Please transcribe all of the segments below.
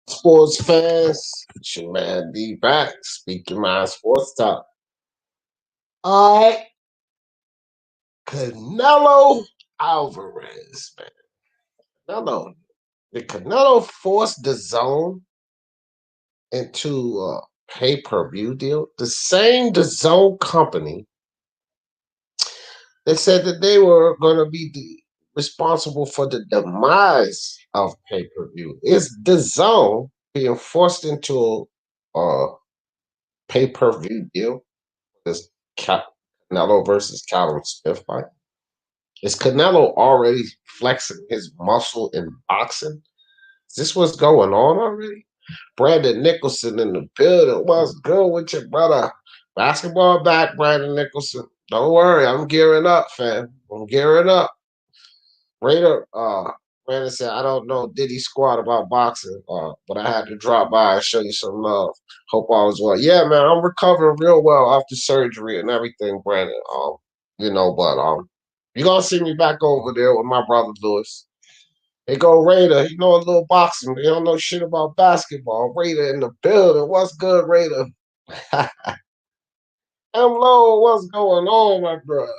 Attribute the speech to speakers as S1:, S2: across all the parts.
S1: Sports fans, it's your man D back, speaking my sports talk. All right, Canelo Alvarez, man. Canelo, did Canelo force the zone into a pay-per-view deal? The same DAZN company that said that they were going to be responsible for the demise of pay-per-view. Is DAZN being forced into a pay-per-view deal? This Canelo versus Callum Smith fight? Is Canelo already flexing his muscle in boxing? Is this what's going on already? Brandon Nicholson in the building. What's good with your brother? Basketball back, Brandon Nicholson. Don't worry, I'm gearing up, fam. I'm gearing up. Raider, Brandon said, I don't know Diddy squad about boxing, but I had to drop by and show you some love. Hope all is well. Yeah, man, I'm recovering real well after surgery and everything, Brandon. But you're gonna see me back over there with my brother Lewis. They go Raider, he know a little boxing, but he don't know shit about basketball. Raider in the building. What's good, Raider? Hello, what's going on, my brother?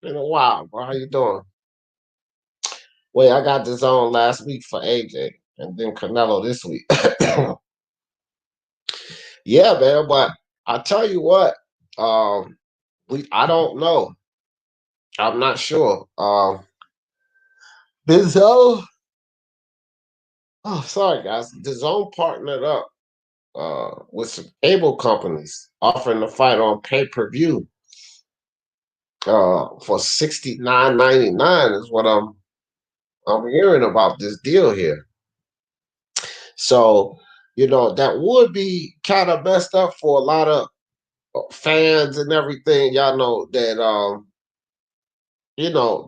S1: Been a while, bro. How you doing? Wait, I got this on last week for AJ and then Canelo this week. Yeah, man, but I tell you what, I don't know. I'm not sure. DAZN, sorry guys, DAZN partnered up with some cable companies offering the fight on pay-per-view for $69.99 is what I'm hearing about this deal here. So, that would be kind of messed up for a lot of fans and everything. Y'all know that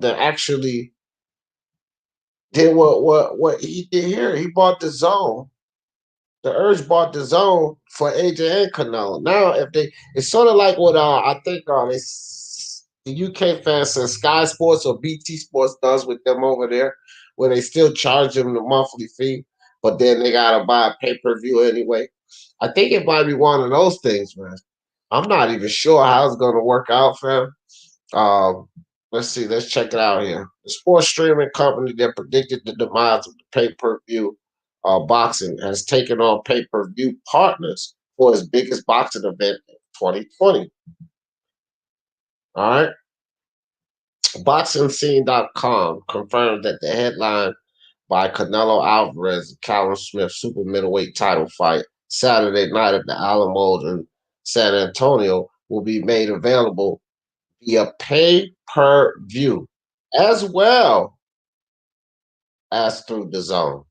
S1: that actually did what he did here. He bought DAZN. The Urge bought DAZN for AJ and Canelo. Now, it's sort of like what I think the UK fans said Sky Sports or BT Sports does with them over there, where they still charge them the monthly fee, but then they gotta buy a pay-per-view anyway. I think it might be one of those things, man. I'm not even sure how it's gonna work out, fam. Let's see. Let's check it out here. The sports streaming company that predicted the demise of the pay-per-view boxing has taken on pay-per-view partners for its biggest boxing event in 2020. All right. BoxingScene.com confirmed that the headline by Canelo Alvarez and Callum Smith super middleweight title fight Saturday night at the Alamo in San Antonio will be made available via pay-per-view as well as through DAZN.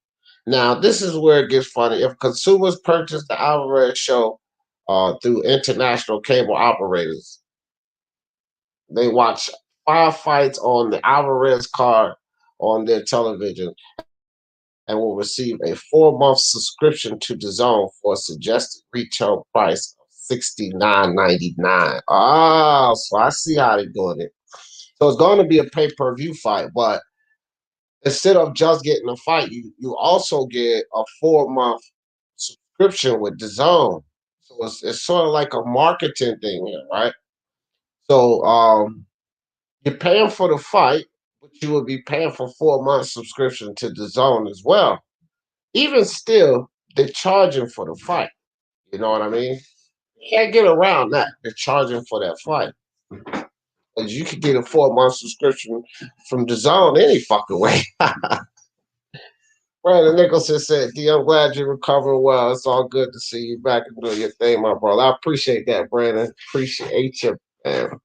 S1: Now, this is where it gets funny. If consumers purchase the Alvarez show through international cable operators, they watch 5 fights on the Alvarez card on their television and will receive a 4-month subscription to DAZN for a suggested retail price of $69.99. Oh, so I see how they're doing it. So it's going to be a pay-per-view fight, but instead of just getting a fight, you also get a 4-month subscription with DAZN. So it's sort of like a marketing thing here, right? So you're paying for the fight, but you will be paying for 4 months subscription to DAZN as well. Even still, they're charging for the fight. You know what I mean? You can't get around that. They're charging for that fight. And you could get a 4-month subscription from DAZN any fucking way. Brandon Nicholson said, D, I'm glad you're recovering well. It's all good to see you back and doing your thing, my brother. I appreciate that, Brandon. Appreciate you, man.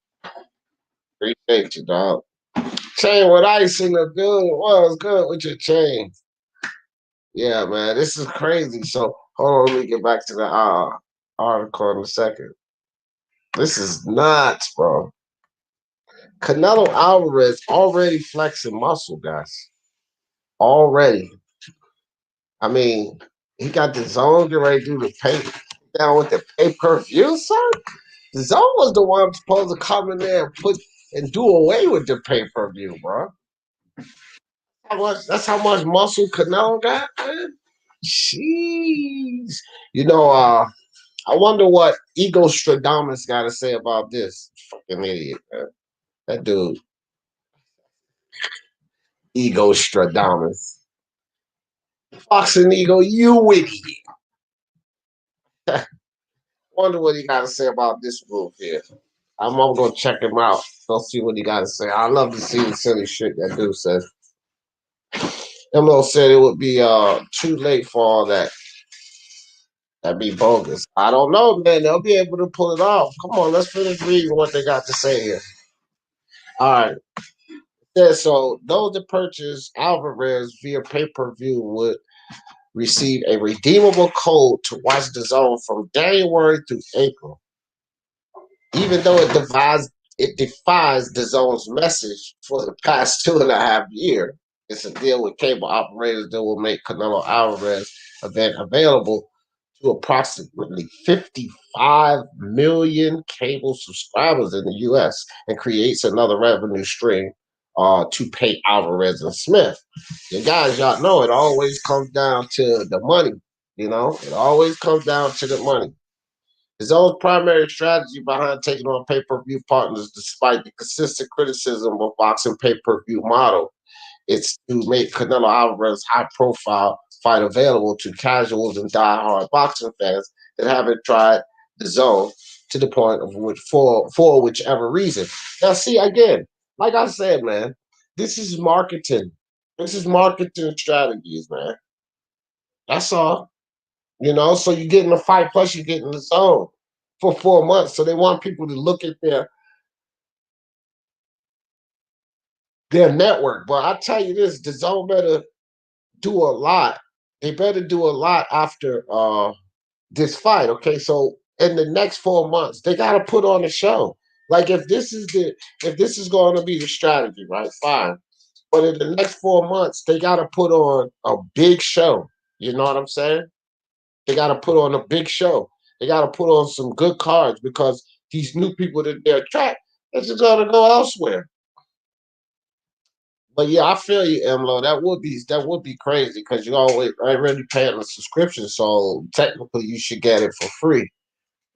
S1: Appreciate you, dog. Chain with ice in the building. What's good with your chain? Yeah, man, this is crazy. So hold on, let me get back to the article in a second. This is nuts, bro. Canelo Alvarez already flexing muscle, guys. Already. I mean, he got the zone, get ready to do the pay down with the pay-per-view, son. The zone was the one supposed to come in there and do away with the pay-per-view, bro. That's how much muscle Canelo got, man. Jeez. I wonder what Ego Stradamus got to say about this. Fucking idiot, man. That dude, Ego Stradamus. Boxing Ego, you idiot. Wonder what he got to say about this move here. I'm gonna check him out. Go see what he got to say. I love to see the silly shit that dude says. Emlo said it would be too late for all that. That'd be bogus. I don't know, man. They'll be able to pull it off. Come on, let's finish reading what they got to say here. All right. Yeah, so those that purchase Alvarez via pay-per-view would receive a redeemable code to watch the zone from January through April. Even though it defies the zone's message for the past 2.5 years. It's a deal with cable operators that will make Canelo Alvarez event available to approximately 55 million cable subscribers in the U.S. and creates another revenue stream to pay Alvarez and Smith. You guys, y'all know it always comes down to the money. It always comes down to the money. His own primary strategy behind taking on pay-per-view partners, despite the consistent criticism of boxing pay-per-view model, it's to make Canelo Alvarez's high-profile fight available to casuals and die-hard boxing fans that haven't tried the zone to the point of which for whichever reason. Now, see again, like I said, man, this is marketing. This is marketing strategies, man. That's all. So you get in the fight, plus you get in the zone for 4 months. So they want people to look at their network. But I tell you this, the zone better do a lot. They better do a lot after this fight. Okay, so in the next 4 months, they gotta put on a show. Like if this is going to be the strategy, right? Fine. But in the next 4 months, they gotta put on a big show. You know what I'm saying? They got to put on a big show. They got to put on some good cards because these new people that they attract, they're just gonna go elsewhere. But yeah, I feel you, Emlo. That would be crazy because you already paying a subscription, so technically you should get it for free.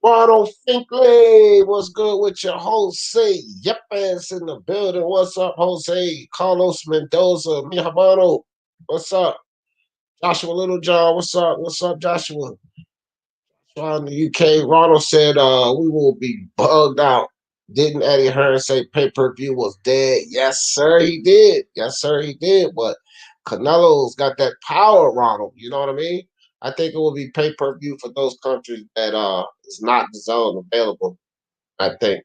S1: Ronald Finkley, what's good with your Jose? Yep, ass in the building. What's up, Jose? Carlos Mendoza, mi hermano. What's up? Joshua Littlejohn, what's up? What's up, Joshua? From the UK, Ronald said, we will be bugged out. Didn't Eddie Hearn say pay-per-view was dead? Yes, sir, he did. Yes, sir, he did. But Canelo's got that power, Ronald. You know what I mean? I think it will be pay-per-view for those countries that is not the zone available. I think.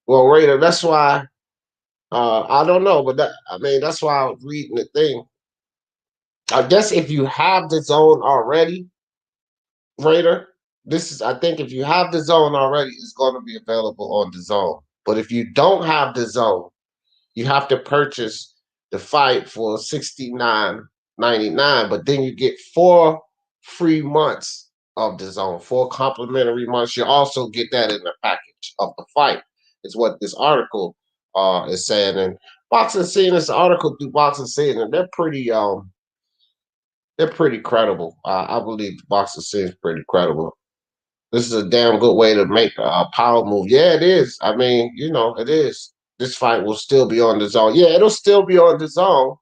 S1: Well, Raider, that's why I don't know, but that's why I was reading the thing. I guess if you have the zone already, Raider, I think if you have the zone already, it's going to be available on the zone. But if you don't have the zone, you have to purchase the fight for $69.99. But then you get 4 free months of the zone, 4 complimentary months. You also get that in the package of the fight, is what this article is saying. And Boxing Scene, this article through Boxing Scene, and they're pretty credible. I believe the Boxing Scene is pretty credible. This is a damn good way to make a power move. Yeah, it is. I mean, it is. This fight will still be on the zone. Yeah, it'll still be on the zone.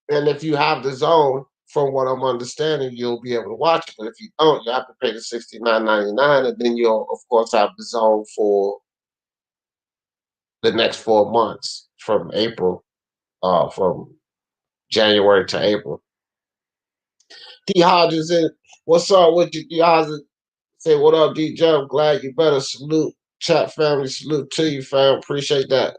S1: And if you have the zone, from what I'm understanding, you'll be able to watch it. But if you don't, you have to pay the $69.99, and then you'll of course have the zone for the next 4 months from January to April. D Hodges in. What's up with you, D Hodges? Say what up, DJ? I'm glad you better. Salute, chat family. Salute to you, fam. Appreciate that.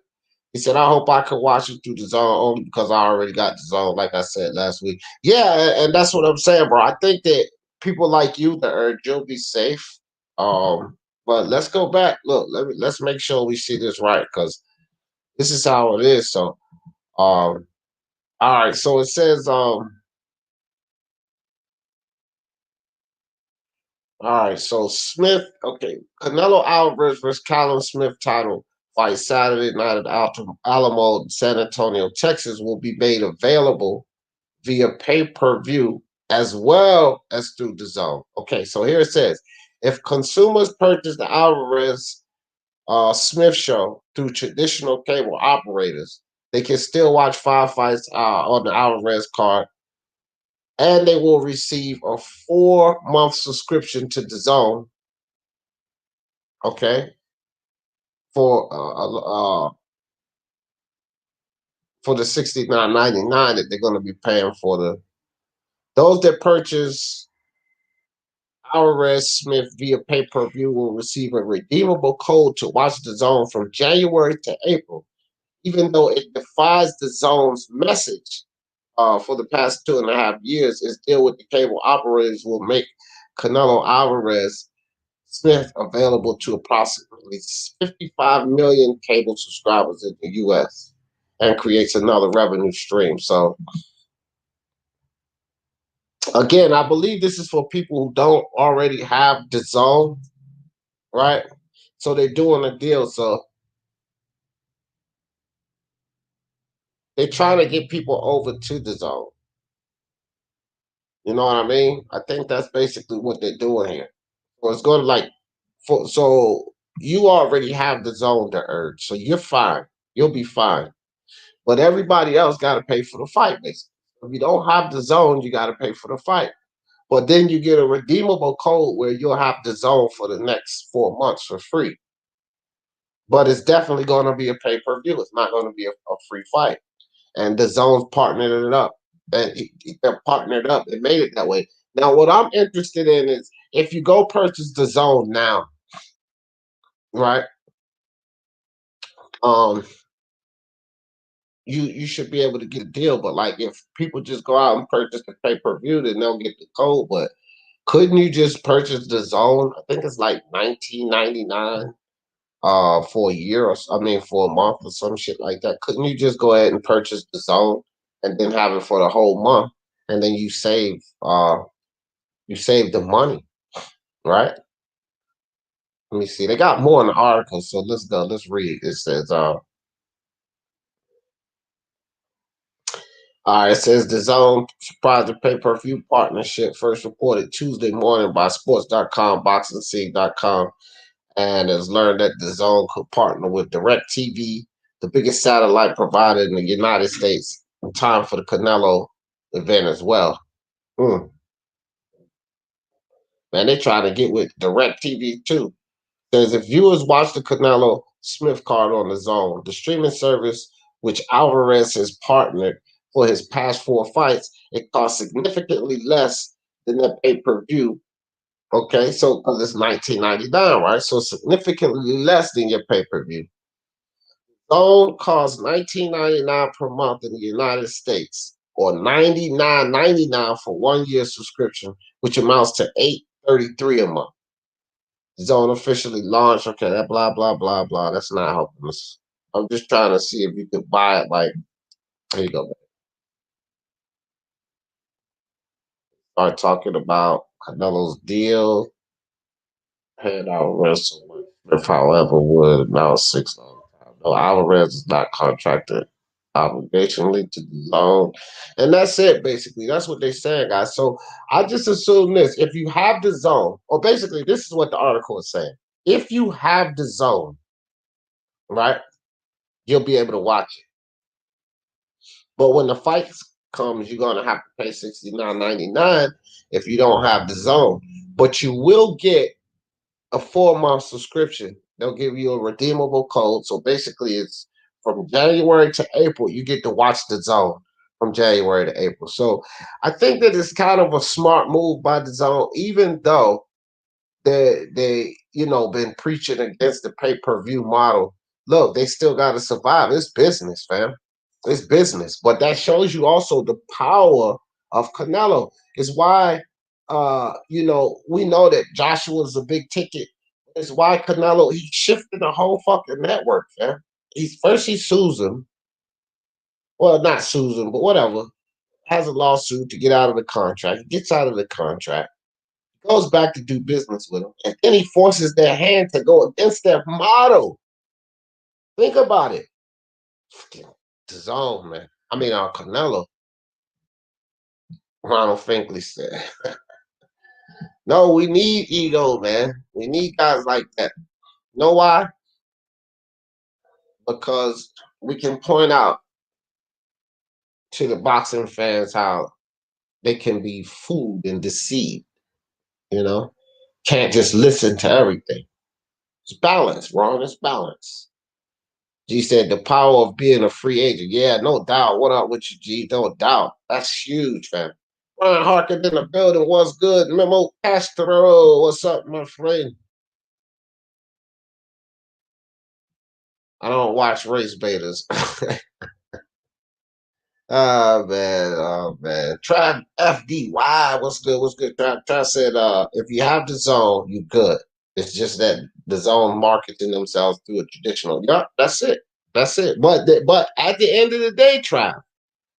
S1: He said, I hope I can watch it through the zone only because I already got the zone, like I said last week. Yeah, and that's what I'm saying, bro. I think that people like you, the urge, you'll be safe. But let's go back. Look, let's make sure we see this right because this is how it is. So, all right. So it says, all right, so Smith, okay, Canelo Alvarez versus Callum Smith title fight Saturday night at Alamo, San Antonio, Texas, will be made available via pay-per-view as well as through DAZN. Okay, so here it says, if consumers purchase the Alvarez Smith show through traditional cable operators, they can still watch 5 fights on the Alvarez card, and they will receive a 4-month subscription to DAZN. Okay, for the $69.99 that they're going to be paying for those that purchase Alvarez Smith via pay-per-view will receive a redeemable code to watch DAZN from January to April, even though it defies DAZN's message for the past 2.5 years. Its deal with the cable operators will make Canelo Alvarez Smith available to approximately 55 million cable subscribers in the U.S. and creates another revenue stream. So, again, I believe this is for people who don't already have DAZN, right? So they're doing a deal. So they're trying to get people over to DAZN. You know what I mean? I think that's basically what they're doing here. So it's going to so you already have DAZN to urge, so you're fine. You'll be fine. But everybody else got to pay for the fight, basically. If you don't have DAZN, you got to pay for the fight. But then you get a redeemable code where you'll have DAZN for the next 4 months for free. But it's definitely going to be a pay-per-view. It's not going to be a free fight. And DAZN's partnered it up. And they're partnered up. They made it that way. Now, what I'm interested in is if you go purchase DAZN now, right? You should be able to get a deal. But like if people just go out and purchase the pay-per-view, then they'll get the code. But couldn't you just purchase DAZN? I think it's like $19.99 for a year, or I mean for a month or some shit like that. Couldn't you just go ahead and purchase DAZN and then have it for the whole month, and then you save the money, right? Let me see. They got more in the article, so let's go. Let's read. It says it says DAZN surprised the pay-per-view partnership first reported Tuesday morning by sports.com, boxingscene.com, and has learned that DAZN could partner with DirecTV, the biggest satellite provider in the United States, in time for the Canelo event as well. Man, they trying to get with DirecTV too. Says if viewers watch the Canelo Smith card on DAZN, the streaming service which Alvarez has partnered for his past 4 fights, it costs significantly less than the pay-per-view. Okay, so because it's $19.99, right? So significantly less than your pay-per-view. DAZN costs $19.99 per month in the United States, or $99.99 for 1 year subscription, which amounts to $8.33 a month. DAZN officially launched. Okay, that blah blah blah blah. That's not helping us. I'm just trying to see if you could buy it. Like, here you go. Start talking about Canelo's deal. Paid out wrestle with however would now $6. No, Alvarez is not contracted obligationally to the loan. And that's it, basically. That's what they're saying, guys. So I just assume this. If you have DAZN, or basically this is what the article is saying. If you have DAZN, right, you'll be able to watch it. But when the fight comes, you're gonna have to pay $69.99 if you don't have DAZN. But you will get a 4-month subscription. They'll give you a redeemable code. So basically, it's from January to April. You get to watch DAZN from January to April. So I think that it's kind of a smart move by DAZN, even though they been preaching against the pay-per-view model. Look, they still got to survive. It's business, fam. It's business. But that shows you also the power of Canelo. Is why we know that Joshua's a big ticket. It's why Canelo, he shifted the whole fucking network, fam. He sues him. Well, not sues him, but whatever. Has a lawsuit to get out of the contract. He gets out of the contract, goes back to do business with him, and then he forces their hand to go against their motto. Think about it. Fucking DAZN, man. I mean, Canelo. Ronald Finkley said, "No, we need ego, man. We need guys like that. You know why? Because we can point out to the boxing fans how they can be fooled and deceived. You know, can't just listen to everything. It's balance, Ron. It's balance." G said the power of being a free agent. Yeah, no doubt. What up with you, G? No doubt. That's huge, man. Ryan Harkin in the building. What's good? Memo Castro. What's up, my friend? I don't watch race betas. Oh man. Try FDY. What's good? What's good? Try said if you have the zone, you good. It's just that the zone marketing themselves through a traditional. Yeah, that's it. That's it. But at the end of the day, try.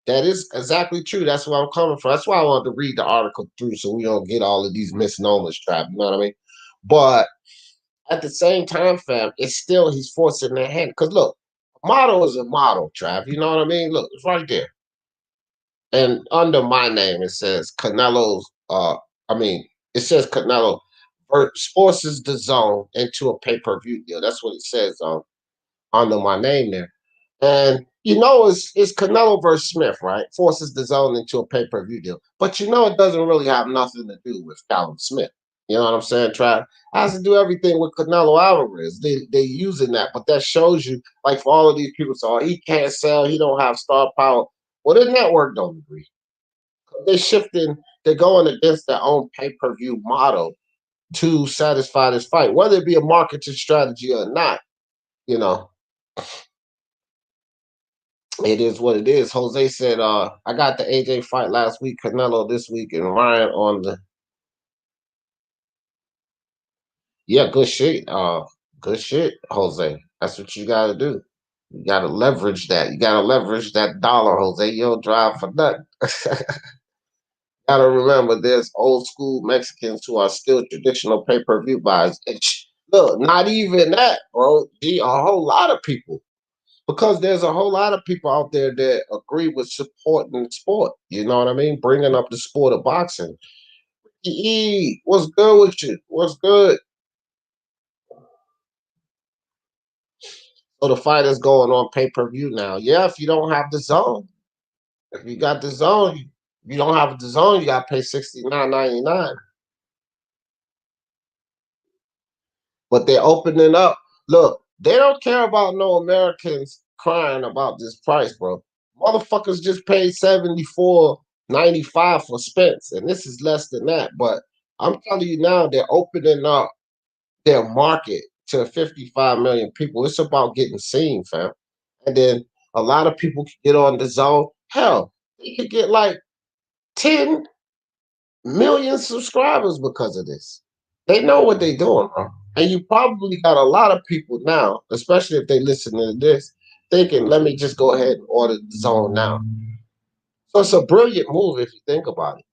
S1: That is exactly true. That's where I'm coming from. That's why I wanted to read the article through so we don't get all of these misnomers trapped. You know what I mean? But at the same time, fam, it's still he's forcing their hand. Because look, model is a model, Trav. You know what I mean? Look, it's right there. And under my name, it says Canelo's. It says Canelo forces the zone into a pay-per-view deal. That's what it says under my name there. And you know it's Canelo versus Smith, right? Forces the zone into a pay-per-view deal. But you know it doesn't really have nothing to do with Callum Smith. You know what I'm saying? Try has to do everything with Canelo Alvarez. They using that, but that shows you, like for all of these people, so he can't sell, he don't have star power. Well, the network don't agree. They're shifting, they're going against their own pay-per-view model to satisfy this fight, whether it be a marketing strategy or not, you know. It is what it is. Jose said, I got the AJ fight last week, Canelo this week, and Ryan on the yeah, good shit. Good shit, Jose. That's what you gotta do. You gotta leverage that. You gotta leverage that dollar, Jose. You don't drive for nothing. Gotta remember there's old school Mexicans who are still traditional pay-per-view buys. Look, not even that, bro. A whole lot of people. Because there's a whole lot of people out there that agree with supporting the sport. You know what I mean? Bringing up the sport of boxing. What's good with you? What's good? So the fight is going on pay per view now. Yeah, if you don't have the zone, if you got the zone, you don't have the zone. You got to pay $69.99. But they're opening up. Look, they don't care about no Americans crying about this price, bro. Motherfuckers just paid 74.95 for Spence, and this is less than that. But I'm telling you now, they're opening up their market to 55 million people. It's about getting seen, fam. And then a lot of people can get on the zone. Hell, they could get like 10 million subscribers because of this. They know what they're doing, bro. And you probably got a lot of people now, especially if they listen to this, thinking, let me just go ahead and order the zone now. So it's a brilliant move if you think about it.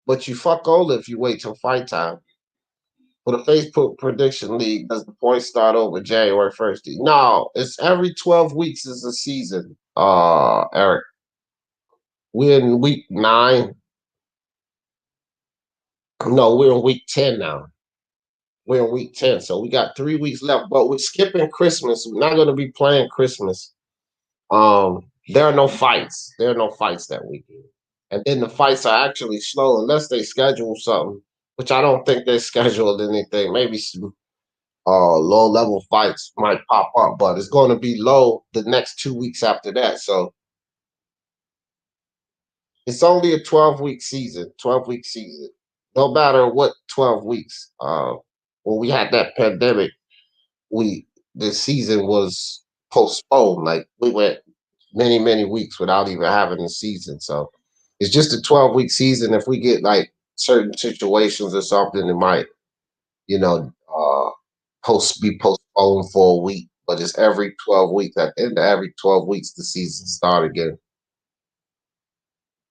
S1: But you fuck all if you wait till fight time. For the Facebook Prediction League, does the points start over January 1st? No, it's every 12 weeks is a season, Eric. We're in week 9. No, we're in week 10 now. We're in week 10, so we got 3 weeks left. But we're skipping Christmas. We're not going to be playing Christmas. There are no fights. There are no fights that weekend. And then the fights are actually slow unless they schedule something, which I don't think they scheduled anything. Maybe some low level fights might pop up, but it's going to be low the next 2 weeks after that. So it's only a 12-week season. 12-week season. No matter what 12 weeks. When we had that pandemic, the season was postponed. Like we went many weeks without even having a season. So it's just a 12-week season. If we get like certain situations or something, it might, you know, be postponed for a week. But it's every 12 weeks. At the end of every 12 weeks, the season start again.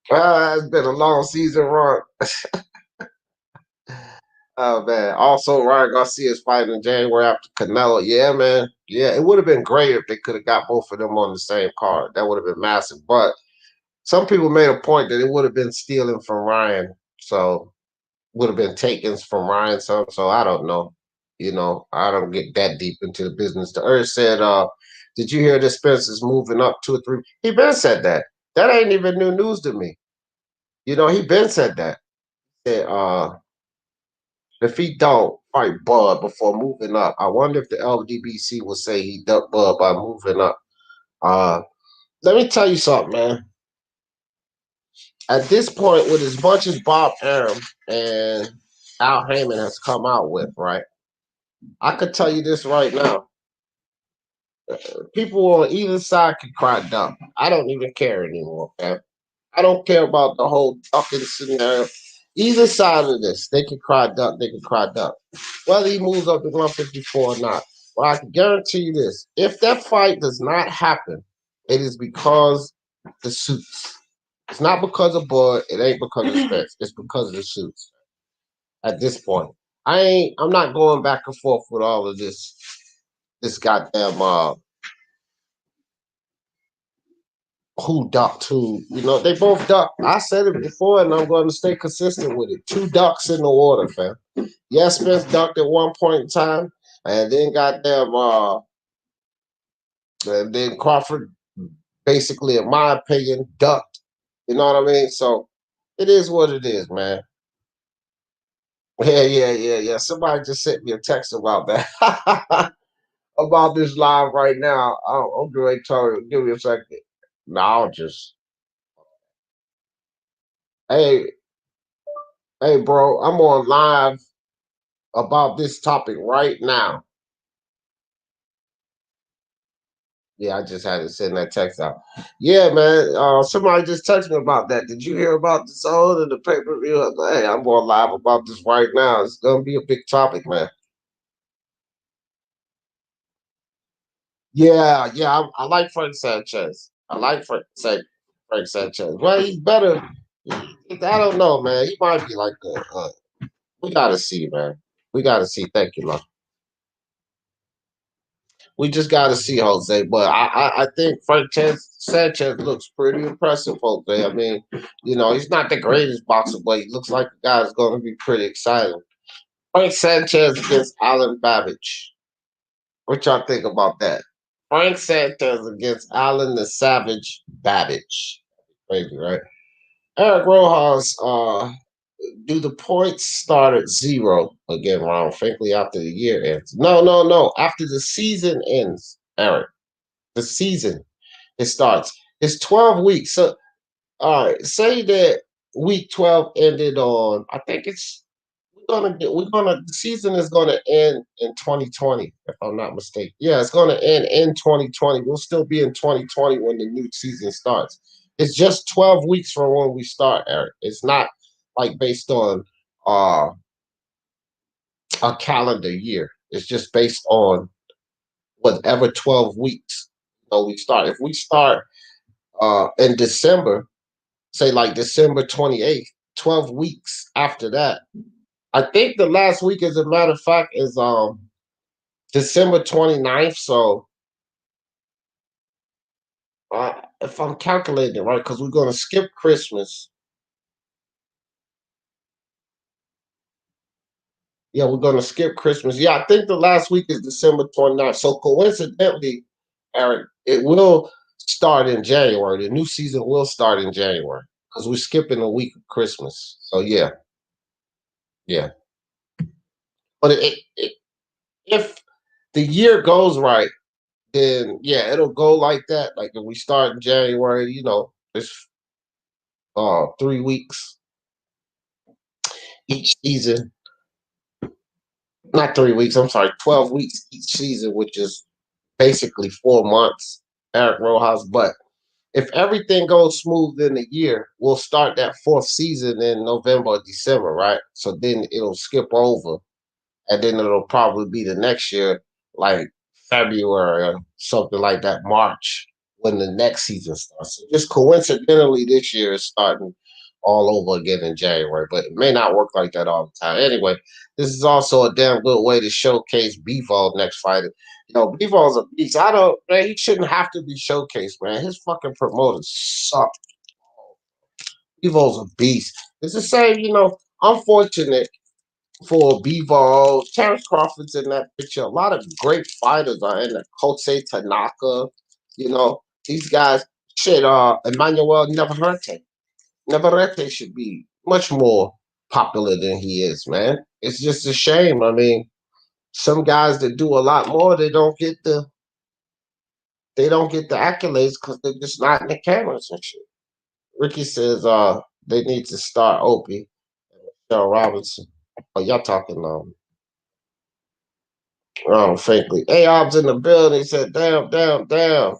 S1: It's been a long season run. Oh man. Also, Ryan Garcia is fighting in January after Canelo. Yeah, man. Yeah, it would have been great if they could have got both of them on the same card. That would have been massive. But some people made a point that it would have been stealing from Ryan. So would have been taken from Ryan. So I don't know. I don't get that deep into the business. The Earth said, did you hear that Spencer's moving up 2 or 3? He been said that. That ain't even new news to me. He been said that. Said, if he don't fight Bud before moving up, I wonder if the LDBC will say he ducked Bud by moving up. Uh, Let me tell you something, man. At this point, with as much as Bob Arum and Al Heyman has come out with, right? I could tell you this right now. People on either side can cry dumb. I don't even care anymore, man. I don't care about the whole ducking scenario. Either side of this, they can cry duck, they can cry duck. Whether he moves up to 154 or not. Well, I can guarantee you this. If that fight does not happen, it is because the suits. It's not because of Bud. It ain't because of Spence. It's because of the suits. At this point, I'm not going back and forth with all of this. This goddamn who ducked who. They both ducked. I said it before, and I'm going to stay consistent with it. Two ducks in the water, fam. Yes, Spence ducked at one point in time, and then goddamn and then Crawford basically, in my opinion, ducked. You know what I mean? So it is what it is, man. Yeah. Somebody just sent me a text about that. About this live right now. I'm going to tell you. Give me a second. No, I'll just. Hey, hey, bro. I'm on live about this topic right now. Yeah, I just had to send that text out. Yeah, man. Somebody just texted me about that. Did you hear about the zone and the pay-per-view? Hey, I'm going live about this right now. It's gonna be a big topic, man. Yeah. I like Frank Sanchez. I like Frank Sanchez. Well, he's better. I don't know, man. He might be like we gotta see, man. We gotta see. Thank you, man. We just got to see Jose, but I think Sanchez looks pretty impressive, Jose. I mean, he's not the greatest boxer, but he looks like a guy that's going to be pretty exciting. Frank Sanchez against Alan Babbage. What y'all think about that? Frank Sanchez against Alan the Savage Babbage. Crazy, right? Eric Rojas, do the points start at 0 again, Ron Frankly, after the year ends? No. After the season ends, Eric. The season it starts. It's 12 weeks. So all right, say that week 12 ended on, I think the season is gonna end in 2020, if I'm not mistaken. Yeah, it's gonna end in 2020. We'll still be in 2020 when the new season starts. It's just 12 weeks from when we start, Eric. It's not like based on uh a calendar year. It's just based on whatever 12 weeks we start. If we start in December, say like December 28th, 12 weeks after that. I think the last week, as a matter of fact, is December 29th. So if I'm calculating it right, because we're going to skip Christmas. Yeah, we're going to skip Christmas. Yeah, I think the last week is December 29th. So coincidentally, Eric, it will start in January. The new season will start in January because we're skipping a week of Christmas. So yeah. But if the year goes right, then yeah, it'll go like that. Like if we start in January, it's 3 weeks each season. Not 3 weeks, I'm sorry, 12 weeks each season, which is basically 4 months, Eric Rojas. But if everything goes smooth in the year, we'll start that fourth season in November or December, right? So then it'll skip over, and then it'll probably be the next year, like February or something like that, March, when the next season starts. So just coincidentally, this year is starting all over again in January, but it may not work like that all the time. Anyway, this is also a damn good way to showcase Bivol next fight. Bivol's a beast. Man, he shouldn't have to be showcased, man. His fucking promoters suck. Bivol's a beast. It's the same, unfortunate for Bivol. Terrence Crawford's in that picture. A lot of great fighters are in there. Kotse Tanaka, these guys. Shit, Emmanuel Navarrete should be much more popular than he is, man. It's just a shame. I mean, some guys that do a lot more, they don't get the accolades because they're just not in the cameras and shit. Ricky says they need to start Opie and Michelle Robinson. Oh, y'all talking faintly. Ayob's in the building. He said, damn, damn, damn.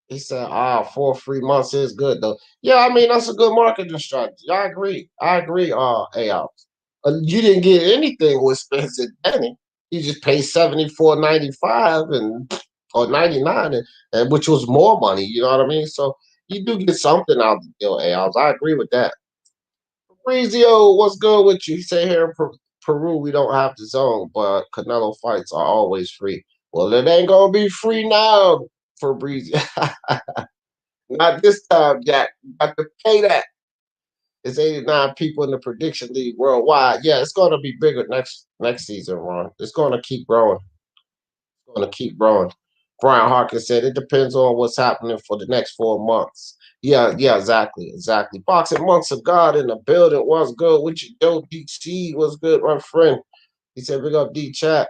S1: He said, 4 free months is good though. Yeah, I mean that's a good marketing strategy. I agree. Ayob. You didn't get anything with Spencer Denny. You just paid $74.95 or 99, and which was more money. You know what I mean? So you do get something out of the deal, Ayobs. I agree with that. Fabrizio, what's good with you? He said here in Peru we don't have the zone, but Canelo fights are always free. Well, it ain't gonna be free now, Fabrizio. Not this time, Jack. You got to pay that. It's 89 people in the prediction league worldwide. Yeah, it's gonna be bigger next season, Ron. It's gonna keep growing. It's gonna keep growing. Brian Harkin said it depends on what's happening for the next 4 months. Yeah, exactly. Boxing months of God in the building. What's good with you, Joe DC? What's good, my friend? He said, "Big up D chat.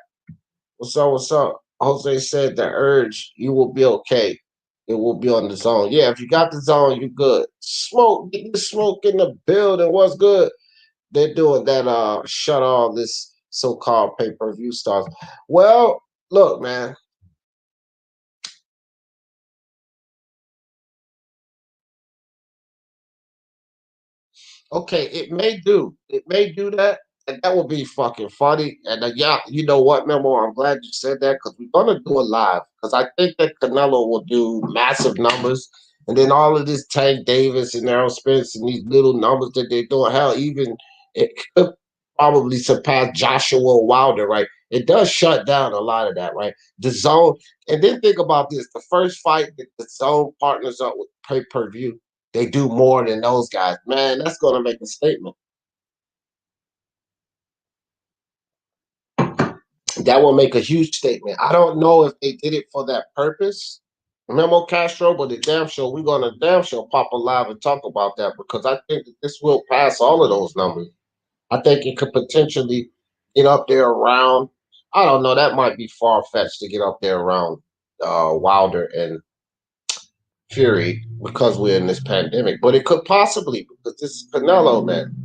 S1: What's up? What's up?" Jose said, "The urge, you will be okay. It will be on the zone. Yeah, if you got the zone, you good. Smoke, get the smoke in the building. What's good?" They're doing that. Shut all this so-called pay-per-view stars. Well, look, man. Okay, it may do that, and that would be fucking funny. And yeah, you know what, Memo? I'm glad you said that because we're gonna do it live. Because I think that Canelo will do massive numbers, and then all of this Tank Davis and Errol Spence and these little numbers that they're doing. Hell, even it could probably surpass Joshua Wilder, right? It does shut down a lot of that, right? The zone, and then think about this: the first fight that the zone partners up with pay-per-view, they do more than those guys. Man, that's going to make a statement. That will make a huge statement. I don't know if they did it for that purpose, Memo Castro, but the damn show, we're going to damn show pop alive and talk about that because I think that this will pass all of those numbers. I think it could potentially get up there around, I don't know, that might be far fetched to get up there around Wilder and Fury because we're in this pandemic, but it could possibly because this is Canelo, man.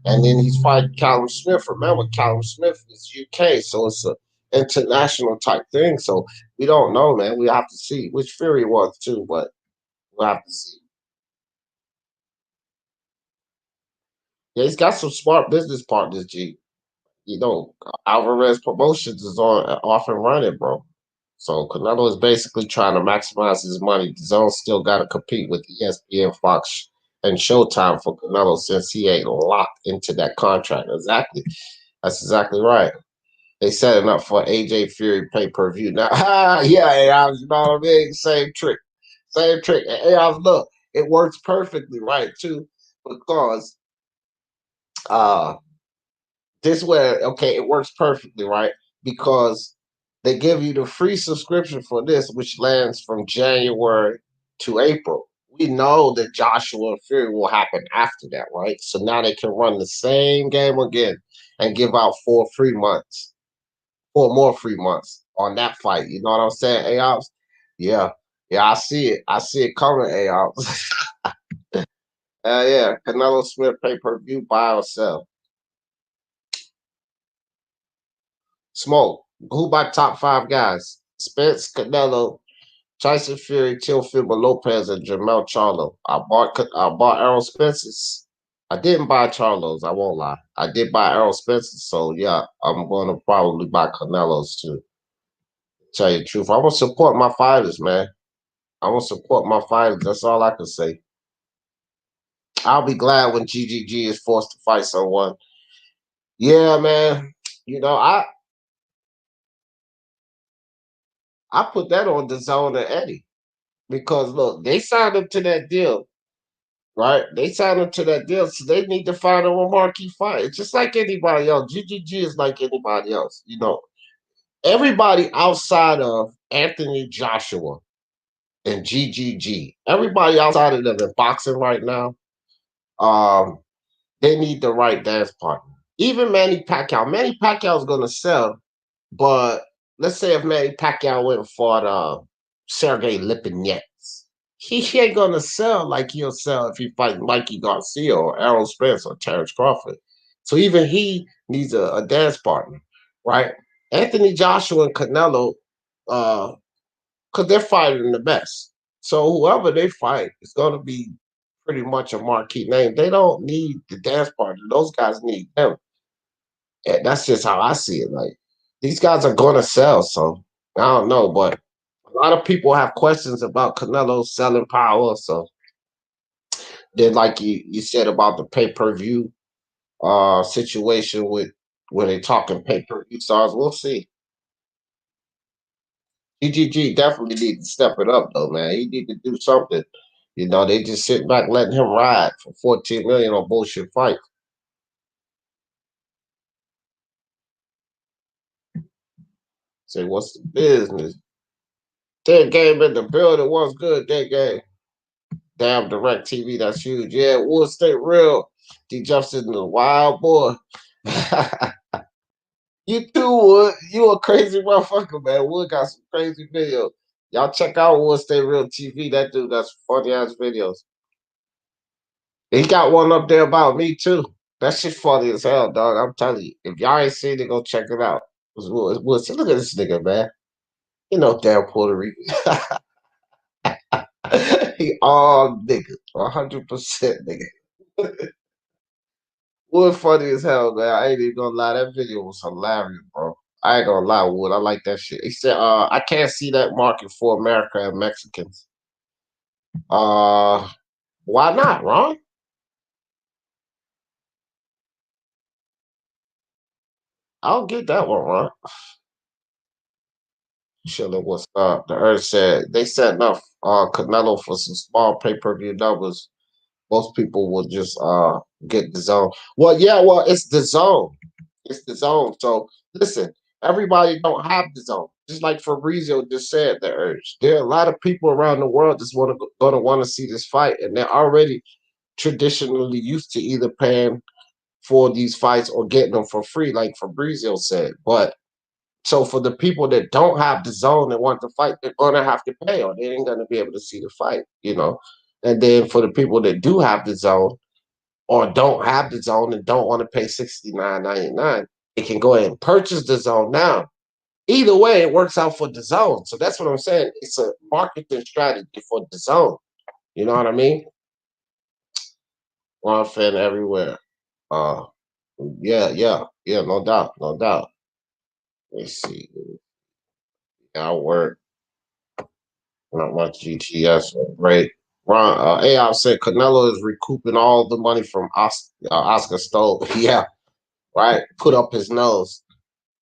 S1: And then he's fighting Callum Smith. Remember, Callum Smith is UK, so it's a international type thing. So we don't know, man. We have to see which Fury was too, but we'll have to see. Yeah, he's got some smart business partners, G. Alvarez Promotions is on off and running, bro. So Canelo is basically trying to maximize his money. The zone still got to compete with ESPN, Fox, and Showtime for Canelo since he ain't locked into that contract. Exactly. That's exactly right. They setting up for AJ Fury pay per view now. Yeah, AIs, you know what I mean? Same trick, same trick. And AIs, look, it works perfectly, right? Too, because uh, this where it works perfectly, right? Because they give you the free subscription for this, which lands from January to April. We know that Joshua and Fury will happen after that, right? So now they can run the same game again and give out 4 more free months on that fight. You know what I'm saying, AOps? Yeah. Yeah, I see it. I see it coming, AOps. Yeah. Canelo Smith pay-per-view, buy or sell. Smoke. Who by top 5 guys? Spence, Canelo, Tyson Fury, Teofimo Lopez, and Jermell Charlo. I bought Errol Spence's. I didn't buy Charlo's, I won't lie. I did buy Errol Spence's, so yeah, I'm gonna probably buy Canelo's too. Tell you the truth. I'm gonna support my fighters, man. I want to support my fighters. That's all I can say. I'll be glad when GGG is forced to fight someone. Yeah, man. You know, I put that on DAZN and Eddie because look, they signed him to that deal, right? They signed him to that deal, so they need to find him a marquee fight. It's just like anybody else. GGG is like anybody else. You know, everybody outside of Anthony Joshua and GGG, everybody outside of them in boxing right now, um, they need the right dance partner. Even Manny Pacquiao. Manny Pacquiao is going to sell, but let's say if Manny Pacquiao went and fought Sergey Lipinets, he ain't going to sell like he'll sell if he fight Mikey Garcia or Errol Spence or Terrence Crawford. So even he needs a dance partner, right? Anthony Joshua and Canelo, because they're fighting the best. So whoever they fight is going to be pretty much a marquee name. They don't need the dance partner. Those guys need them. And that's just how I see it. Like these guys are going to sell. So I don't know, but a lot of people have questions about Canelo's selling power. So then, like you said about the pay per view situation with when they talking pay per view stars, we'll see. EGG definitely need to step it up though, man. He need to do something. You know, they just sit back letting him ride for 14 million on bullshit fights. Say, what's the business? That game in the building was good. That game. Damn direct TV, that's huge. Yeah, Wood State real. D Jefferson the wild boy. You too, Wood. You a crazy motherfucker, man. Wood got some crazy videos. Y'all check out Wood State Real TV. That dude got some funny ass videos. He got one up there about me too. That shit funny as hell, dog. I'm telling you. If y'all ain't seen it, go check it out. Look at this nigga, man. You know, damn Puerto Rican. He all nigga, 100% nigga. Wood funny as hell, man. I ain't even gonna lie. That video was hilarious, bro. I ain't gonna lie, Wood. I like that shit. He said, I can't see that market for America and Mexicans. Uh, why not, Ron? I'll get that one, Ron. Chilling, what's up? The Earth said they setting up Canelo for some small pay-per-view numbers. Most people will just get the zone. Well, yeah, well, it's the zone. It's the zone. So listen, everybody don't have the zone. Just like Fabrizio just said, the urge. There are a lot of people around the world just gonna want to see this fight, and they're already traditionally used to either paying for these fights or getting them for free, like Fabrizio said. But so for the people that don't have the zone and want to fight, they're gonna have to pay, or they ain't gonna be able to see the fight, you know. And then for the people that do have the zone or don't have the zone and don't want to pay $69.99, they can go ahead and purchase the zone now. Either way, it works out for the zone. So that's what I'm saying. It's a marketing strategy for the zone. You know what I mean? One fan everywhere. Uh, yeah, no doubt, no doubt. Let's see. I work. Not much GTS. Great. Ron, AI said Canelo is recouping all the money from Oscar stole. Yeah, right. Put up his nose.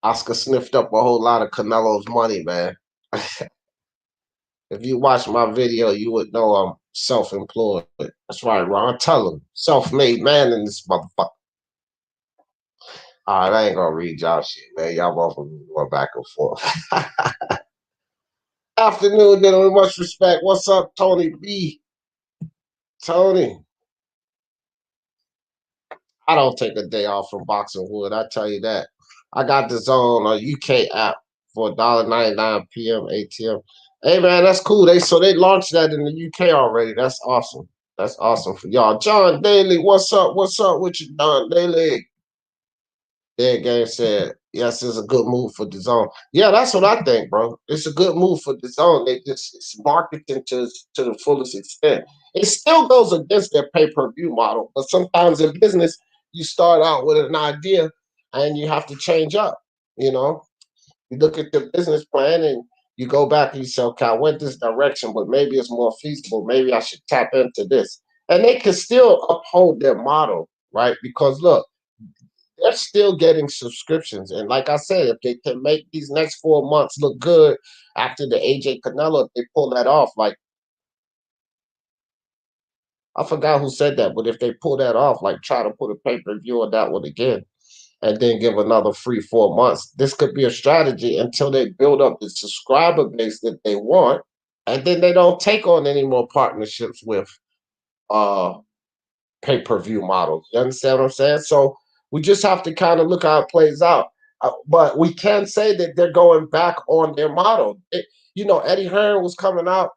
S1: Oscar sniffed up a whole lot of Canelo's money, man. If you watch my video, you would know I'm self-employed. That's right, Ron. Tell him. Self-made man in this motherfucker. All right, I ain't gonna read y'all shit, man. Y'all both going back and forth. Afternoon, gentlemen. Much respect. What's up, Tony B? Tony. I don't take a day off from Boxing Wood. I tell you that. I got this on a UK app for $1.99 PM ATM. Hey man, that's cool. They launched that in the UK already. That's awesome. That's awesome for y'all. John Daly, what's up? What's up with you, John Daly? Dead Game said, yes, it's a good move for the zone. Yeah, that's what I think, bro. It's a good move for the zone. They just it's marketing to the fullest extent. It still goes against their pay-per-view model, but sometimes in business, you start out with an idea and you have to change up. You know, you look at the business plan and you go back and you say, okay, I went this direction, but maybe it's more feasible. Maybe I should tap into this. And they can still uphold their model, right? Because look, they're still getting subscriptions. And like I said, if they can make these next 4 months look good after the AJ Canelo, if they pull that off, like I forgot who said that, but if they pull that off, like try to put a pay-per-view on that one again and then give another free 4 months, this could be a strategy until they build up the subscriber base that they want. And then they don't take on any more partnerships with uh pay-per-view models. You understand what I'm saying? So we just have to kind of look how it plays out. But we can say that they're going back on their model. Eddie Hearn was coming out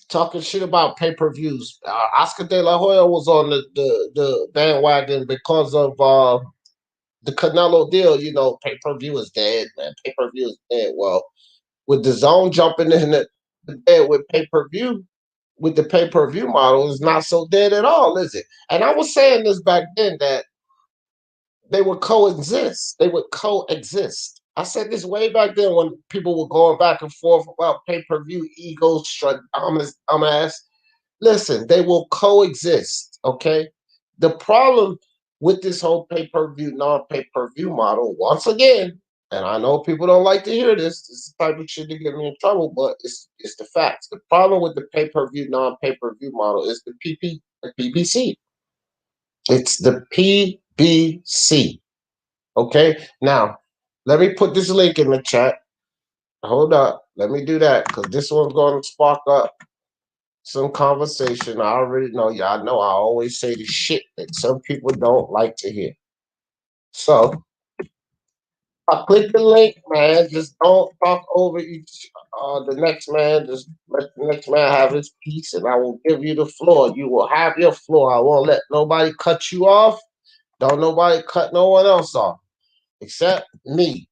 S1: talking shit about pay-per-views. Oscar De La Hoya was on the bandwagon because of the Canelo deal. Pay-per-view is dead, man. Pay-per-view is dead. Well, with the zone jumping in the bed with pay-per-view, with the pay-per-view model, is not so dead at all, is it? And I was saying this back then, that they would coexist. They would coexist. I said this way back then when people were going back and forth about pay-per-view egos, dumbass. Listen, they will coexist, okay? The problem with this whole pay-per-view, non-pay-per-view model, once again, and I know people don't like to hear this. This is the type of shit that get me in trouble, but it's the facts. The problem with the pay-per-view, non-pay-per-view model is the PBC. It's the PBC. Okay? Now, let me put this link in the chat. Hold up. Let me do that because this one's going to spark up some conversation. I already know. Y'all know I always say the shit that some people don't like to hear. So, I click the link, man. Just don't talk over the next man. Just let the next man have his piece, and I will give you the floor. You will have your floor. I won't let nobody cut you off. Don't nobody cut no one else off, except me.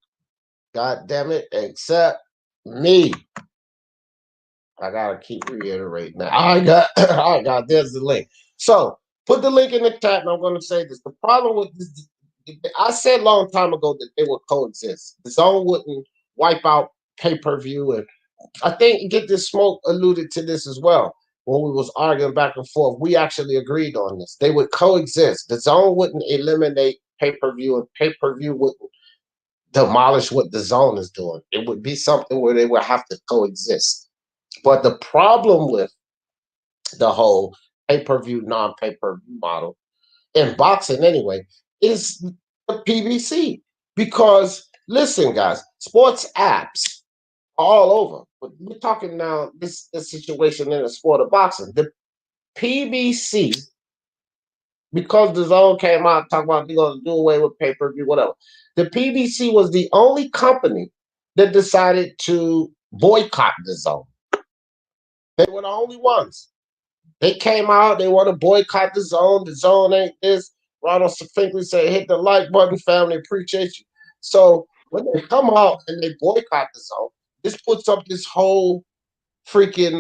S1: God damn it, except me. I gotta keep reiterating that. All right, God, there's the link. So put the link in the chat, and I'm gonna say this. The problem with this, I said a long time ago that they would coexist. The zone wouldn't wipe out pay-per-view, and I think Get This Smoke alluded to this as well. When we was arguing back and forth, we actually agreed on this. They would coexist. The zone wouldn't eliminate pay-per-view, and pay-per-view wouldn't demolish what the zone is doing. It would be something where they would have to coexist. But the problem with the whole pay-per-view, non-pay-per-view model in boxing anyway is the PBC. Because listen, guys, sports apps all over. But we're talking now this situation in the sport of boxing. The PBC, because the zone came out talking about they're going to do away with pay-per-view, whatever. The PBC was the only company that decided to boycott the zone. They were the only ones. They came out, they want to boycott the zone. The zone ain't this. Ronald Finkley said, hit the like button, family, appreciate you. So when they come out and they boycott the zone, this puts up this whole freaking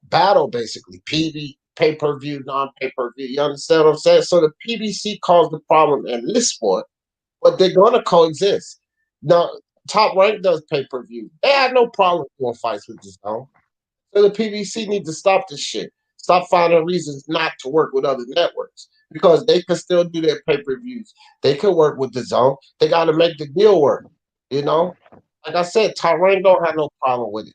S1: battle, basically. Pay-per-view, non-pay-per-view. You understand what I'm saying? So the PBC caused the problem in this sport, but they're going to coexist. Now, Top Rank does pay-per-view. They had no problem doing fights with the zone. So the PBC need to stop this shit. Stop finding reasons not to work with other networks because they can still do their pay-per-views. They can work with the zone. They got to make the deal work. Like I said, Tyrone don't have no problem with it.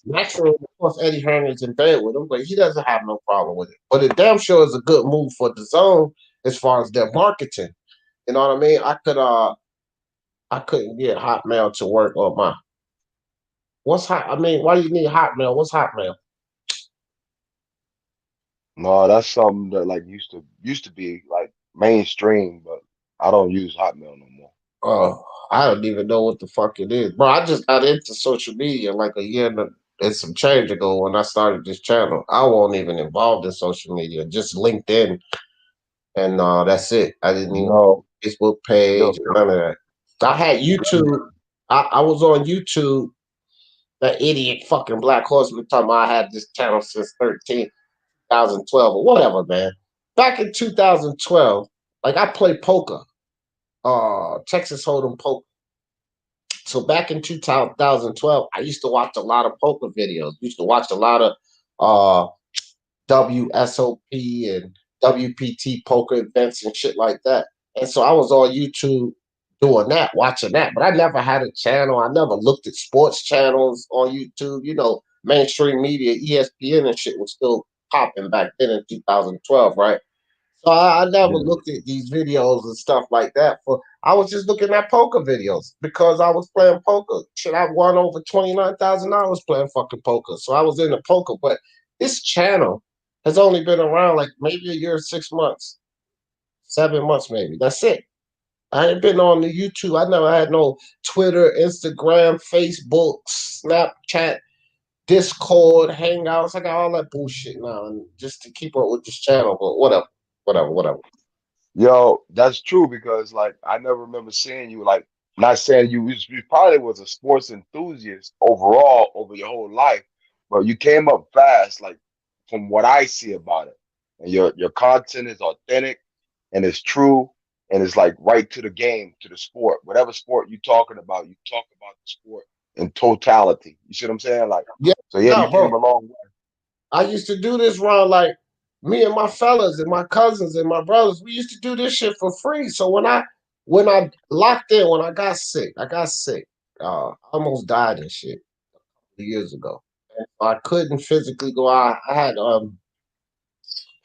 S1: Naturally, of course, Eddie Hearn is in bed with him, but he doesn't have no problem with it. But it damn sure is a good move for the zone as far as their marketing. You know what I mean? I couldn't get Hotmail to work on my. What's hot? I mean, why do you need Hotmail? What's Hotmail?
S2: No, that's something that like used to be like mainstream, but I don't use Hotmail no more.
S1: Oh, I don't even know what the fuck it is, bro. I just got into social media like a year and some change ago when I started this channel. I wasn't even involved in social media, just LinkedIn, and that's it. I didn't even
S2: No,
S1: Facebook page,
S2: yo,
S1: none of that. I had YouTube. I was on YouTube. That idiot fucking Black Horseman talking about I had this channel since 2012 or whatever, man. Back in 2012, like I play poker, Texas Hold'em poker. So back in 2012, I used to watch a lot of poker videos. Used to watch a lot of uh WSOP and WPT poker events and shit like that. And so I was on YouTube doing that, watching that. But I never had a channel. I never looked at sports channels on YouTube. You know, mainstream media, ESPN and shit was still popping back then in 2012, right? So I never
S2: Yeah.
S1: looked at these videos and stuff like that. For I was just looking at poker videos because I was playing poker. Shit, I won over $29,000 playing fucking poker. So I was into poker. But this channel has only been around like maybe a year, 6 months, 7 months, maybe. That's it. I ain't been on the YouTube. I never had no Twitter, Instagram, Facebook, Snapchat, Discord, Hangouts. I got all that bullshit now, and just to keep up with this channel. But whatever, whatever, whatever.
S2: Yo, that's true because like I never remember seeing you like not saying you probably was a sports enthusiast overall over your whole life, but you came up fast like from what I see about it. And your content is authentic and it's true and it's like right to the game, to the sport. Whatever sport you're talking about, you talk about the sport in totality. You see what I'm saying? Like
S1: Yeah,
S2: so yeah, you
S1: no,
S2: came
S1: bro.
S2: a long way.
S1: I used to do this around like me and my fellas and my cousins and my brothers. We used to do this shit for free. So when I locked in, when I got sick, I almost died and shit years ago. And I couldn't physically go out. I had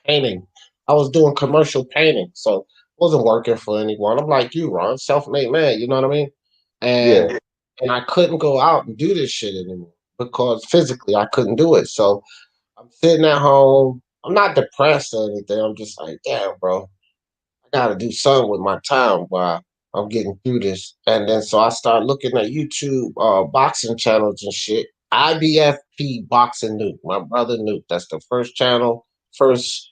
S1: painting. I was doing commercial painting, so wasn't working for anyone. I'm like you, Ron, self-made man. You know what I mean?
S2: Yeah.
S1: And I couldn't go out and do this shit anymore because physically I couldn't do it. So I'm sitting at home. I'm not depressed or anything. I'm just like, damn, bro, I gotta do something with my time while I'm getting through this. And then so I start looking at YouTube boxing channels and shit. IBFP Boxing Nuke. My brother Nuke. That's the first channel, first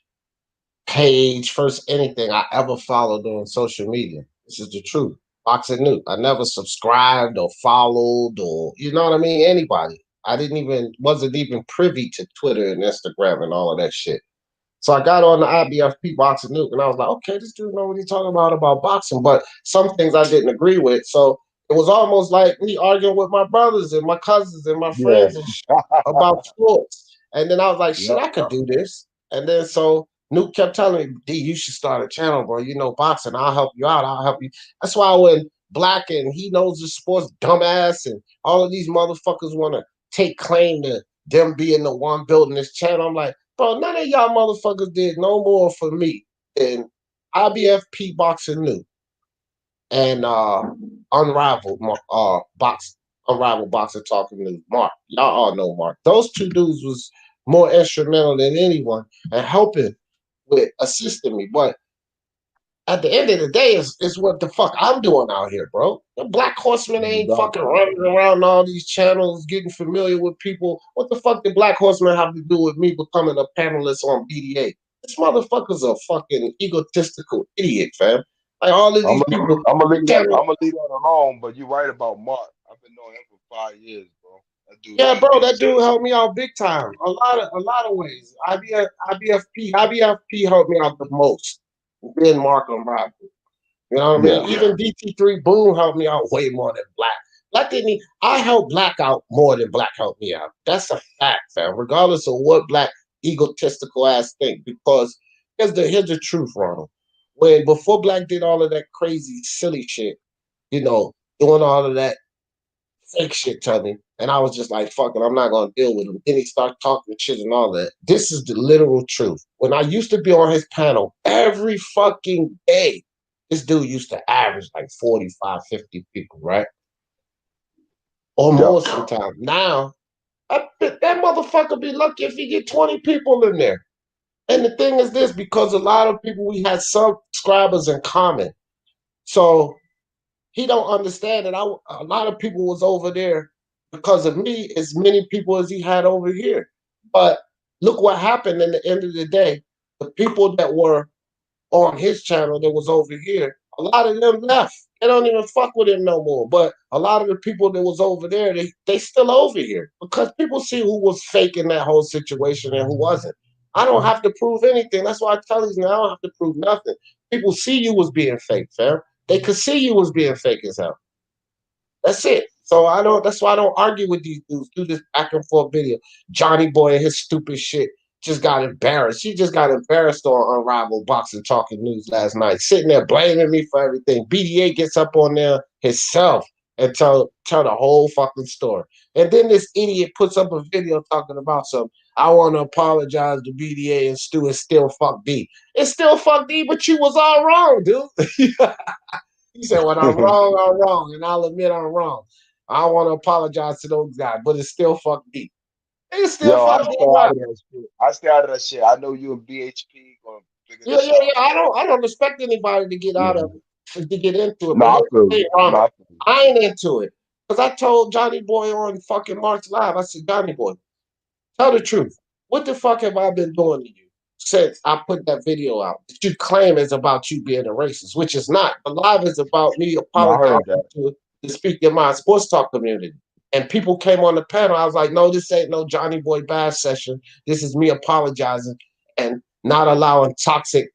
S1: page, first anything I ever followed on social media. This is the truth. Boxing Nuke. I never subscribed or followed or you know what I mean, anybody. I didn't even wasn't even privy to Twitter and Instagram and all of that shit. So I got on the IBFP Boxing Nuke and I was like, okay, this dude know what he's talking about boxing, but some things I didn't agree with. So it was almost like me arguing with my brothers and my cousins and my
S2: Yeah.
S1: friends and about sports. And then I was like, shit,
S2: Yep.
S1: I could do this. And then so Nuke kept telling me, D, you should start a channel, bro. You know boxing. I'll help you out. I'll help you. That's why when Black and he knows the sports dumbass and all of these motherfuckers want to take claim to them being the one building this channel. I'm like, bro, none of y'all motherfuckers did no more for me than IBFP Boxing Nuke and Unrivaled Box Unrivaled Boxer Talking News. Mark. Y'all all know Mark. Those two dudes was more instrumental than anyone and helping with assisting me. But at the end of the day, is what the fuck I'm doing out here, bro. The Black Horseman ain't fucking
S2: Exactly.
S1: running around all these channels, getting familiar with people. What the fuck did Black Horseman have to do with me becoming a panelist on BDA? This motherfucker's a fucking egotistical idiot, fam. Like all of
S2: I'm
S1: these
S2: gonna
S1: people,
S2: I'm gonna
S1: they
S2: leave that
S1: can't.
S2: I'm gonna leave that alone. But you're right about Mark. I've been knowing him for 5 years, bro. That dude
S1: Yeah,
S2: is
S1: bro, that dude
S2: decent.
S1: helped me out big time. A lot of ways. IBFP helped me out the most. Being Mark and Rob. You know what I
S2: Yeah.
S1: mean? Even DT3 Boom helped me out way more than Black. Black didn't. I helped Black out more than Black helped me out. That's a fact, fam. Regardless of what Black egotistical ass think, because here's the truth, Ronald. When before Black did all of that crazy, silly shit, you know, doing all of that fake shit to me, and I was just like, "Fuck it, I'm not gonna deal with him." Then he started talking shit and all that. This is the literal truth. When I used to be on his panel every fucking day, this dude used to average like 45, 50 people, right? Or
S2: Yeah.
S1: more sometimes. Now, that motherfucker be lucky if he get 20 people in there. And the thing is this, because a lot of people, we had subscribers in common. So he don't understand that a lot of people was over there because of me, as many people as he had over here. But look what happened in the end of the day. The people that were on his channel that was over here, a lot of them left. They don't even fuck with him no more. But a lot of the people that was over there, they still over here because people see who was faking that whole situation and who wasn't. I don't have to prove anything. That's why I tell you now, I don't have to prove nothing. People see you was being fake, fam. They could see you was being fake as hell. That's it. So I don't. That's why I don't argue with these dudes. Do this back and forth video. Johnny Boy and his stupid shit. just got embarrassed. She just got embarrassed on Unrivaled Boxing Talking News last night, sitting there blaming me for everything. BDA gets up on there himself and tell the whole fucking story. And then this idiot puts up a video talking about some, I want to apologize to BDA and Stu is still fuck D. It's still fuck D, but you was all wrong, dude. He said, when I'm wrong, and I'll admit I'm wrong. I want to apologize to those guys, but it's still fuck D. It's still
S2: Yo, I
S1: fuck
S2: stay
S1: D.
S2: out of that shit. I stay out of that shit. I know you and BHP gonna figure
S1: Yeah,
S2: this
S1: yeah,
S2: out.
S1: yeah. I don't expect anybody to get out
S2: Yeah.
S1: of it, to get into it.
S2: No,
S1: But
S2: I
S1: here's
S2: feel
S1: the thing,
S2: you. No,
S1: Ronald.
S2: I feel you.
S1: I ain't into it. Because I told Johnny Boy on fucking March Live, I said, Johnny Boy, tell the truth. What the fuck have I been doing to you since I put that video out that you claim is about you being a racist, which is not. The live is about me
S2: No, I heard
S1: apologizing
S2: that.
S1: to Speak Your Mind sports talk community. And people came on the panel. I was like, no, this ain't no Johnny Boy Bass session. This is me apologizing and not allowing toxic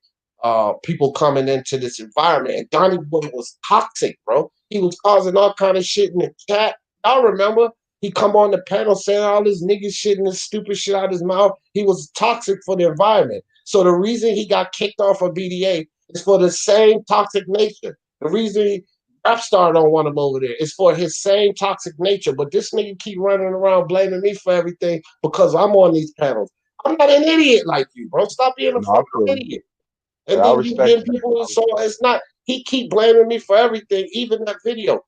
S1: people coming into this environment. And Johnny Boy was toxic, bro. He was causing all kind of shit in the chat. Y'all remember? He come on the panel saying all this nigga shit and this stupid shit out of his mouth. He was toxic for the environment. So the reason he got kicked off of BDA is for the same toxic nature. The reason Rap Star don't want him over there is for his same toxic nature. But this nigga keep running around blaming me for everything because I'm on these panels. I'm not an idiot like you, bro. Stop being a
S2: No, I
S1: fucking
S2: feel you.
S1: idiot.
S2: And
S1: And
S2: I
S1: then
S2: respect that.
S1: people,
S2: I
S1: so
S2: respect
S1: it's not, he keep blaming me for everything, even that video.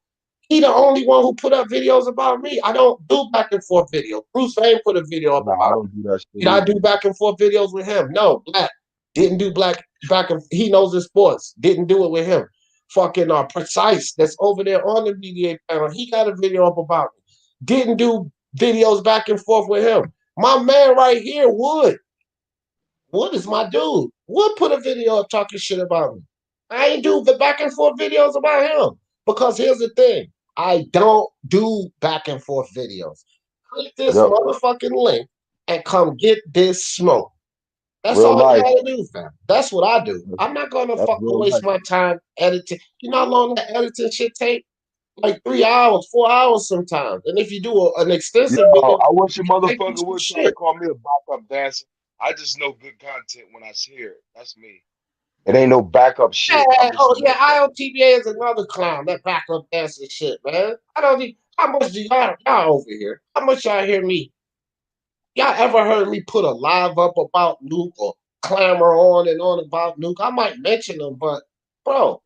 S1: He the only one who put up videos about me. I don't do back and forth videos. Bruce Wayne put a video up
S2: that. No, I
S1: about
S2: don't do that
S1: me.
S2: shit
S1: Did I
S2: either.
S1: do back and forth videos with him? No, Black didn't do black back and he knows his sports. Didn't do it with him. Fucking Precise that's over there on the BDA panel. He got a video up about me. Didn't do videos back and forth with him. My man right here, Wood. Wood is my dude. Wood put a video up talking shit about me. I ain't do the back and forth videos about him. Because here's the thing. I don't do back and forth videos. Click this
S2: Yep.
S1: motherfucking link and come get this smoke. That's
S2: Real
S1: all you
S2: life.
S1: gotta do, fam. That's what I do.
S2: That's,
S1: I'm not gonna
S2: that's
S1: fucking
S2: real
S1: waste
S2: life.
S1: my time editing. You know how long that editing shit take? Like 3 hours, 4 hours sometimes. And if you do an
S2: Yo,
S1: extensive video,
S2: I wish a
S1: it can take you
S2: motherfucker
S1: some
S2: would try to
S1: shit.
S2: call me a backup dancer. I just know good content when I hear it. That's me. It ain't no backup
S1: Yeah,
S2: shit. I'm just a
S1: oh yeah,
S2: motherfucker.
S1: IOTBA is another clown. That backup dancer shit, man. I don't need how much do y'all over here? How much y'all hear me? Y'all ever heard me put a live up about Nuke or clamor on and on about Nuke? I might mention them, but bro,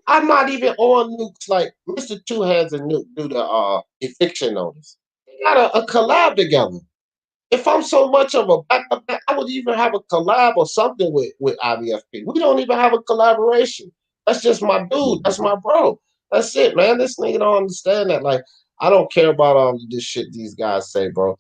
S1: I'm not even on Nuke's like Mr. Two Hands and Nuke do the eviction notice. They got a collab together. If I'm so much of a backup, I would even have a collab or something with IBFP. We don't even have a collaboration. That's just my dude. That's my bro. That's it, man. This nigga don't understand that. Like, I don't care about all of this shit these guys say, bro.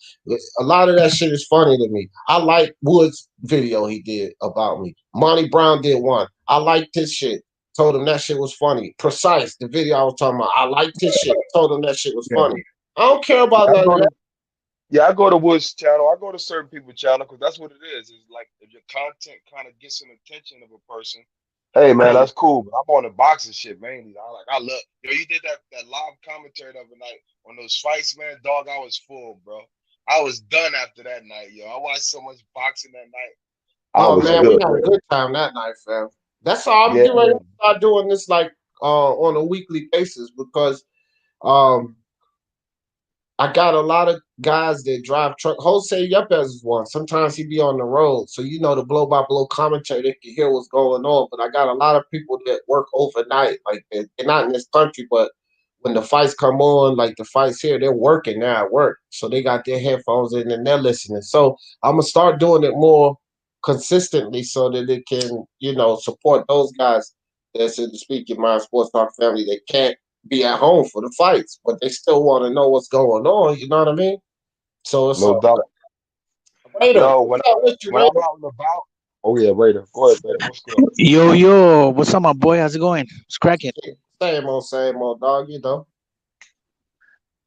S1: A lot of that shit is funny to me. I like Wood's video he did about me. Monty Brown did one. I liked his shit. Told him that shit was funny. Precise, the video I was talking about. I liked his shit. Told him that shit was
S2: Yeah.
S1: funny. I don't care
S2: Yeah,
S1: about
S2: I
S1: none of
S2: go
S1: that.
S2: to yeah, I go to Woods channel. I go to certain people's channel because that's what it is. It's like if your content kind of gets an attention of a person. Hey man,
S1: Right.
S2: that's cool. But I'm on the boxing shit mainly. I love you did that live commentary the other night on those fights, man. Dog, I was full, bro. I was done after that night, yo. I watched so much boxing that night. I
S1: Oh
S2: was
S1: man, we
S2: good,
S1: had a
S2: man.
S1: good time that night, fam. That's all I'm
S2: Yeah,
S1: getting ready to start doing this like on a weekly basis because um I got a lot of guys that drive truck. Jose Yepes is one. Sometimes he be on the road, so you know the blow by blow commentary. They can hear what's going on. But I got a lot of people that work overnight, like they're not in this country, but when the fights come on, like the fights here, they're working now at work, so they got their headphones in and they're listening. So I'm gonna start doing it more consistently so that it can, support those guys that's in the Speak Your Mind Sports Talk family that can't be at home for the fights, but they still want to know what's going on. You know what I mean? So it's
S2: no doubt.
S1: Raider.
S2: Yo,
S1: What's up with you,
S2: when I'm
S1: Raider?
S2: out and about, oh yeah, Raider. Go ahead, Raider. What's good?
S3: Yo, what's up, my boy? How's it going? It's cracking.
S1: Same old dog. You know.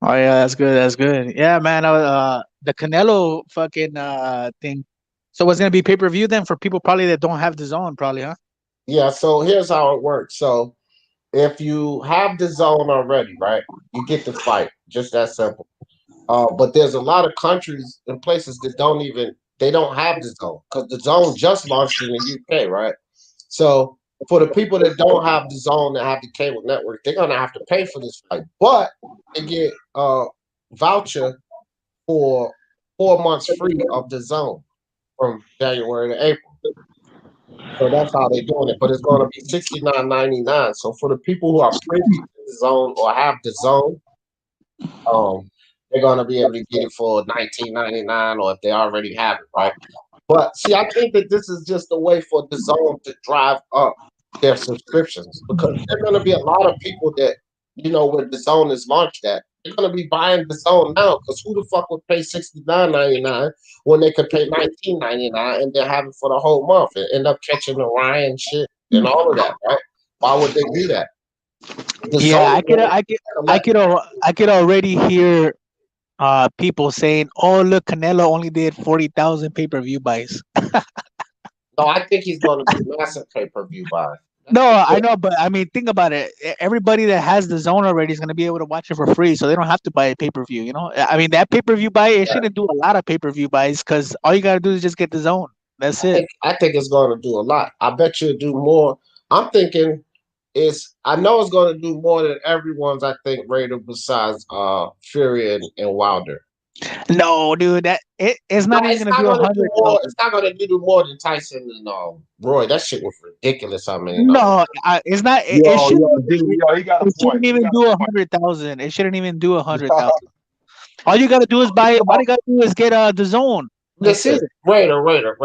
S3: Oh yeah, that's good. That's good. Yeah, man. The Canelo fucking thing. So what's gonna be pay per view then for people probably that don't have the zone, probably, huh?
S1: Yeah. So here's how it works. So if you have the zone already, right, you get the fight. Just that simple. But there's a lot of countries and places that don't even They don't have the zone because the zone just launched in the UK, right? So for the people that don't have the zone that have the cable network, they're gonna have to pay for this fight, but they get a voucher for 4 months free of the zone from January to April. So that's how they're doing it. But it's going to be $69.99. So for the people who are privy to the zone or have the zone, they're going to be able to get it for $19.99, or if they already have it, right? But see, I think that this is just a way for the zone to drive up their subscriptions, because there are going to be a lot of people that, where the zone is launched at, they're going to be buying the zone now, because who the fuck would pay $69.99 when they could pay $19.99 and then have it for the whole month and end up catching the Ryan shit and all of that, right? Why would they do that? The
S3: Yeah,
S1: zone
S3: I could already hear people saying, "Oh, look, Canelo only did 40,000 pay-per-view buys."
S1: No, I think he's going to do massive pay-per-view buys.
S3: No, I know, but I mean, think about it. Everybody that has the zone already is going to be able to watch it for free, so they don't have to buy a pay-per-view. I mean, that pay-per-view buy, it shouldn't do a lot of pay-per-view buys, because all you got to do is just get the zone. That's it.
S1: I think it's going to do a lot. I bet you it'll do more. I'm thinking I know it's going to do more than everyone's, I think, rated besides Fury and Wilder.
S3: No, dude, it's not even going to do 100.
S1: It's not going to do more than Tyson and Roy. That shit was ridiculous. I mean,
S3: no, it's not. It
S2: he got a point.
S3: Shouldn't even do 100,000. It shouldn't even do 100,000. All you got to do is buy. All you got to do is get the zone.
S1: Listen, Raider.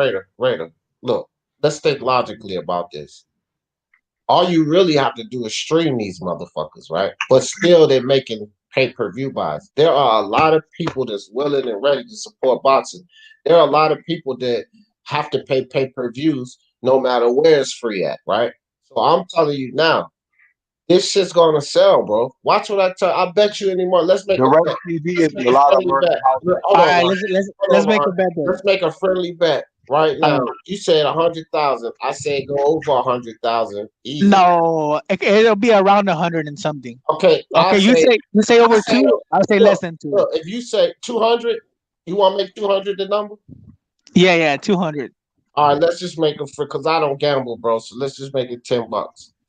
S1: Look, let's think logically about this. All you really have to do is stream these motherfuckers, right? But still, they're making pay-per-view buys. There are a lot of people that's willing and ready to support boxing. There are a lot of people that have to pay pay-per-views no matter where it's free at, right? So I'm telling you now, this shit's gonna sell, bro. Watch what I tell. I bet you anymore. Let's make
S2: Direct TV is a lot of money.
S3: All right, let's make a bet.
S1: Let's make a friendly bet right now. You said 100,000. I say go over 100,000.
S3: No, it'll be around 100 and something.
S1: Okay.
S3: You say over 2. I'll say less than 2.
S1: Look, if you say 200, you want to make 200 the number?
S3: Yeah, 200.
S1: All right, let's just make it because I don't gamble, bro. So let's just make it $10.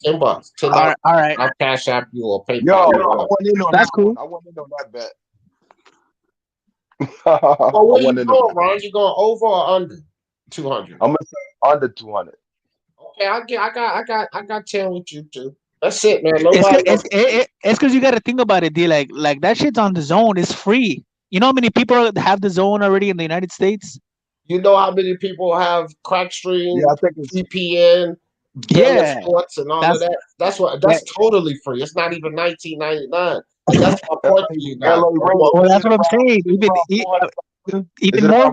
S1: $10.
S3: All right.
S1: I'll cash app you or PayPal.
S2: Yo,
S3: that's cool.
S2: I want to know that bet.
S1: Well, where you going, Ron? You going over or under 200?
S2: I'm gonna say under 200.
S1: Okay, I got 10 with you too. That's it, man.
S3: It's because you got to think about it, D. Like that shit's on the zone. It's free. You know how many people have the zone already in the United States?
S1: You know how many people have crack stream,
S2: I think it's
S1: VPN, sports, and all of that. That's totally free. It's not even $19.99. That's my point to you guys.
S3: Well, that's what I'm saying. Even more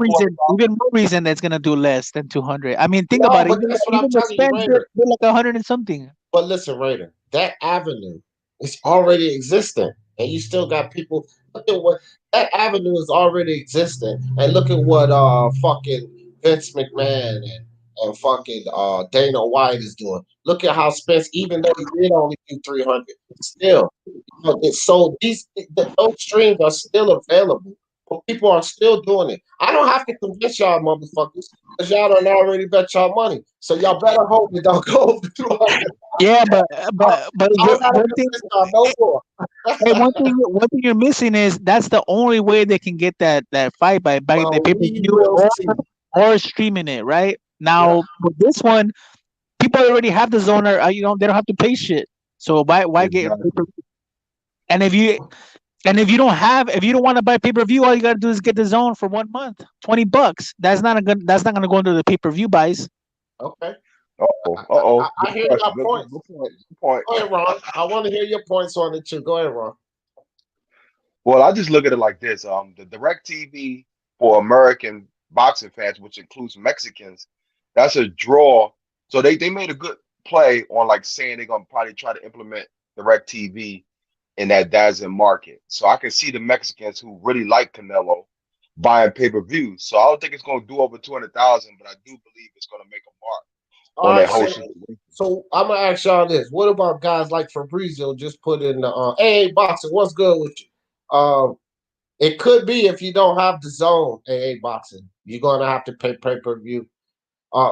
S3: reason that's gonna do less than 200. I mean, think about it.
S1: That's what I'm telling you, Raider.
S3: Like 100 and something.
S1: But listen, Raider, that avenue is already existing, and you still got people. Look at what that avenue is already existing, and look at what fucking Vince McMahon and fucking Dana White is doing. Look at how Spence, even though he did only do 300, still, so those streams are still available. But people are still doing it. I don't have to convince y'all motherfuckers because y'all done already bet y'all money. So y'all better hope it don't go over 200.
S3: Yeah, but one thing you're missing is that's the only way they can get that fight by the pay-per-view or streaming it right now. With this one, people already have the zone. They don't have to pay shit. So why get pay-per-view? And if you don't want to buy pay-per-view, all you gotta do is get the zone for 1 month, $20. That's not gonna go into the pay-per-view buys.
S1: Okay.
S2: I
S1: hear your points. Go ahead, Ron. I want to hear your points on it too. Go ahead, Ron.
S2: Well, I just look at it like this. The direct TV for American boxing fans, which includes Mexicans, that's a draw. So they made a good play on like saying they're gonna probably try to implement direct TV in that DAZN market. So I can see the Mexicans who really like Canelo buying pay-per-views. So I don't think it's going to do over 200,000, but I do believe it's going to make a mark on that whole situation.
S1: So I'm going to ask y'all this. What about guys like Fabrizio just put in the, hey, boxer, what's good with you? It could be if you don't have the zone AA boxing, you're gonna have to pay-per-view.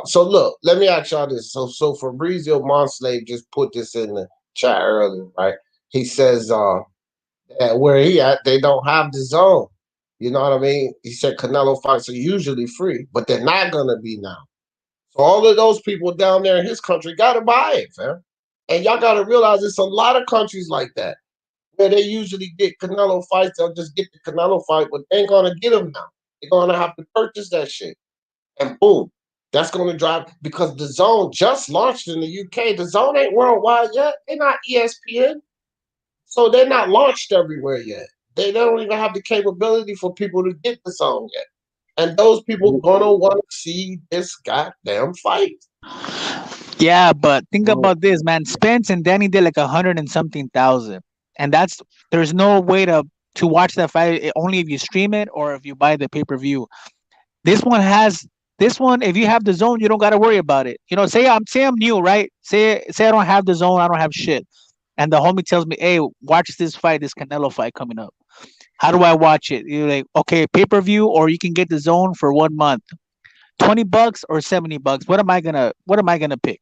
S1: So look, let me ask y'all this. So Fabrizio Monslave just put this in the chat earlier, right? He says that where he at, they don't have the zone. You know what I mean? He said Canelo fights are usually free, but they're not gonna be now. So all of those people down there in his country gotta buy it, fam. And y'all gotta realize it's a lot of countries like that where they usually get Canelo fights. They'll just get the Canelo fight, but they ain't gonna get them now. They're gonna have to purchase that shit. And boom, that's gonna drive because the zone just launched in the UK. The zone ain't worldwide yet. They're not ESPN. So they're not launched everywhere yet. They don't even have the capability for people to get the zone yet. And those people gonna want to see this goddamn fight.
S3: Yeah, but think about this, man. Spence and Danny did like 100 and something thousand, and there's no way to watch that fight only if you stream it or if you buy the pay per view. This one has this one. If you have the zone, you don't got to worry about it. You know, say I'm new, right? Say I don't have the zone, I don't have shit, and the homie tells me, "Hey, watch this fight, this Canelo fight coming up." How do I watch it? You're like, okay, pay per view, or you can get the zone for 1 month, $20 or $70. What am I gonna pick?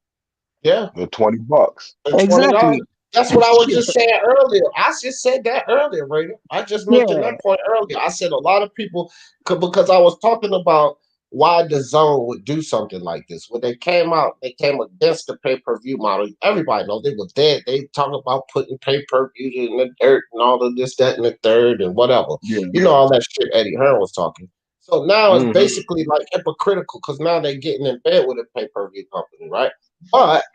S1: Yeah.
S2: The $20.
S1: And $20.
S3: Exactly.
S1: That's what I was just saying earlier. I just said that earlier, Raider. I just mentioned
S3: Yeah.
S1: that point earlier. I said a lot of people because I was talking about why the zone would do something like this. When they came out, they came against the pay-per-view model. Everybody knows they were dead. They talk about putting pay-per-view in the dirt and all of this, that, and the third, and whatever.
S2: Yeah.
S1: You know all that shit Eddie Hearn was talking. So now it's
S2: Mhm.
S1: basically like hypocritical because now they're getting in bed with a pay-per-view company, right? But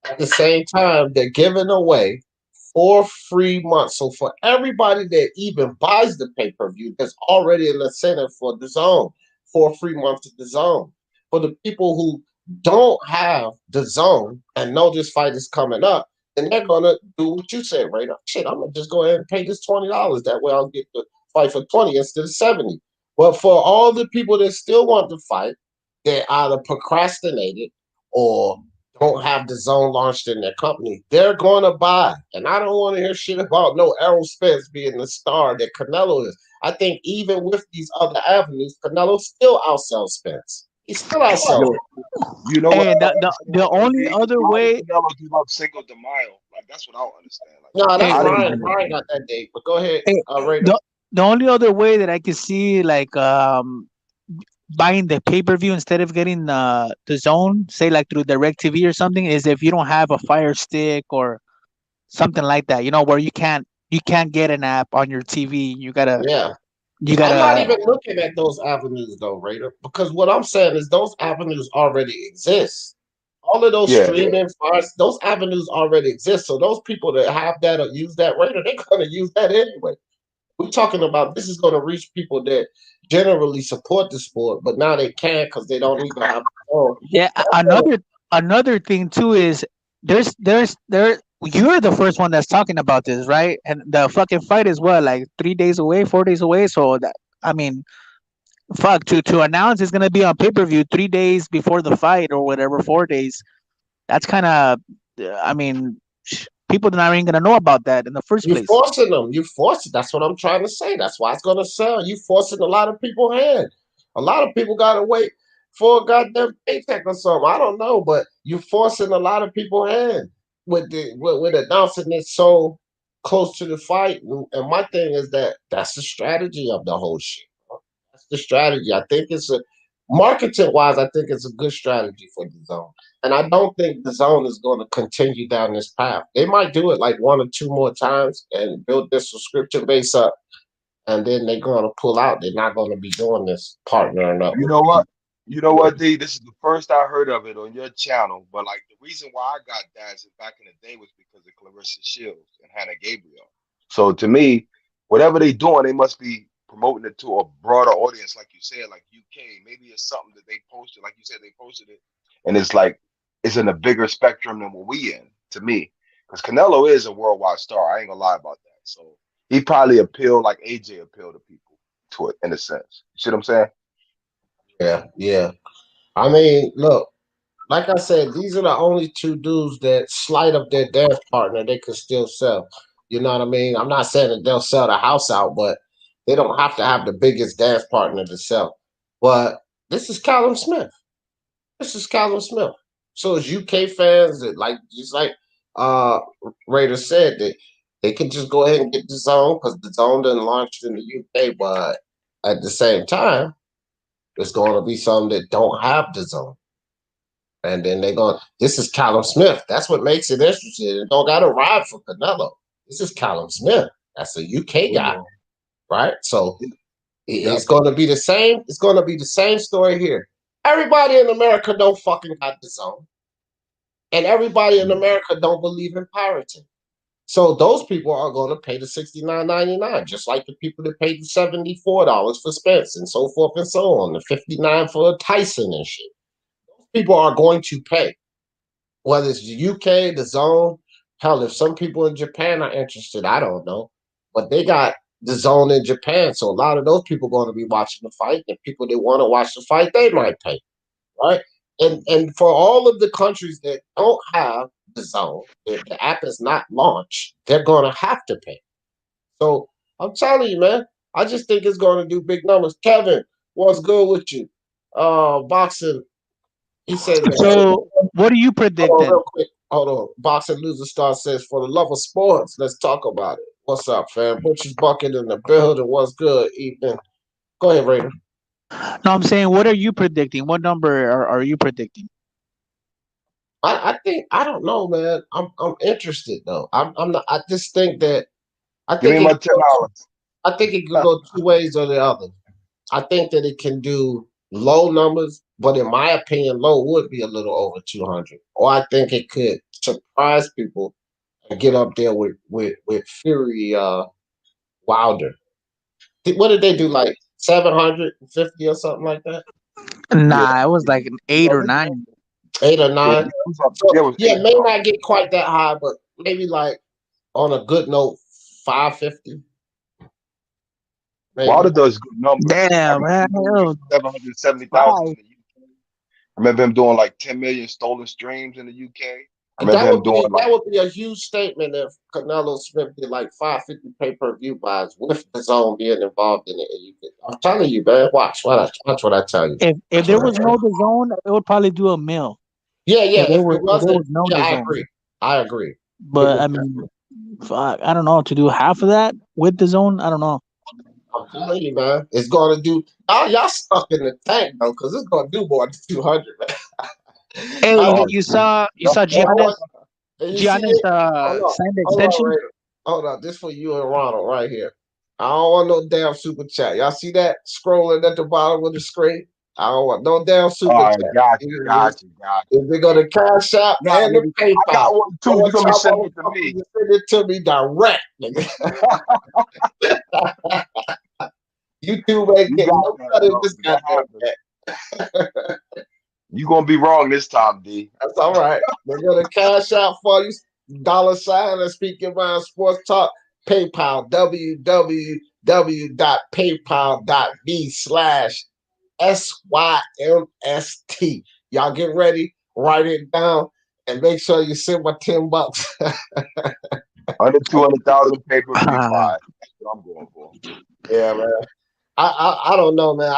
S1: at the same time, they're giving away 4 free months. So for everybody that even buys the pay-per-view, there's already an incentive for the zone. 4 free months of the zone. For the people who don't have the zone and know this fight is coming up, then they're gonna do what you said, right? Shit, I'm gonna just go ahead and pay this $20. That way I'll get the fight for 20 instead of 70. But for all the people that still want to fight, they either procrastinated or don't have the zone launched in their company, they're going to buy. And I don't want to hear shit about no Errol Spence being the star that Canelo is. I think even with these other avenues, Canelo still outsells Spence. He still outsells.
S2: Yo, you know what
S3: And
S2: I
S3: the,
S2: don't
S3: the
S2: understand
S3: the
S2: though,
S3: only
S2: D?
S3: other
S2: Why did
S3: way,
S2: Canelo give up Cinco de Mayo? Like that's what I don't understand. Like
S1: No, that's
S3: hey,
S2: I didn't
S1: Ryan.
S2: give
S1: Ryan got that date. But go ahead,
S3: hey,
S1: Raider.
S3: the only other way that I could see like buying the pay per view instead of getting the zone, say like through Direct TV or something, is if you don't have a Fire Stick or something like that. You know, where you can't get an app on your TV. You gotta
S1: Yeah.
S3: you
S1: I'm not
S3: gotta
S1: even looking at those avenues though, Raider, because what I'm saying is those avenues already exist. All of those
S2: yeah.
S1: streaming fires, those avenues already exist. So those people that have that or use that Raider, they're gonna use that anyway. We're talking about this is going to reach people that generally support the sport, but now they can't because they don't even have. Oh,
S3: Yeah, another thing too is there you're the first one that's talking about this, right? And the fucking fight is what, like 3 days away, 4 days away. So that, I mean, fuck, to announce it's gonna be on pay per view 3 days before the fight or whatever, 4 days. That's kind of, I mean, people are not even gonna know about that in the first
S1: you
S3: place.
S1: forcing them. You force it. That's what I'm trying to say. That's why it's going to sell. You forcing a lot of people hand. A lot of people got to wait for a goddamn paycheck or something. I don't know, but you forcing a lot of people hand with announcing it so close to the fight. And my thing is that's the strategy of the whole shit. That's the strategy. I think it's a marketing wise. I think it's a good strategy for the zone, and I don't think the zone is going to continue down this path. They might do it like one or two more times and build their subscription base up, and then they're going to pull out. They're not going to be doing this partnering up
S2: You
S1: with
S2: know what?
S1: people.
S2: You know what, D? This is the first I heard of it on your channel. But like the reason why I got DAZN back in the day was because of Clarissa Shields and Hannah Gabriel. So to me, whatever they doing, they must be promoting it to a broader audience, like you said, like UK. Maybe it's something that they posted, like you said, they posted it, and it's like it's in a bigger spectrum than what we in. To me, because Canelo is a worldwide star. I ain't gonna lie about that. So he probably appealed like AJ appealed to people to it in a sense. You see what I'm saying?
S1: Yeah, yeah. I mean, look, like I said, these are the only two dudes that slight of their dance partner they can still sell. You know what I mean? I'm not saying that they'll sell the house out, but They don't have to have the biggest dance partner to sell. But this is Callum Smith. This is Callum Smith. So as UK fans that like just like uh Raider said that they can just go ahead and get the zone because the zone didn't launch in the UK, but at the same time, there's going to be some that don't have the zone. And then they're going, this is Callum Smith. That's what makes it interesting. It don't got to ride for Canelo. This is Callum Smith. That's a UK guy, right? So it's going to be the same. It's going to be the same story here. Everybody in America don't fucking got the zone. And everybody in America don't believe in pirating. So those people are going to pay the $69.99, just like the people that paid the $74 for Spence and so forth and so on, the $59 for Tyson and shit. Those people are going to pay, whether it's the UK, the zone. Hell, if some people in Japan are interested, I don't know, but they got the zone in Japan, so a lot of those people are going to be watching the fight, and people that want to watch the fight, they might pay, right? And for all of the countries that don't have the zone, if the app is not launched, they're going to have to pay. So I'm telling you, man, I just think it's going to do big numbers. Kevin, what's good with you? Boxing, he said that.
S3: So, what do you predict
S1: Hold on,
S3: then?
S1: real quick. Hold on. Boxing Loser Star says, for the love of sports, let's talk about it. What's up, fam? Butcher's Bucket in the building. What's good, Ethan? Go ahead, Raider.
S3: No, I'm saying, what are you predicting? What number are you predicting?
S1: I think I don't know, man. I'm interested though. I'm not. I just think that I
S2: Give
S1: think
S2: me my
S1: it.
S2: $10.
S1: I think it could go two ways or the other. I think that it can do low numbers, but in my opinion, low would be a little over 200. Or I think it could surprise people and get up there with Fury Wilder. What did they do? Like 750 or something like that?
S2: Yeah,
S3: Nah, it was like an 8 or 9.
S1: 8 or 9.
S2: it
S1: So
S2: was
S1: yeah,
S2: 8.
S1: may not get quite that high, but maybe like on a good note, 550.
S2: Wilder
S1: Maybe.
S2: does good numbers. I
S3: Damn,
S2: remember
S3: man.
S2: him doing like 770,000 in
S3: Five.
S2: the UK. I remember him doing like 10 million stolen streams in the UK. I remember
S1: That
S2: him
S1: would
S2: doing
S1: be
S2: like,
S1: a huge statement if Canelo Smith did like 550 pay-per-view buys with the zone being involved in it. And I'm telling you, man, watch what I tell you.
S3: If
S1: Watch
S3: there
S1: what I
S3: was
S1: tell you.
S3: no the zone, it would probably do a mil.
S1: Yeah,
S3: If there
S1: if
S3: was
S1: it
S3: if there
S1: wasn't,
S3: was no
S1: yeah,
S3: the
S1: I
S3: zone.
S1: agree. I agree. It
S3: But
S1: would
S3: I mean, fuck, I don't know, to do half of that with the zone. I don't know.
S1: I'm telling you, man, it's gonna do. Y'all stuck in the tank though, because it's gonna do more than 200, man.
S3: Hey,
S1: I,
S2: oh,
S3: you
S2: dude,
S3: saw
S2: that's
S1: and I
S3: Giannis
S1: want, and you see
S3: Giannis
S1: it. Hold
S3: signed the
S1: on,
S3: extension?
S1: Raider. Hold on. This for you and Ronald right here. I don't want no damn super chat. Y'all see that scrolling at the bottom of the screen? I don't want no damn super
S2: all
S1: chat.
S2: right, got you.
S1: If they go to Cash App
S2: Nah,
S1: and the
S2: nigga, I
S1: PayPal,
S2: got one
S1: I
S2: too. You
S1: want
S2: gonna be
S1: y'all
S2: sending it to
S1: motherfuckers
S2: me?
S1: to send it to me direct, nigga. YouTube ain't
S2: You
S1: getting
S2: got
S1: no
S2: that,
S1: cut in
S2: bro.
S1: this
S2: That
S1: goddamn
S2: happened.
S1: chat.
S2: You gonna be wrong this time, D.
S1: That's all right. They're gonna cash out for you. $ and speak your mind sports talk. PayPal www.paypal.me/SYMST. Y'all get ready, write it down, and make sure you send my $10.
S2: Under 200,000 pay-per-view buy. That's what I'm going for.
S1: Yeah, man. I don't know, man.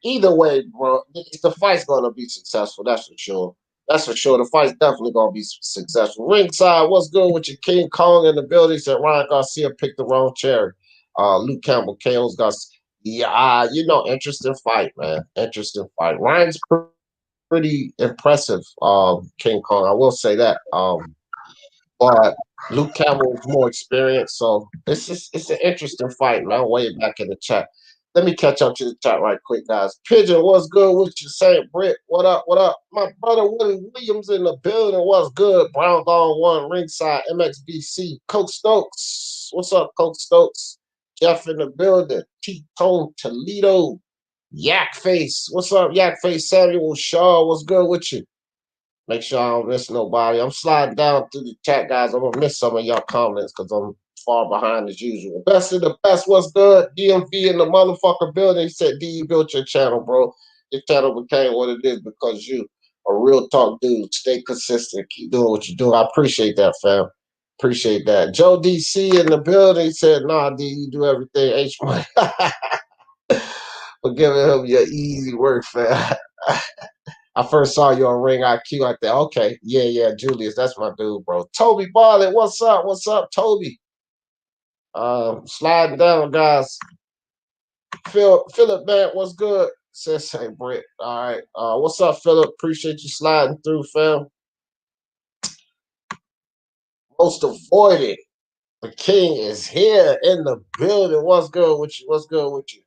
S1: Either way, bro, the fight's gonna be successful. That's for sure. That's for sure. The fight's definitely gonna be successful. Ringside, what's good with your King Kong in the building? Said Ryan Garcia picked the wrong cherry. Luke Campbell KO's got interesting fight, man. Interesting fight. Ryan's pretty impressive, King Kong. I will say that. But Luke Campbell is more experienced, so it's an interesting fight, man. Way back in the chat. Let me catch up to the chat right quick, guys. Pigeon, what's good with you? Saint Britt, what up? What up? My brother Willie Williams in the building. What's good? Brown Gone One, ringside, MXBC. Coach Stokes, what's up, Coach Stokes? Jeff in the building. T-Tone Toledo. Yak Face, what's up, Yak Face? Samuel Shaw, what's good with you? Make sure I don't miss nobody. I'm sliding down through the chat, guys. I'm gonna miss some of y'all comments because I'm far behind as usual. Best of the best. What's good? DMV in the motherfucker building. He said, D, you built your channel, bro. Your channel became what it is because you a real talk dude. Stay consistent. Keep doing what you do. I appreciate that, fam. Appreciate that. Joe DC in the building said, "Nah, D, you do everything H money." For giving him your easy work, fam. I first saw you on Ring IQ. I thought, okay, yeah, Julius, that's my dude, bro. Toby Barlett, what's up? What's up, Toby? Sliding down, guys. Philip, man, what's good? Says hey, Britt. All right. What's up, Philip? Appreciate you sliding through, fam. Most avoided. The king is here in the building. What's good with you? What's good with you?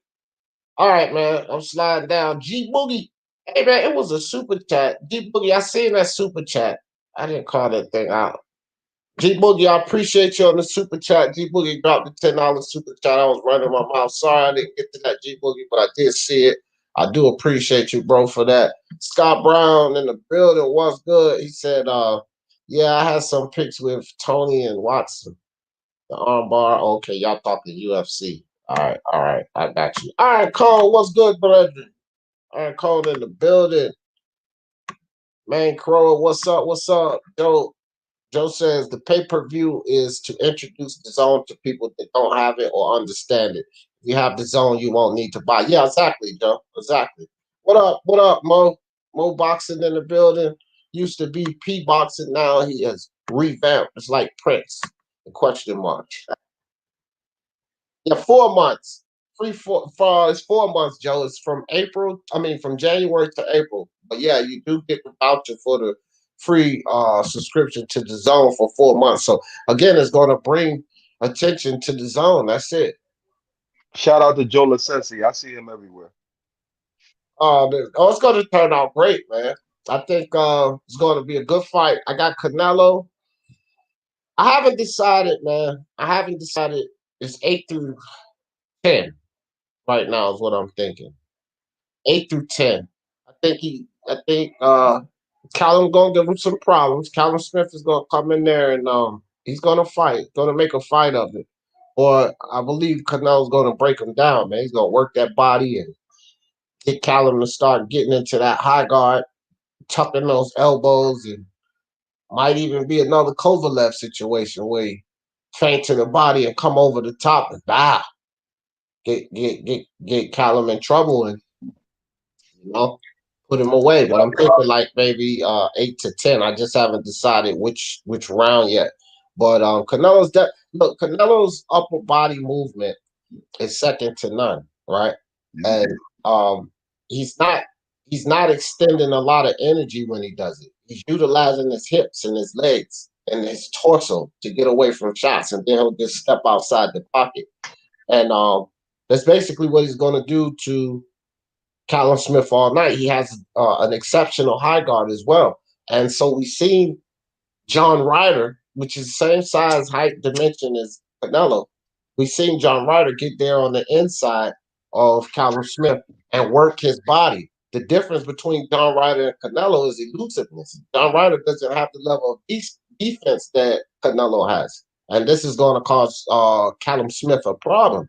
S1: All right, man. I'm sliding down. G Boogie. Hey, man, it was a super chat. G Boogie, I seen that super chat. I didn't call that thing out. G Boogie, I appreciate you on the super chat. G Boogie dropped the $10 super chat. I was running my mouth. Sorry I didn't get to that, G Boogie, but I did see it. I do appreciate you, bro, for that. Scott Brown in the building. What's good? He said, yeah, I had some pics with Tony and Watson. The armbar. Okay, y'all talking UFC. All right. I got you. All right, Cole, what's good, brethren? All right, Cole in the building. Man, Crow, what's up? What's up? Joe says the pay-per-view is to introduce the zone to people that don't have it or understand it. If you have the zone, you won't need to buy. Yeah, exactly, Joe. Exactly. What up? What up, Mo? Mo Boxing in the building. Used to be P Boxing. Now he has revamped. It's like Prince. The question mark. Yeah, 4 months. It's 4 months, Joe. It's from January to April. But yeah, you do get the voucher for the free subscription to the zone for 4 months. So again, it's going to bring attention to the zone. That's it.
S2: Shout out to Joe Lacensi. I see him everywhere.
S1: It's going to turn out great, man. I think it's going to be a good fight. I got Canelo. I haven't decided, man. I haven't decided. It's 8 through 10 right now is what I'm thinking. 8 through 10. I think Callum gonna give him some problems. Callum Smith is gonna come in there and he's gonna fight, gonna make a fight of it. Or I believe Canelo's gonna break him down, man. He's gonna work that body and get Callum to start getting into that high guard, tucking those elbows, and might even be another Kovalev situation where he feint to the body and come over the top and get Callum in trouble and you know put him away. But I'm thinking like maybe 8 to 10. I just haven't decided which round yet. But Canelo's upper body movement is second to none, right? And he's not extending a lot of energy when he does it. He's utilizing his hips and his legs and his torso to get away from shots, and then he'll just step outside the pocket. And that's basically what he's going to do to Callum Smith all night. He has an exceptional high guard as well. And so we've seen John Ryder, which is the same size, height, dimension as Canelo. We've seen John Ryder get there on the inside of Callum Smith and work his body. The difference between John Ryder and Canelo is elusiveness. John Ryder doesn't have the level of defense that Canelo has. And this is going to cause Callum Smith a problem.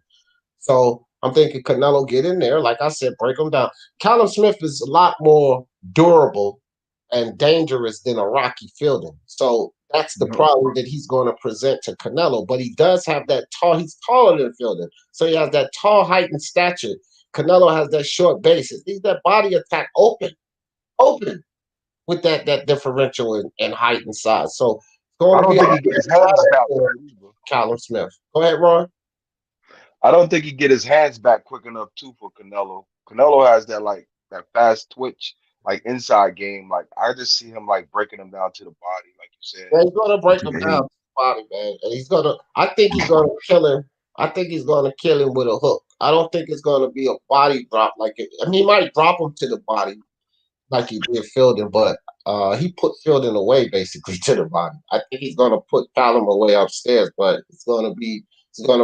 S1: So I'm thinking Canelo get in there, like I said, break him down. Callum Smith is a lot more durable and dangerous than a Rocky Fielding. So that's the problem that he's going to present to Canelo. But he does have that tall, he's taller than Fielding. So he has that tall height and stature. Canelo has that short base. He's that body attack open with that differential in height and size. So it's going
S2: I
S1: to
S2: don't
S1: be
S2: think he get his hands back
S1: for Callum Smith. Go ahead, Ron.
S2: I don't think he get his hands back quick enough too for Canelo. Canelo has that fast twitch, like inside game. Like I just see him like breaking him down to the body, like you said.
S1: Yeah, he's gonna break him down to the body, man. And I think he's gonna kill him. I think he's gonna kill him with a hook. I don't think it's gonna be a body drop he might drop him to the body like he did Fielding, but he put Fielding away basically to the body. I think he's gonna put Callum away upstairs, but it's gonna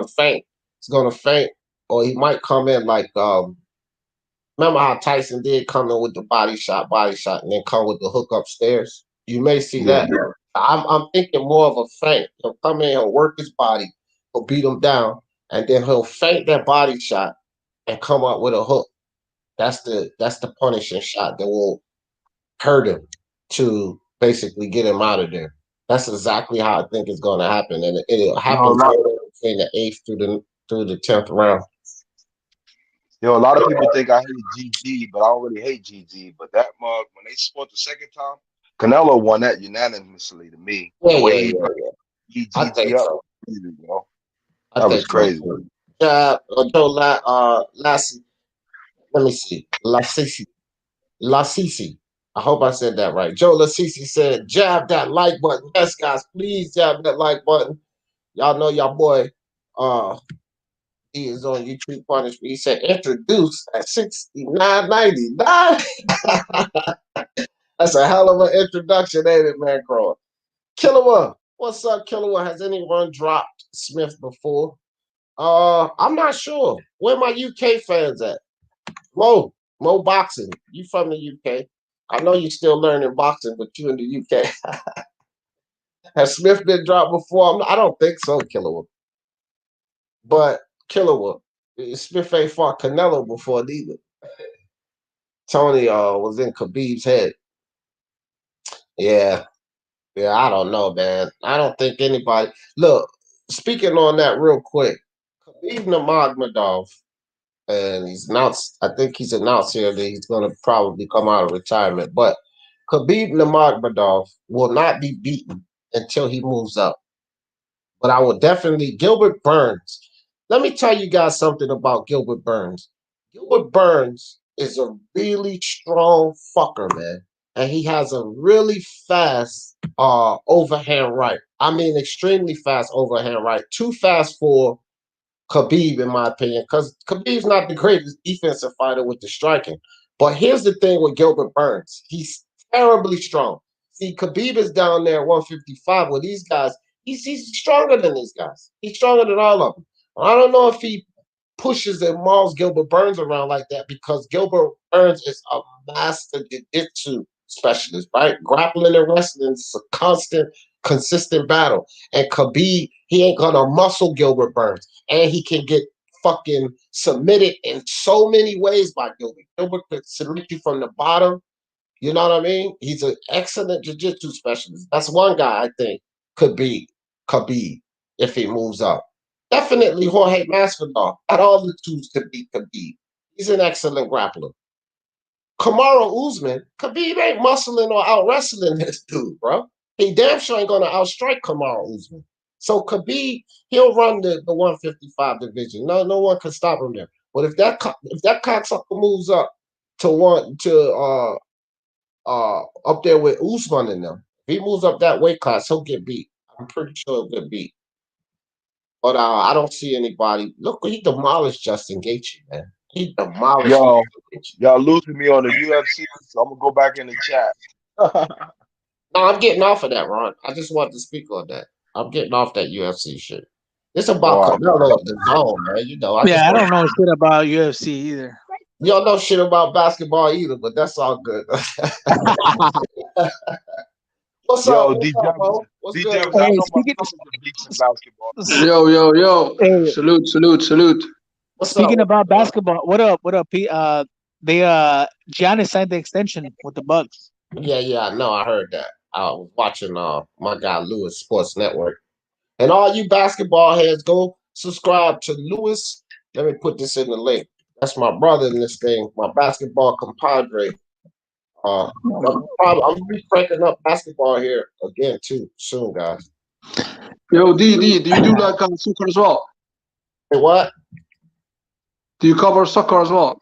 S1: faint. It's gonna faint, or he might come in like remember how Tyson did come in with the body shot, and then come with the hook upstairs? You may see that. I'm thinking more of a feint. He'll come in, he'll work his body, he'll beat him down, and then he'll feint that body shot and come up with a hook. That's the punishing shot that will hurt him to basically get him out of there. That's exactly how I think it's going to happen, and it'll
S2: Yo, a
S1: happen
S2: lot,
S1: between the 8th through the 10th round.
S2: yo, a lot of people think I hate GG, but I don't really hate GG. But that mug, when they fought the second time, Canelo won that unanimously to me.
S1: Yeah,
S2: The way
S1: yeah,
S2: he
S1: yeah, yeah.
S2: beat
S1: I
S2: GG
S1: think
S2: up,
S1: so.
S2: you know,
S1: I
S2: that was
S1: think so
S2: crazy.
S1: too. Joe, last, let me see, Lasisi. I hope I said that right. Joe Lasisi said, "Jab that like button." Yes, guys, please jab that like button. Y'all know your boy. He is on YouTube Punishment. He said, "Introduced at 69.99." That's a hell of an introduction, ain't it, man, Crawl? Killer, what's up, Killer? Has anyone dropped Smith before? I'm not sure. Where my UK fans at? Mo Boxing. You from the UK? I know you still learning boxing, but you in the UK. Has Smith been dropped before? I don't think so, Killer. But Killer, Smith ain't fought Canelo before neither. Tony was in Khabib's head. Yeah, yeah. I don't know, man. I don't think anybody. Look, speaking on that real quick, Khabib Nurmagomedov, and he's announced. I think he's announced here that he's going to probably come out of retirement. But Khabib Nurmagomedov will not be beaten until he moves up. But I will definitely Gilbert Burns. Let me tell you guys something about Gilbert Burns. Gilbert Burns is a really strong fucker, man. And he has a really fast overhand right. I mean extremely fast overhand right. Too fast for Khabib, in my opinion, because Khabib's not the greatest defensive fighter with the striking. But here's the thing with Gilbert Burns. He's terribly strong. See, Khabib is down there at 155 with these guys. He's stronger than these guys. He's stronger than all of them. I don't know if he pushes and mauls Gilbert Burns around like that because Gilbert Burns is a master jiu-jitsu specialist, right? Grappling and wrestling is a constant, consistent battle. And Khabib, he ain't gonna muscle Gilbert Burns. And he can get fucking submitted in so many ways by Gilbert. Gilbert could submit you from the bottom. You know what I mean? He's an excellent jiu-jitsu specialist. That's one guy I think could be Khabib if he moves up. Definitely Jorge Masvidal. At all the tools to beat Khabib. He's an excellent grappler. Kamaru Usman, Khabib ain't muscling or out wrestling this dude, bro. He damn sure ain't gonna outstrike Kamaru Usman. So Khabib, he'll run the 155 division. No one can stop him there. But if that cocksucker moves up to up there with Usman and them, if he moves up that weight class, he'll get beat. I'm pretty sure he'll get beat. But I don't see anybody. Look, he demolished Justin Gaethje, man. He demolished
S2: Yo,
S1: Gaethje.
S2: y'all losing me on the UFC, so I'm gonna go back in the chat.
S1: No, I'm getting off of that, Ron. I just wanted to speak on that. I'm getting off that UFC shit. It's about
S2: All right,
S1: Canelo at the zone, man. You know, I just
S3: Yeah, I
S1: want
S3: don't know shit about UFC either.
S1: you don't know shit about basketball either, but that's all good. What's up?
S2: yo,
S1: What's up, Mo? What's good?
S2: DJ, I
S3: Hey,
S2: know my
S3: speaking
S2: brothers are beats in basketball.
S4: Yo.
S3: hey,
S4: Salute.
S1: What's up?
S3: speaking
S1: What's
S3: about
S1: up?
S3: basketball, what up? What up, Pete? They Giannis signed the extension with the Bucks.
S1: Yeah, I know. I heard that. I was watching my guy Lewis Sports Network. And all you basketball heads, go subscribe to Lewis. Let me put this in the link. That's my brother in this thing, my basketball compadre. I'm gonna be cranking up basketball here again too soon, guys.
S4: Yo, D, do you do like soccer as well?
S1: Hey, what?
S4: Do you cover soccer as well?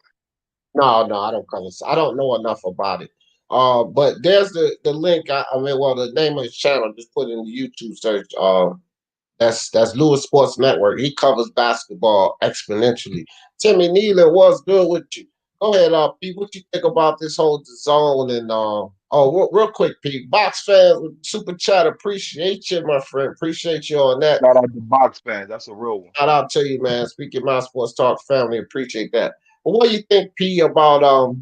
S1: No, I don't cover. I don't know enough about it. But there's the link. The name of his channel. Just put in the YouTube search. That's Lewis Sports Network. He covers basketball exponentially. Timmy Nealon, what's good with you? Go ahead, Pete. What you think about this whole zone and real quick, Pete. Box fans with super chat, appreciate you, my friend. Appreciate you on that.
S2: Shout out to box fans. That's a real one.
S1: Shout out to you, man. Speaking my sports talk family, appreciate that. But what do you think, P, about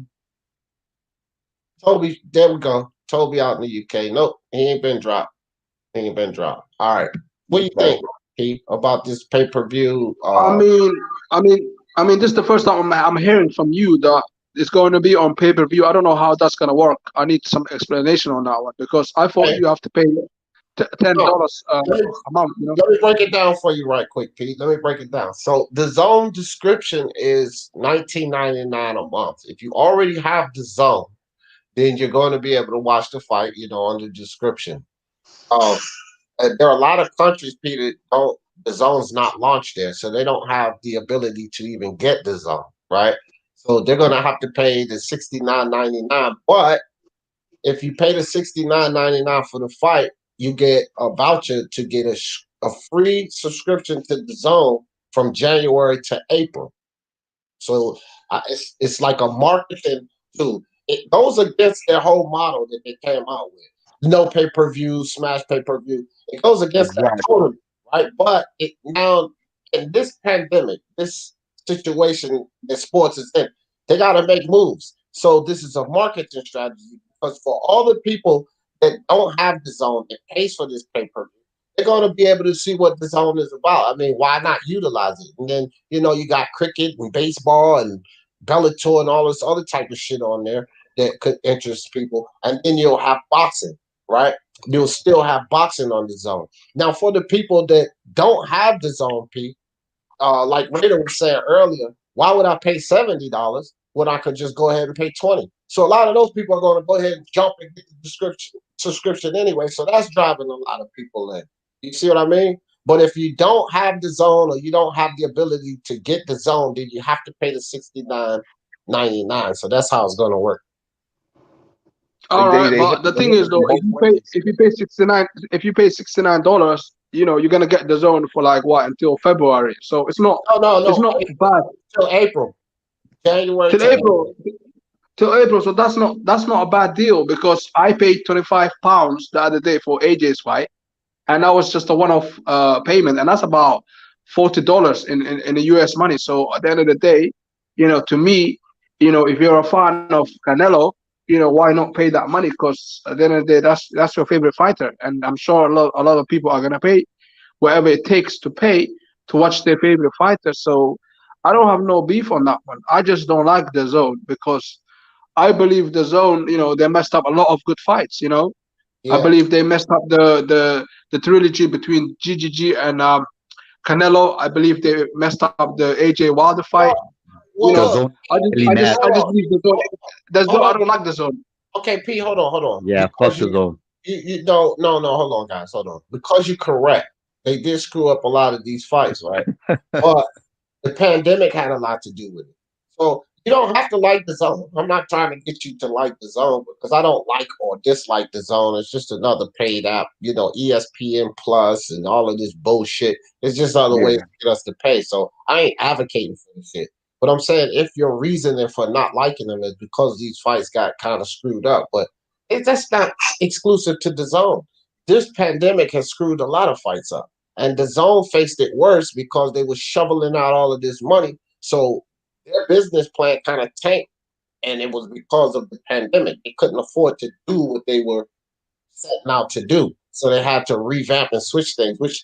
S1: Toby? There we go. Toby out in the UK. Nope, he ain't been dropped. All right. What do you think, P, about this pay-per-view?
S4: I mean, this is the first time I'm hearing from you that it's going to be on pay-per-view. I don't know how that's going to work. I need some explanation on that one because I thought you have to pay $10 amount.
S1: Let me break it down for you right quick, Pete. Let me break it down. So the zone description is $19.99 a month. If you already have the zone, then you're going to be able to watch the fight, on the description. There are a lot of countries, Peter, the zone's not launched there, so they don't have the ability to even get the zone, right? So they're going to have to pay the $69.99. But if you pay the $69.99 for the fight, you get a voucher to get a free subscription to the zone from January to April. So it's like a marketing tool. It goes against their whole model that they came out with. No pay-per-view, smash pay-per-view. It goes against that totally, right? But now in this pandemic, this situation that sports is in, they got to make moves. So this is a marketing strategy because for all the people that don't have the zone that pays for this pay-per-view, they're going to be able to see what the zone is about. I mean, why not utilize it? And then, you got cricket and baseball and Bellator and all this other type of shit on there that could interest people. And then you'll have boxing, right? You'll still have boxing on the zone. Now, for the people that don't have the zone, Pete, like Raider was saying earlier, why would I pay $70 when I could just go ahead and pay $20? So a lot of those people are going to go ahead and jump and get the subscription anyway. So that's driving a lot of people in. You see what I mean? But if you don't have the zone or you don't have the ability to get the zone, then you have to pay the $69.99. So that's how it's going to work.
S4: All right, but the thing is though, if you pay $69, you're gonna get the zone for like what until February. So it's not.
S1: No.
S4: It's not bad.
S1: Till April, January.
S4: Till April. Till April. So that's not a bad deal because I paid £25 the other day for AJ's fight, and that was just a one-off payment, and that's about $40 in the US money. So at the end of the day, to me, if you're a fan of Canelo, why not pay that money? Because at the end of the day, that's your favorite fighter, and I'm sure a lot of people are gonna pay whatever it takes to pay to watch their favorite fighter. So I don't have no beef on that one. I just don't like the zone because I believe the zone, they messed up a lot of good fights. Yeah. I believe they messed up the trilogy between GGG and Canelo. I believe they messed up the AJ Wilder fight.
S3: Well,
S4: I just believe the zone. I don't like the zone.
S1: Okay, Pete, hold on.
S3: Yeah, fuck the zone.
S1: You don't. No, hold on, guys, hold on. Because you're correct, they did screw up a lot of these fights, right? But the pandemic had a lot to do with it. So you don't have to like the zone. I'm not trying to get you to like the zone because I don't like or dislike the zone. It's just another paid app, ESPN Plus and all of this bullshit. It's just other ways to get us to pay. So I ain't advocating for this shit. But I'm saying if your reasoning for not liking them is because these fights got kind of screwed up, but that's not exclusive to the zone. This pandemic has screwed a lot of fights up. And the zone faced it worse because they were shoveling out all of this money. So their business plan kind of tanked. And it was because of the pandemic. They couldn't afford to do what they were setting out to do. So they had to revamp and switch things, which,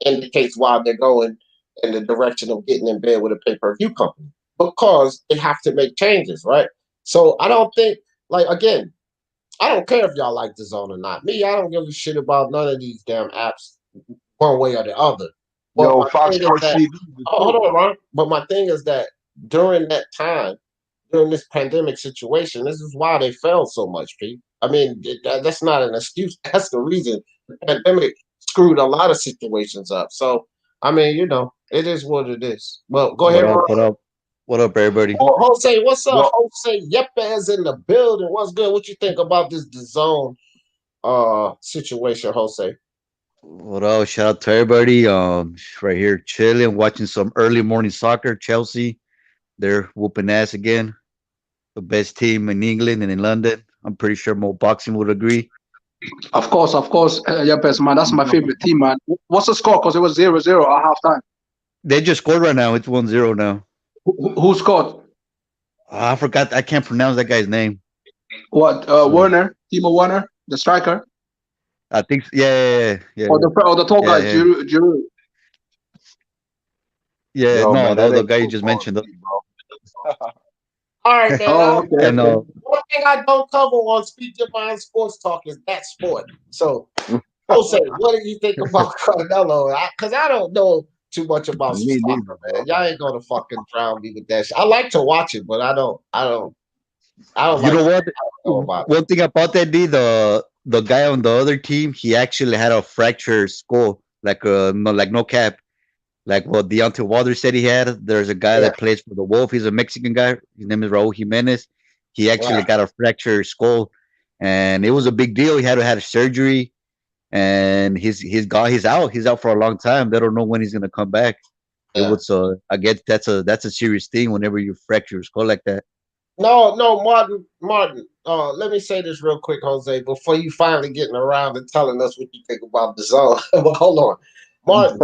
S1: indicates why they're going in the direction of getting in bed with a pay-per-view company. Because they have to make changes, right? So I don't think, again, I don't care if y'all like the zone or not. Me, I don't give a shit about none of these damn apps one way or the other. But
S2: Fox Sports TV.
S1: Hold on, Ron. But my thing is that during that time, during this pandemic situation, this is why they failed so much, Pete. I mean, that's not an excuse. That's the reason. The pandemic screwed a lot of situations up. So, I mean, it is what it is. Well, go ahead, Ron.
S3: What up, everybody?
S1: Oh, Jose, what's up? Jose Yepes in the building. What's good? What you think about this DAZN situation, Jose?
S3: What up? Shout out to everybody. Right here chilling, watching some early morning soccer. Chelsea, they're whooping ass again. The best team in England and in London. I'm pretty sure Mo Boxing would agree.
S4: Of course, Yepes, man. That's my favorite team, man. What's the score? Because it was 0-0 at halftime.
S3: They just scored right now. It's 1-0 now.
S4: Who scored?
S3: I forgot. I can't pronounce that guy's name.
S4: What? Werner? Timo Werner? The striker?
S3: I think, yeah.
S4: Or the tall guy, Giroud.
S3: Yeah, no, the guy you just mentioned.
S1: All right, man.
S4: Okay.
S1: One thing I don't cover on Speak Your Mind Sports Talk is that sport. So Jose, what do you think about Canelo? Because I don't know too much about
S2: Me
S1: soccer,
S2: neither,
S1: man.
S2: bro.
S1: Y'all ain't gonna fucking drown me with that shit. I like to watch it, but I don't
S5: You
S1: like
S5: know what?
S1: know about it.
S5: One thing about that, D, the guy on the other team, he actually had a fractured skull, like no cap, like what Deontay Wilder said he had. There's a guy
S1: Yeah,
S5: that plays for the Wolf. He's a Mexican guy. His name is Raul Jimenez. He actually
S1: right.
S5: got a fractured skull, and it was a big deal. He had to have surgery, and he's out. He's out for a long time. They don't know when he's gonna come back. It
S1: Yeah.
S5: was I guess that's a serious thing whenever you fracture your skull like that.
S1: No, Martin. Let me say this real quick, Jose, before you finally getting around and telling us what you think about the zone. Well, hold on, Martin.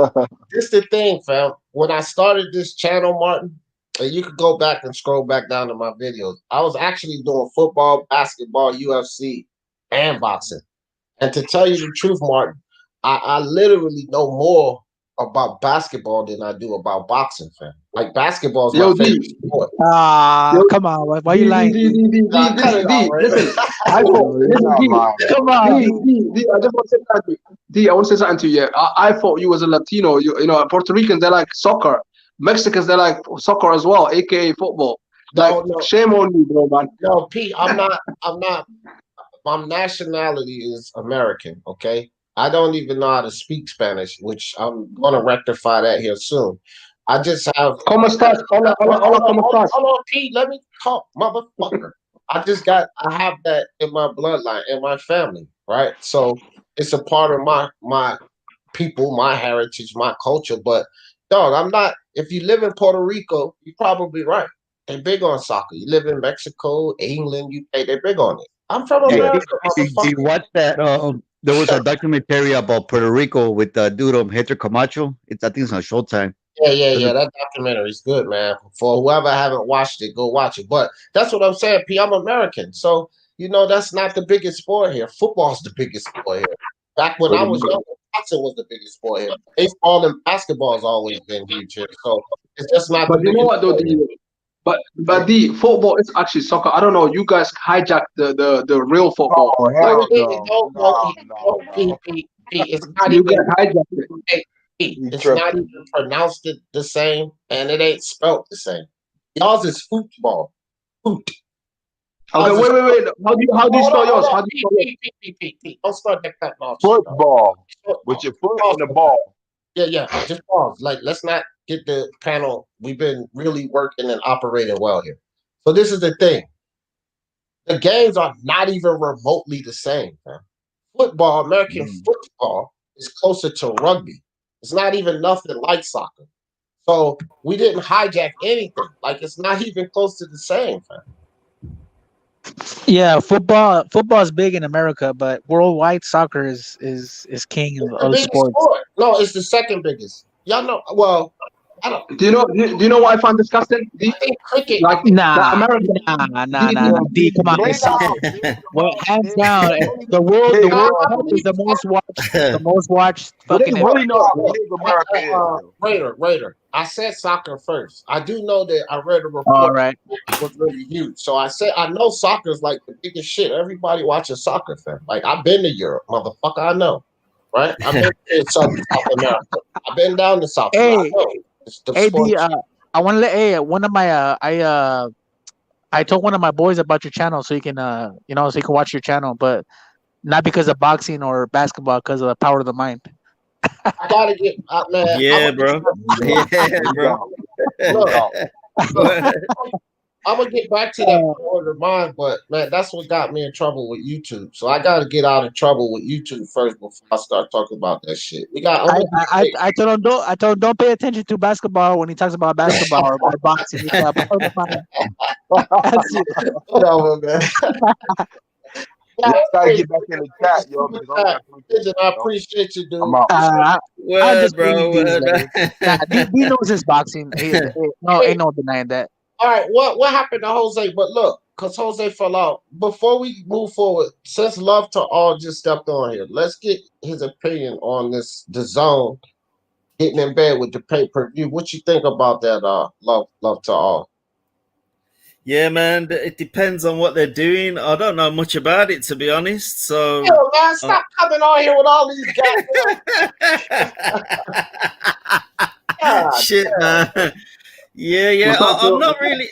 S1: This the thing, fam. When I started this channel, Martin, and you could go back and scroll back down to my videos. I was actually doing football, basketball, UFC, and boxing. And to tell you the truth, Martin, I literally know more about basketball than I do about boxing, fam. Like basketball is my
S4: Yo,
S1: favorite
S4: D.
S1: sport.
S4: Yo,
S3: Come on. Why you lying?
S1: Nah, cut it out, right?
S4: Listen, I thought,
S2: No, he's
S4: listen,
S2: not
S4: D,
S2: lying,
S3: Come
S2: bro.
S3: on,
S4: I just want to say something to you. D, I want to say something to you. I thought you was a Latino. You know, Puerto Ricans, they like soccer. Mexicans, they like soccer as well, aka football. Like,
S1: No,
S4: shame on you, bro, man.
S1: no, Pete. I'm not. I'm not. My nationality is American. Okay, I don't even know how to speak Spanish, which I'm gonna rectify that here soon. I just have.
S4: ¿Cómo estás? Hola, hola, hola, ¿cómo estás?
S1: Hold on, Pete. Let me talk, motherfucker. I have that in my bloodline, in my family, right? So it's a part of my people, my heritage, my culture. But dog, I'm not. If you live in Puerto Rico, you're probably right. They're big on soccer. You live in Mexico, England, UK, they're big on it. I'm from
S5: Hey,
S1: America,
S5: do you
S1: motherfucker.
S5: watch that? There was a documentary about Puerto Rico with the dude Hector Camacho. I think it's on Showtime.
S1: Yeah. That documentary is good, man. For whoever haven't watched it, go watch it. But that's what I'm saying, P. I'm American. So, that's not the biggest sport here. Football's the biggest sport here. Back when I
S2: Pretty
S1: was
S2: much.
S1: young, boxing was the biggest sport here. Baseball and basketball has always been huge here. So it's just not the
S4: But you know
S1: biggest
S4: what, though,
S1: sport here.
S4: D? But the football is actually soccer. I don't know. You guys hijacked the real football.
S2: Oh,
S4: Like,
S1: No,
S2: hell no. No, no, no.
S1: It's not
S4: you guys
S1: even.
S4: hijacked it.
S2: He
S1: It's not
S2: tripping.
S1: even pronounced the same, and it ain't spelt the same. Y'all's is football. Foot.
S4: Okay,
S1: Y'all's is
S4: wait. How do you spell yours? How do you spell yours?
S1: Pete. Don't start that cutting off shit, dog.
S2: Football with
S1: Football.
S2: your foot
S1: Pause
S2: and the
S1: for
S2: ball.
S1: Yeah. Just pause. Like, let's not get the panel. We've been really working and operating well here. So this is the thing. The games are not even remotely the same, man. Football, American
S2: Mm.
S1: football, is closer to rugby. It's not even nothing like soccer. So we didn't hijack anything. Like, it's not even close to the same, fam.
S3: Yeah, football is big in America, but worldwide soccer is king
S1: It's the
S3: of
S1: biggest
S3: sports.
S1: sport. No, it's the second biggest. Y'all know. Well, I don't.
S4: Do you know what I find disgusting?
S1: I think cricket.
S4: Like that
S3: Nah,
S4: American.
S3: nah.
S2: Yo,
S3: D, come on.
S2: name
S3: It's soccer.
S2: down. Name
S3: Well,
S2: down.
S3: hands
S2: Name
S3: down,
S2: down.
S3: the
S2: Name
S3: World
S2: down.
S3: Cup is the most watched
S2: Do they
S3: fucking event.
S2: really know how
S1: Look,
S2: big America is, though?
S1: Raider. I said soccer first. I do know that I read a
S3: All
S1: report
S3: right.
S1: was really huge. So I said I know soccer is like the biggest shit. Everybody watches soccer, fam. Like, I've been to Europe, motherfucker. I know, right? I've been to South America. I've been down to South America. I
S3: Hey,
S1: know. It's the
S3: hey, D,
S1: sport.
S3: I want to let one of my I told one of my boys about your channel so you can so you can watch your channel, but not because of boxing or basketball, because of the power of the mind.
S1: I gotta get man.
S6: Yeah, bro. Yeah, bro.
S1: Look,
S6: What?
S1: I'm gonna get back to that part of mine, but man, that's what got me in trouble with YouTube. So I gotta get out of trouble with YouTube first before I start talking about that shit.
S3: I told him don't pay attention to basketball when he talks about basketball or boxing. It's power of the mind. That's it.
S1: Whatever, man.
S2: Y'all gotta get back in the chat, yo, because I'm definitely,
S1: I appreciate you, dude.
S2: I'm out.
S3: I
S6: What,
S3: just
S6: bro?
S3: believe these,
S6: What?
S3: man. Nah, D knows his boxing. Ain't no denying that.
S1: All right, what happened to Jose? But look, because Jose fell out. Before we move forward, since Love to All just stepped on here, let's get his opinion on the zone getting in bed with the pay-per-view. What you think about that, Love to All?
S6: Yeah, man. It depends on what they're doing. I don't know much about it, to be honest. So,
S1: Yo, man, stop coming on here with all these God
S6: shit,
S1: damn.
S6: man. Yeah.
S4: What's up,
S6: I'm
S4: Phil?
S6: not really.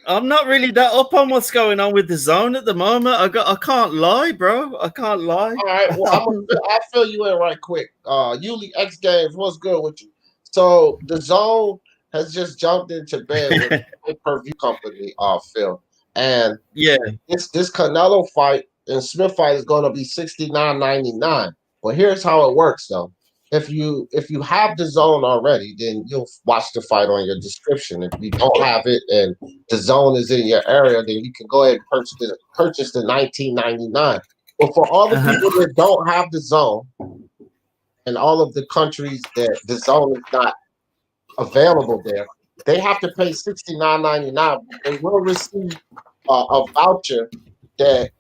S6: I'm not really that up on what's going on with the zone at the moment. I can't lie, bro. I can't lie.
S1: All right, well, I'll fill you in right quick. Yuli X Games, what's good with you? So the zone has just jumped into bed with a pay-per-view company, Phil. And
S6: Yeah.
S1: this Canelo fight and Smith fight is going to be $69.99. But here's how it works though. If you have the zone already, then you'll watch the fight on your description. If you don't have it and the zone is in your area, then you can go ahead and purchase the $19.99. But for all the people that don't have the zone and all of the countries that the zone is not available there, they have to pay $69.99. They will receive a voucher that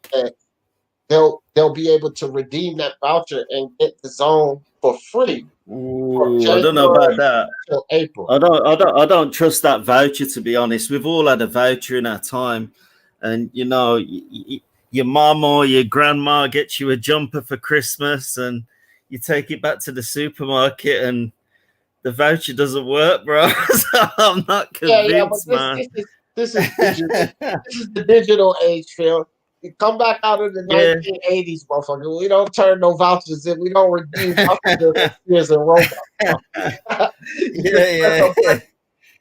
S1: they'll be able to redeem that voucher and get the zone for free from
S6: Ooh, I don't know about
S1: January
S6: that.
S1: till April.
S6: I don't trust that voucher, to be honest. We've all had a voucher in our time, and you know, your mom or your grandma gets you a jumper for Christmas, and you take it back to the supermarket, and the voucher doesn't work, bro. So I'm not convinced, man.
S1: This is the digital age, Phil. You come back out of the 1980s, motherfucker. We don't turn no vouchers in. We don't redeem vouchers in robots.
S6: Yeah.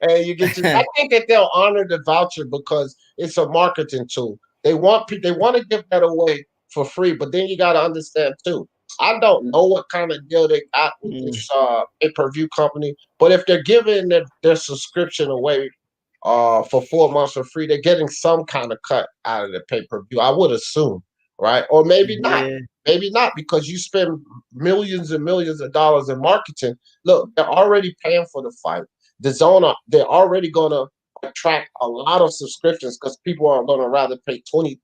S1: And you get I think that they'll honor the voucher because it's a marketing tool. They want to give that away for free, but then you got to understand too. I don't know what kind of deal they got with this pay-per-view company, but if they're giving their subscription away for 4 months for free, they're getting some kind of cut out of the pay-per-view. I would assume, right? Or maybe not. Maybe not, because you spend millions and millions of dollars in marketing. Look, they're already paying for the fight. The zone, they're already going to attract a lot of subscriptions because people are going to rather pay $20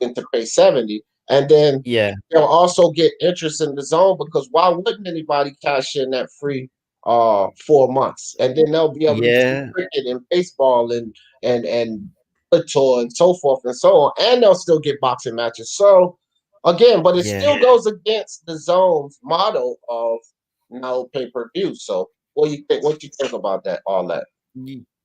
S1: than to pay $70. And then they'll also get interest in the zone, because why wouldn't anybody cash in that free 4 months? And then they'll be able to see cricket and baseball and football and so forth and so on. And they'll still get boxing matches. So again, but it still goes against the zone's model of no pay-per-view. So what you think about that? All that?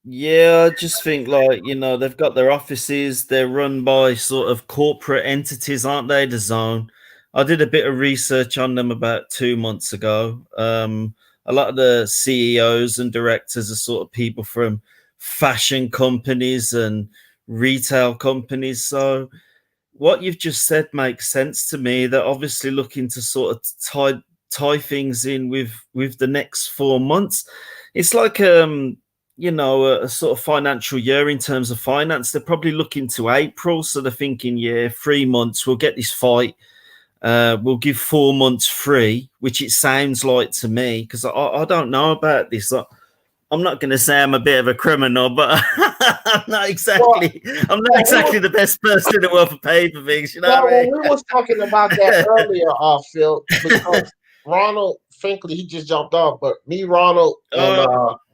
S6: Yeah, I just think, like, you know, they've got their offices, they're run by sort of corporate entities, aren't they? The zone. I did a bit of research on them about 2 months ago. A lot of the CEOs and directors are sort of people from fashion companies and retail companies. So what you've just said makes sense to me. They're obviously looking to sort of tie things in with the next 4 months. It's like you know, a sort of financial year in terms of finance. They're probably looking to April, so they're thinking, 3 months, we'll get this fight. We'll give 4 months free, which it sounds like to me, because I don't know about this. I'm not going to say I'm a bit of a criminal, but I'm not exactly the best person in the world for pay for things. You know what I mean?
S1: We was talking about that earlier, Phil, because Ronald Finkley, he just jumped off, but me, Ronald,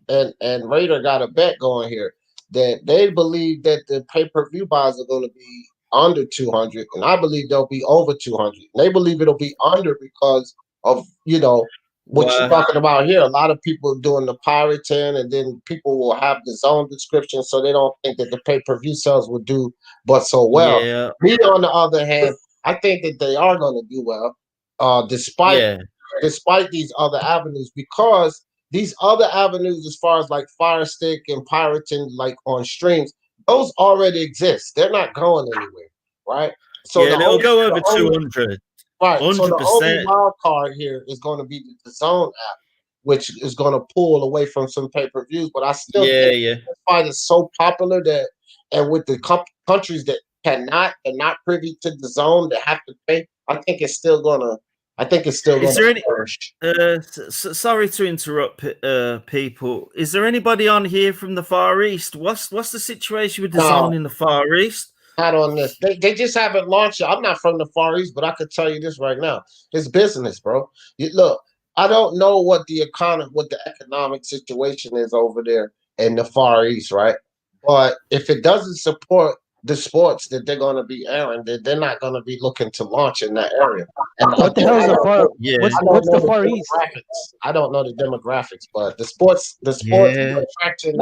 S1: and Raider got a bet going here that they believe that the pay-per-view buys are going to be under 200, and I believe they'll be over 200. They believe it'll be under because of, you know, what you're talking about here. A lot of people doing the pirating, and then people will have the zone description, so they don't think that the pay-per-view sales will do but so well.
S6: Yeah.
S1: Me, on the other hand, I think that they are going to do well, despite these other avenues, because these other avenues, as far as like Fire Stick and pirating, like on streams, those already exist. They're not going anywhere, right? So
S6: they'll go over 200.
S1: Right.
S6: 100%.
S1: So the only wild card here is going to be the Zone app, which is going to pull away from some pay-per-views. But I still think this fight is so popular that, and with the countries that cannot and not privy to the Zone that have to pay, I think it's still going to. Is there any?
S6: Sorry to interrupt, people. Is there anybody on here from the Far East? What's the situation with the Zone in the Far East?
S1: Not on this. They just haven't launched it. I'm not from the Far East, but I could tell you this right now. It's business, bro. Look, I don't know what the economic situation is over there in the Far East, right? But if it doesn't support the sports that they're going to be airing, they're not going to be looking to launch in that area. And
S3: What the hell is the far?
S6: Yeah.
S3: What's the Far East?
S1: I don't know the demographics, but the sports
S6: Yeah.
S1: attraction.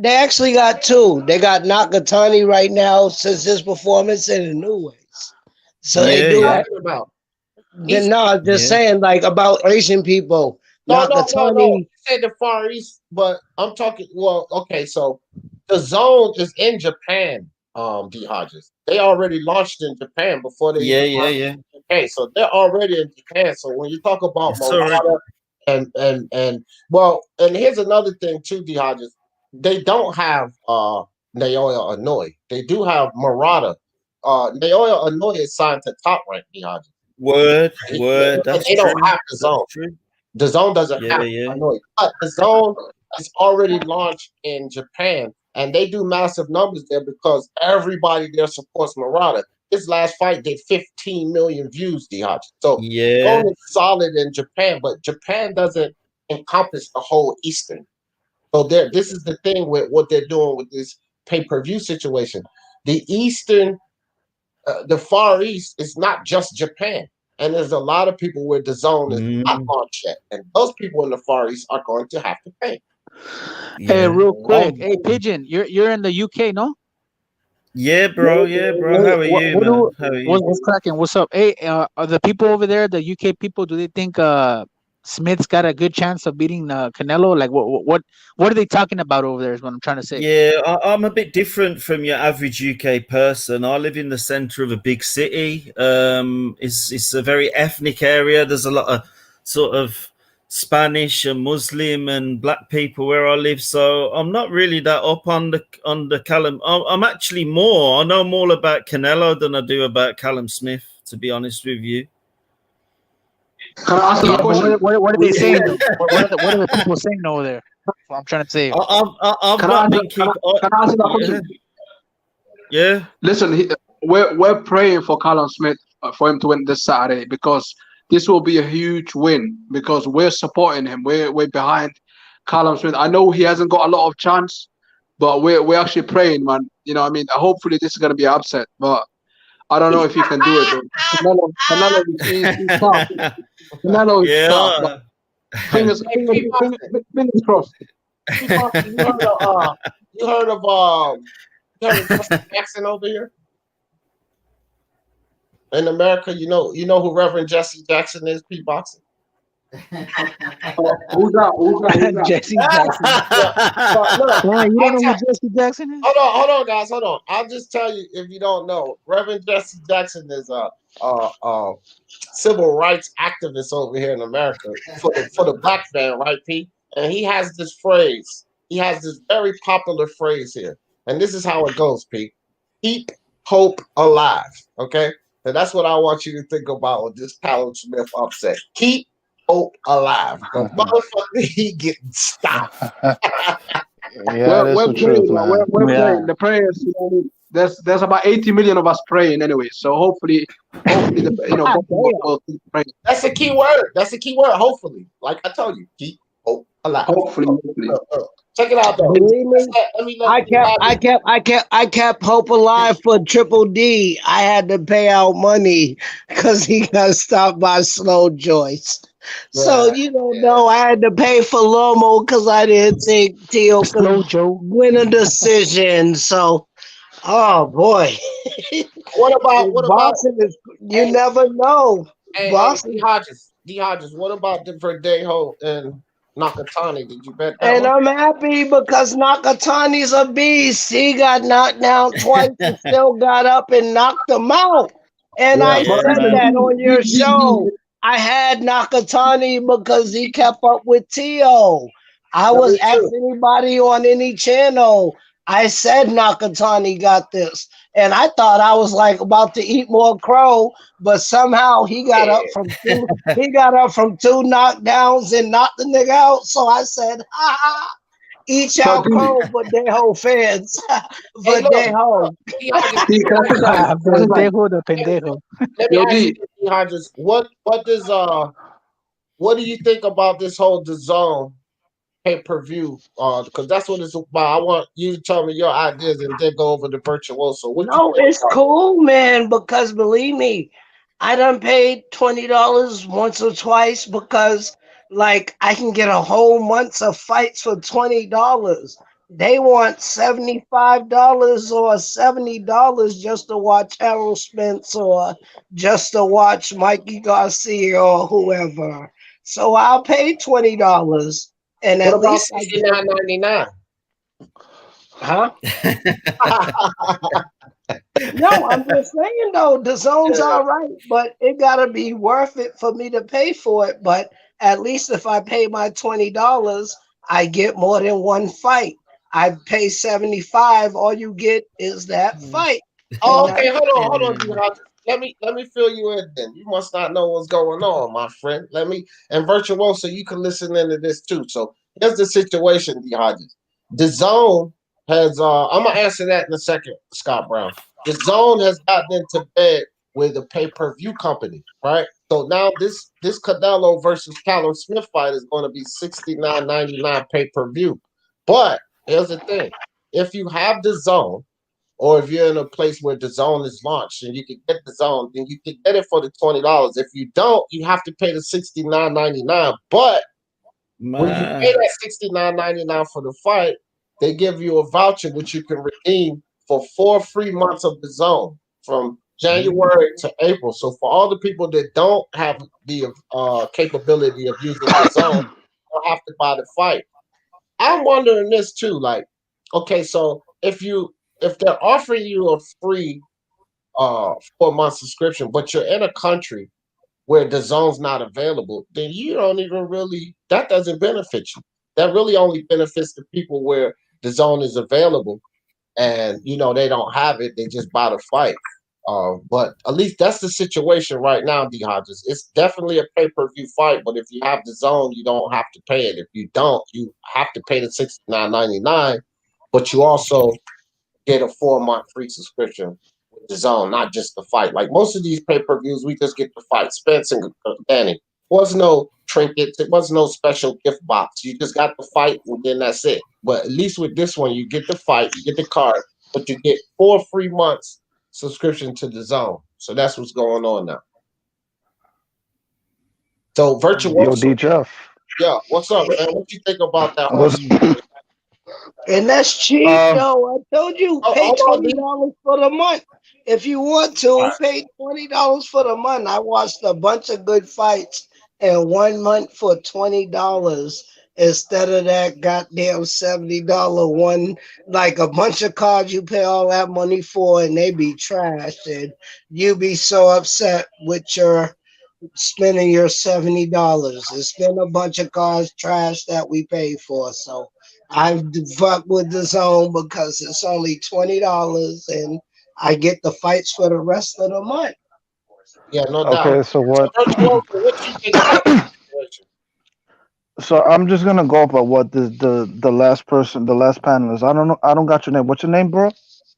S7: They actually got two. They got Nakatani right now since his performance in the New Ways. So they do that.
S1: About.
S7: I'm just saying like about Asian people.
S1: No. You say the Far East, but I'm talking. Well, okay, so the zone is in Japan. D Hodges. They already launched in Japan before they.
S6: Yeah.
S1: Okay, so they're already in Japan. So when you talk about Murata and here's another thing too, D Hodges. They don't have Naoya Inoue. They do have Murata. Naoya Inoue is signed to Top Rank, D Hodges.
S6: Word.
S1: That's they don't have the zone. The zone doesn't have Inoue. But the zone is already launched in Japan. And they do massive numbers there because everybody there supports Murata. His last fight did 15 million views, D Hodges. So Zone is solid in Japan, but Japan doesn't encompass the whole Eastern. So this is the thing with what they're doing with this pay-per-view situation. The Eastern, the Far East is not just Japan. And there's a lot of people where the zone is not launched yet. And those people in the Far East are going to have to pay.
S3: Hey, real quick. Hey, Pigeon, you're in the UK, no?
S6: Yeah, bro. How are you, man? How are you?
S3: What's cracking? What's up? Hey, are the people over there, the UK people, do they think Smith's got a good chance of beating Canelo? Like, what are they talking about over there? Is what I'm trying to say.
S6: Yeah, I'm a bit different from your average UK person. I live in the centre of a big city. It's a very ethnic area. There's a lot of sort of Spanish and Muslim and black people where I live, so I'm not really that up on the Callum. I'm actually I know more about Canelo than I do about Callum Smith, to be honest with you.
S4: Can I ask you a question?
S3: What are they saying? What are the people saying over there? I'm trying to say.
S4: Can I ask you a question?
S6: Yeah.
S4: Listen, we're praying for Callum Smith for him to win this Saturday because this will be a huge win because we're supporting him. We're behind Callum Smith. I know he hasn't got a lot of chance, but we're actually praying, man. You know what I mean? Hopefully this is going to be an upset, but I don't know if he can do it. Canelo is tough. Canelo is tough. Fingers crossed.
S1: You heard of Justin Jackson over here? In America, you know who Reverend Jesse Jackson is, Pete Boxing?
S4: Who's that?
S3: Jesse Jackson. You don't know who Jesse Jackson is?
S1: Hold on, guys, hold on. I'll just tell you if you don't know. Reverend Jesse Jackson is a civil rights activist over here in America for the black man, right, Pete? And he has this phrase. He has this very popular phrase here, and this is how it goes, Pete. Keep hope alive. Okay. And that's what I want you to think about with this Callum Smith upset. Keep hope alive. The motherfucker, he getting stopped.
S4: We're praying, man. We're praying. The prayers, there's about 80 million of us praying anyway. So hopefully, That's
S1: the key word. That's the key word. Hopefully, like I told you, keep hope alive.
S4: Hopefully.
S1: Check it out, though.
S7: I kept hope alive for Triple D. I had to pay out money because he got stopped by Slow Joyce. Yeah. So you don't know. I had to pay for Lomo because I didn't think Tio could win a decision. So, oh boy.
S1: What about
S7: Boston? You never know. Boston.
S1: D Hodges. What about the Verdejo and Nakatani? Did you bet that
S7: And
S1: one?
S7: I'm happy because Nakatani's a beast. He got knocked down twice and still got up and knocked him out. And I said that on your show. I had Nakatani because he kept up with Tio. I was asking anybody on any channel. I said Nakatani got this. And I thought I was like about to eat more crow, but somehow he got up from two. He got up from 2 knockdowns and knocked the nigga out. So I said, ha ha, eat y'all crow for Dejo fans. For Dejo.
S1: What do you think about this whole DAZN pay-per-view, because that's what it's about. I want you to tell me your ideas and then go over the virtuoso. What you
S7: No,
S1: think
S7: it's
S1: about
S7: cool, man, because believe me, I done paid $20 once or twice because like I can get a whole month of fights for $20. They want $75 or $70 just to watch Errol Spence or just to watch Mikey Garcia or whoever. So I'll pay $20 and
S1: what
S7: at
S1: about
S7: least I get,
S1: $69.99?
S7: huh? No, I'm just saying though, the zone's all right, but it gotta be worth it for me to pay for it. But at least if I pay my $20, I get more than one fight. I pay 75, all you get is that fight.
S1: Oh,
S7: And
S1: okay.
S7: that's
S1: Hold on, D. Hodges. Let me fill you in. Then you must not know what's going on, my friend. Let me and virtuoso, you can listen into this too. So here's the situation, D. Hodges. The zone has. I'm gonna answer that in a second, Scott Brown. The zone has gotten into bed with the pay-per-view company, right? So now this Canelo versus Callum Smith fight is going to be $69.99 pay-per-view. But here's the thing: if you have the zone, or if you're in a place where the zone is launched and you can get the zone, then you can get it for the $20. If you don't, you have to pay the $69.99. But when you pay
S6: Man.
S1: that $69.99 for the fight, they give you a voucher which you can redeem for 4 free months of the zone from January to April. So for all the people that don't have the capability of using the zone, they'll have to buy the fight. I'm wondering this too, like, okay, so if they're offering you a free 4 month subscription, but you're in a country where the zone's not available, then you don't even really that doesn't benefit you. That really only benefits the people where the zone is available and they don't have it, they just buy the fight. But at least that's the situation right now, D Hodges. It's definitely a pay-per-view fight, but if you have the zone, you don't have to pay it. If you don't, you have to pay the $69.99, but you also get a 4 month free subscription with the zone, not just the fight. Like most of these pay-per-views, we just get the fight. Spence and Danny. Was no trinkets, it was no special gift box. You just got the fight and then that's it. But at least with this one, you get the fight, you get the card, but you get 4 free months subscription to the zone. So that's what's going on now. So
S8: Yo,
S1: virtuoso,
S8: D Jeff.
S1: yeah, what's up, man? What you think about that whole
S8: What's
S1: situation?
S7: And that's cheap,
S8: um
S7: though. I told you,
S1: Oh,
S7: pay
S1: hold on, dude.
S7: $20 for the month. If you want
S1: All
S7: to,
S1: right.
S7: pay $20 for the month. I watched a bunch of good fights in 1 month for $20 instead of that goddamn $70 one. Like a bunch of cards you pay all that money for and they be trashed. And you be so upset with your spending your $70. It's been a bunch of cars trash that we pay for. So I've fucked with the zone because it's only $20 and I get the fights for the rest of the month.
S1: Yeah, no doubt.
S8: okay, so
S1: So
S8: what
S1: virtuoso, what you think about this situation?
S8: so I'm just gonna go by what the last person, the last panelist. I don't know, I don't got your name. What's your name, bro?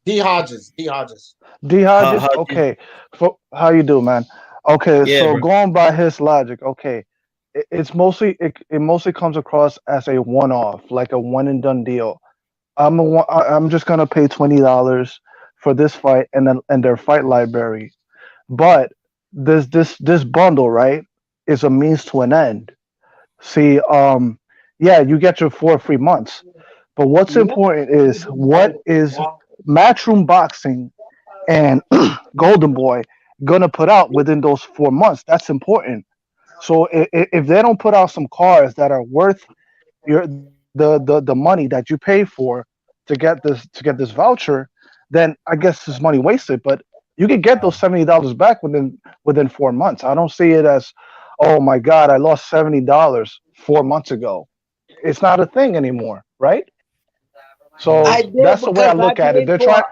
S1: D Hodges, D Hodges.
S8: D Hodges? Okay. For, how you do, man? Okay,
S6: Yeah,
S8: so
S6: bro.
S8: going by his logic, okay. It mostly comes across as a one off, like a one and done deal. I'm just gonna pay $20 for this fight and their fight library. But this bundle, right, is a means to an end. See, yeah, you get your 4 free months, but what's
S7: Yep.
S8: important is what is Matchroom Boxing and Golden Boy gonna put out within those 4 months. That's important. So if they don't put out some cards that are worth the money that you pay for to get this voucher, then I guess it's money wasted. But you can get those $70 back within 4 months. I don't see it as, oh my God, I lost $70 4 months ago. It's not a thing anymore, right? So
S7: I did
S8: that's the way I
S7: because
S8: look at it. They're trying.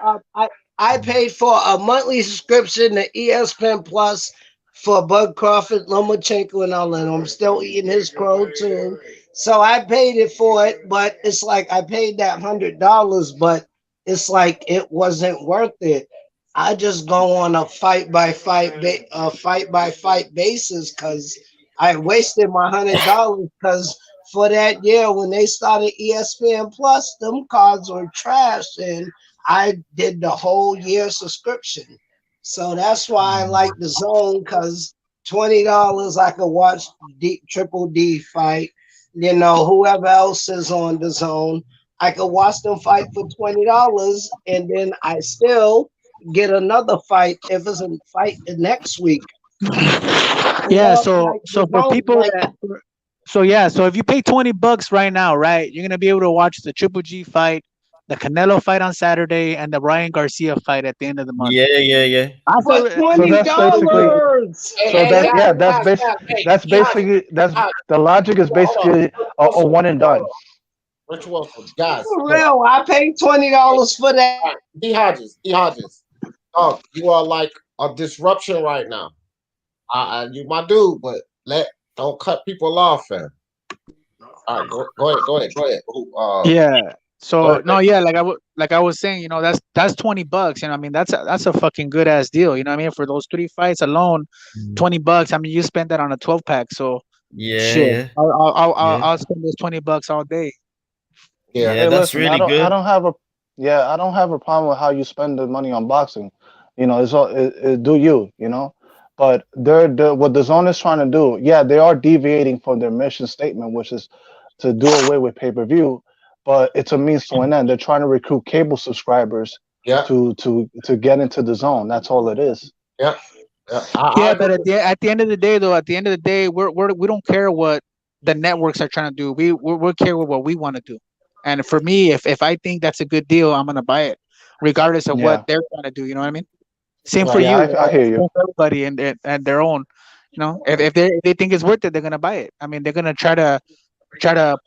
S7: I paid for a monthly subscription to ESPN Plus for Bud Crawford, Lomachenko, and all that. I'm still eating his crow too. So I paid it for it, but it's like I paid that $100, but it's like it wasn't worth it. I just go on a fight by fight basis because I wasted my $100 because for that year when they started ESPN Plus, them cards were trash, and I did the whole year subscription. So that's why I like the Zone, because $20 I could watch Triple D fight. You know, whoever else is on the Zone, I could watch them fight for $20, and then I still get another fight if it's a fight the next week.
S3: Yeah, so for people that, so if you pay $20 right now, right, you're gonna be able to watch the Triple G fight, the Canelo fight on Saturday, and the Ryan Garcia fight at the end of the month.
S6: Yeah.
S7: For $20.
S8: That's basically the logic is basically a one and done.
S1: Which one for guys?
S7: For real, I paid $20 for that.
S1: D Hodges. Oh, you are like a disruption right now. You my dude, but don't cut people off, fam. All right, go ahead.
S3: Yeah. So no, yeah, like I was saying, you know, that's $20. You know, I mean, that's a fucking good ass deal. You know what I mean? For those 3 fights alone, $20. I mean, you spend that on a 12-pack. So
S6: yeah.
S3: I'll spend those $20 all day.
S1: Yeah,
S6: hey, that's really good.
S8: I don't have a problem with how you spend the money on boxing. You know, it's all do you know. But what the Zone is trying to do, they are deviating from their mission statement, which is to do away with pay-per-view. But it's a means to an end. They're trying to recruit cable subscribers to get into the Zone. That's all it is.
S1: Yeah.
S3: But at the end of the day, we don't care what the networks are trying to do. We care what we want to do. And for me, if I think that's a good deal, I'm gonna buy it, regardless of what they're trying to do. You know what I mean? Same for you.
S8: I hear you.
S3: Everybody and their own. You know, if they think it's worth it, they're gonna buy it. I mean, they're gonna try to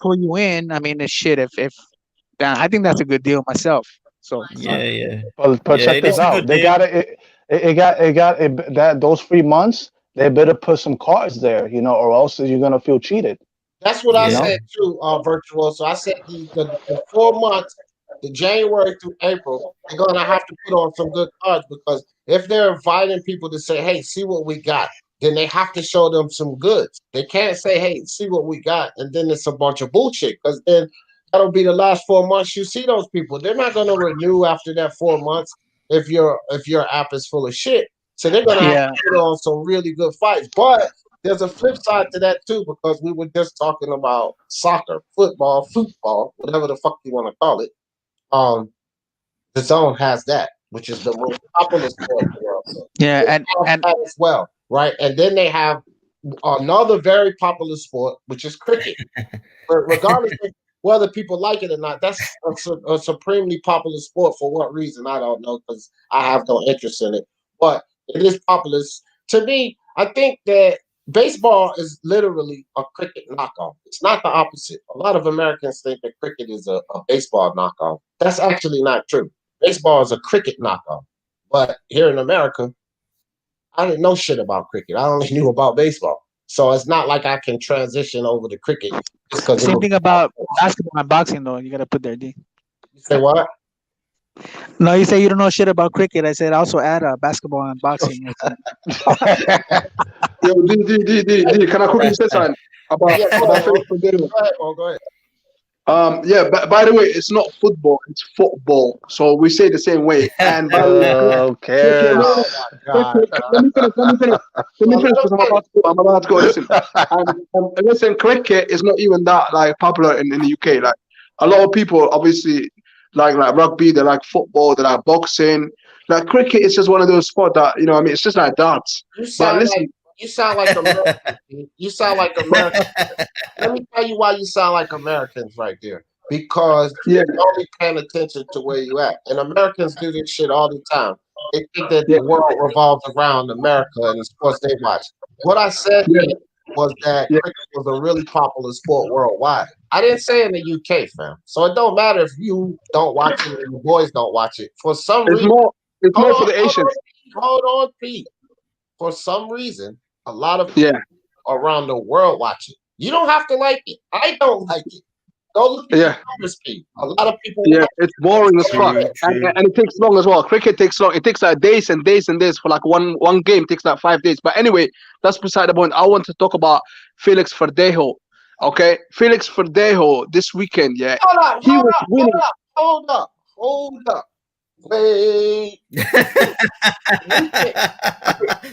S3: pull you in. I mean, shit. If I think that's a good deal myself. So
S6: yeah.
S8: But check this out. They got that those 3 months. They better put some cards there, you know, or else you're gonna feel cheated.
S1: That's what I said too, Virtual. So I said the 4 months, the January through April, they're gonna have to put on some good cards, because if they're inviting people to say, "Hey, see what we got," then they have to show them some goods. They can't say, "Hey, see what we got," and then it's a bunch of bullshit, because then that'll be the last 4 months you see those people. They're not gonna renew after that 4 months if your app is full of shit. So they're gonna have to put on some really good fights. But there's a flip side to that too, because we were just talking about soccer, football, whatever the fuck you want to call it. The Zone has that, which is the most popular sport in the world. So
S3: and
S1: as well, right? And then they have another very popular sport, which is cricket. Regardless of whether people like it or not, that's a supremely popular sport. For what reason, I don't know, because I have no interest in it. But it is popular. To me, I think that baseball is literally a cricket knockoff. It's not the opposite. A lot of Americans think that cricket is a baseball knockoff. That's actually not true. Baseball is a cricket knockoff. But here in America, I didn't know shit about cricket. I only knew about baseball. So it's not like I can transition over to cricket.
S3: Same thing about basketball and boxing, though. You got to put there, D.
S1: You say what?
S3: No, you say you don't know shit about cricket. I said also add basketball and boxing.
S4: Yo, D, can I quickly say something about
S1: go ahead.
S4: By the way, it's not football, it's football. So we say the same way. And by the way, let me finish because I'm about to go. Listen, listen, cricket is not even that like popular in the UK. Like a lot of people obviously like rugby, they like football, they like boxing. Like cricket is just one of those sports that, you know, I mean, it's just like darts.
S1: You sound like Americans. You sound like Americans. Let me tell you why you sound like Americans right there. Because you're only paying attention to where you at. And Americans do this shit all the time. They think that the world revolves around America and the sports they watch. What I said was that cricket was a really popular sport worldwide. I didn't say in the UK, fam. So it don't matter if you don't watch it and your boys don't watch it. For some reason,
S4: it's more for the Asians.
S1: Hold on, Pete. For some reason, a lot of people around the world watch it. You don't have to like it. I don't like it. Go look at the speed. A lot of people.
S4: Yeah, it's boring as fuck, and it takes long as well. Cricket takes long. It takes like days and days and days for like one game. It takes like 5 days. But anyway, that's beside the point. I want to talk about Felix Verdejo. Okay, Felix Verdejo this weekend, yeah,
S1: Hold
S4: he was winning.
S1: hold up. Wait.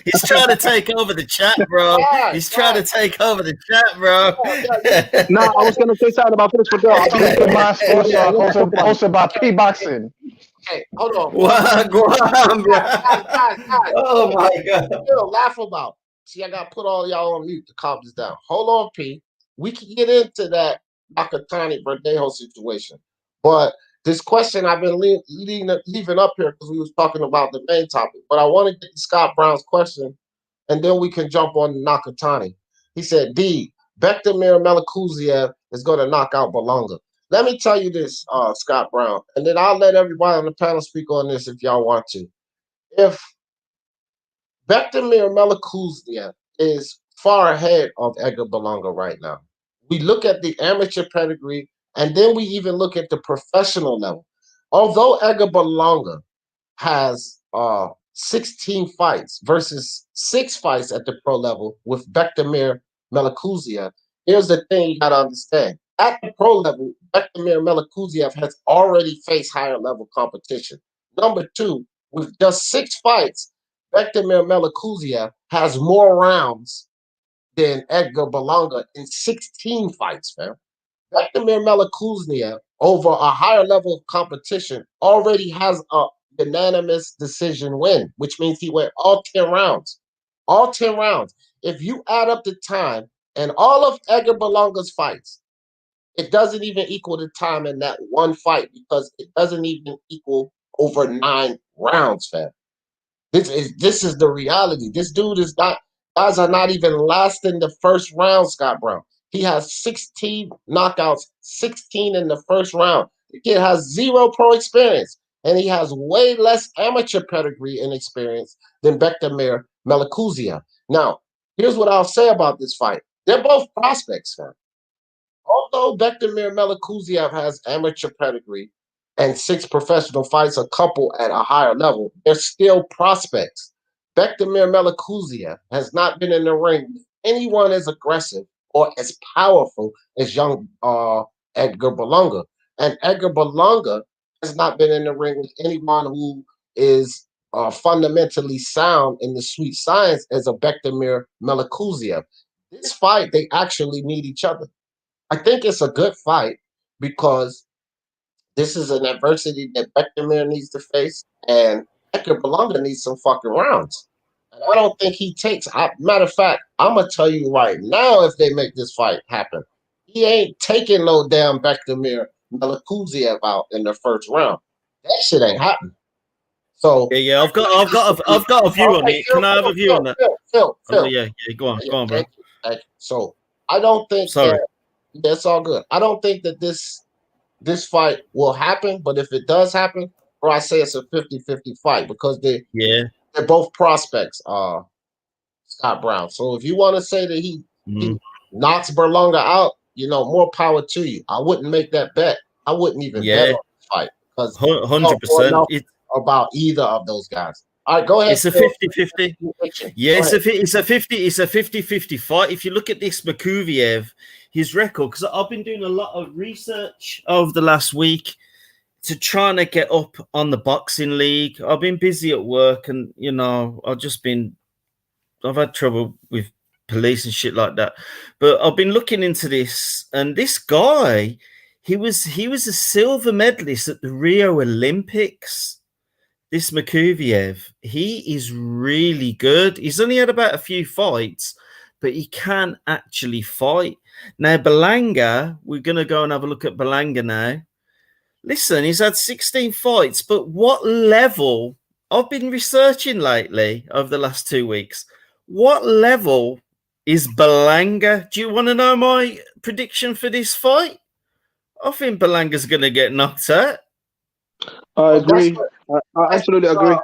S6: He's trying to take over the chat, bro. He's trying to take over the chat, bro.
S4: Nah, I was gonna say something about Felix Verdejo.
S8: Hosted by P Boxing.
S1: Hey, hold on.
S6: Guys. Oh my God.
S1: Laugh about. See, I got to put all y'all on mute to calm this down. Hold on, P. We can get into that Nakatani Verdejo situation. But this question I've been leaving up here because we was talking about the main topic. But I want to get to Scott Brown's question, and then we can jump on Nakatani. He said, D, Bektamir Melikuziev is going to knock out Belonga. Let me tell you this, Scott Brown, and then I'll let everybody on the panel speak on this if y'all want to. If Bektamir Melikuziev is far ahead of Edgar Belonga right now, we look at the amateur pedigree, and then we even look at the professional level. Although Edgar Belonga has 16 fights versus 6 fights at the pro level with Bektamir Melikuziev, here's the thing you got to understand. At the pro level, Bektamir Melikuziev has already faced higher level competition. Number 2, with just 6 fights, Bektamir Melikuziev has more rounds than Edgar Belonga in 16 fights, fam. Bektamir Melikuziev, over a higher level of competition, already has a unanimous decision win, which means he went all 10 rounds. All 10 rounds. If you add up the time and all of Edgar Belonga's fights, it doesn't even equal the time in that one fight because it doesn't even equal over 9 rounds, fam. This is the reality. This dude is not, guys are not even lasting the first round, Scott Brown. He has 16 knockouts, 16 in the first round. The kid has 0 pro experience, and he has way less amateur pedigree and experience than Bektamir Melikuziev. Now, here's what I'll say about this fight. They're both prospects, fam. Although Bektamir Melikuziev has amateur pedigree and 6 professional fights, a couple at a higher level, they're still prospects. Bektamir Melikuziev has not been in the ring with anyone as aggressive or as powerful as young Edgar Belonga. And Edgar Belonga has not been in the ring with anyone who is fundamentally sound in the sweet science as a Bektamir Melikuziev. This fight, they actually need each other. I think it's a good fight because this is an adversity that Bektamir needs to face, and Edgar Belonga needs some fucking rounds. And I don't think he takes. Matter of fact, I'm gonna tell you right now, if they make this fight happen, he ain't taking no damn Bektamir Melikuziev out in the first round. That shit ain't happening. So
S6: yeah, I've got a view on it. Can I have a view on that?
S1: Phil.
S6: Yeah, go on, bro.
S1: Thank you. So I don't think.
S6: Sorry.
S1: That's all good. I don't think that this fight will happen, but if it does happen, or I say it's a 50-50 fight because they're both prospects, Scott Brown. So if you want to say that he knocks Berlanga out, more power to you. I wouldn't make that bet. I wouldn't even bet on this fight because
S6: 100%
S1: about either of those guys. All right, go ahead.
S6: It's a 50-50. Yeah, it's a 50-50 fight. If you look at this Makuviev, his record, because I've been doing a lot of research over the last week to trying to get up on the boxing league. I've been busy at work, and I've had trouble with police and shit like that. But I've been looking into this, and this guy, he was a silver medalist at the Rio Olympics. This Makuviev, he is really good. He's only had about a few fights, but he can actually fight. Now, Belanga, we're going to go and have a look at Belanga now. Listen, he's had 16 fights, but what level? I've been researching lately over the last 2 weeks. What level is Belanga? Do you want to know my prediction for this fight? I think Belanga's going to get knocked out.
S4: I agree. I absolutely agree.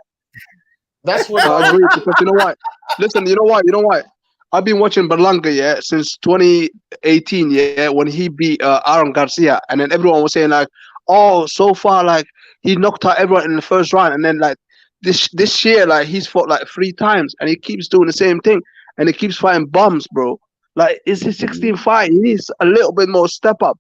S1: That's what
S4: I agree because you know what? Listen, you know what? I've been watching Berlanga, since 2018, when he beat Aaron Garcia, and then everyone was saying like, oh, so far like he knocked out everyone in the first round, and then like this year like he's fought like 3 times, and he keeps doing the same thing, and he keeps fighting bums, bro. Like, it's his 16th fight. He needs a little bit more step up.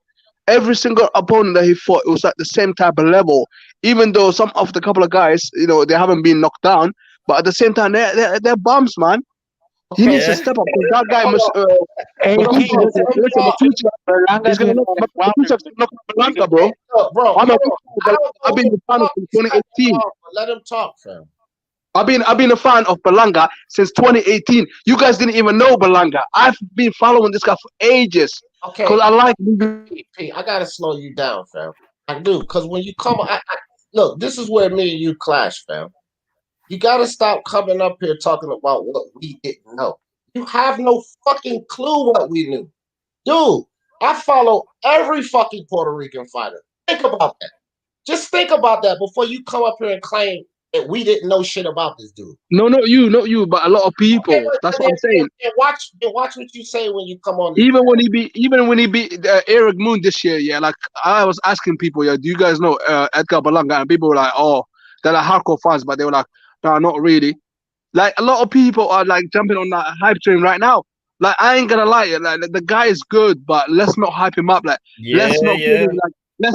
S4: Every single opponent that he fought, it was at the same type of level. Even though some of the couple of guys, you know, they haven't been knocked down, but at the same time, they're bums, man. He needs to step up. That guy must.
S3: Hey,
S4: He's gonna knock Blanca, bro.
S1: Bro,
S4: I've been a fan since 2018.
S1: Let him talk, fam.
S4: I've been a fan of Belanga since 2018. You guys didn't even know Belanga. I've been following this guy for ages.
S1: Okay.
S4: Because I like.
S1: P, I gotta slow you down, fam. I do, because when you come, look, this is where me and you clash, fam. You gotta stop coming up here talking about what we didn't know. You have no fucking clue what we knew. Dude, I follow every fucking Puerto Rican fighter. Think about that. Just think about that before you come up here and claim that we didn't know shit about this dude.
S4: No, not you, but a lot of people. Okay, that's what I'm saying.
S1: And watch what you say when you come on.
S4: Even when he beat Eric Moon this year, yeah. Like, I was asking people, yeah, do you guys know Edgar Berlanga? And people were like, oh, they're like hardcore fans, but they were like, no, not really. Like, a lot of people are like jumping on that hype train right now. Like, I ain't gonna lie, like the guy is good, but let's not hype him up. Like, let's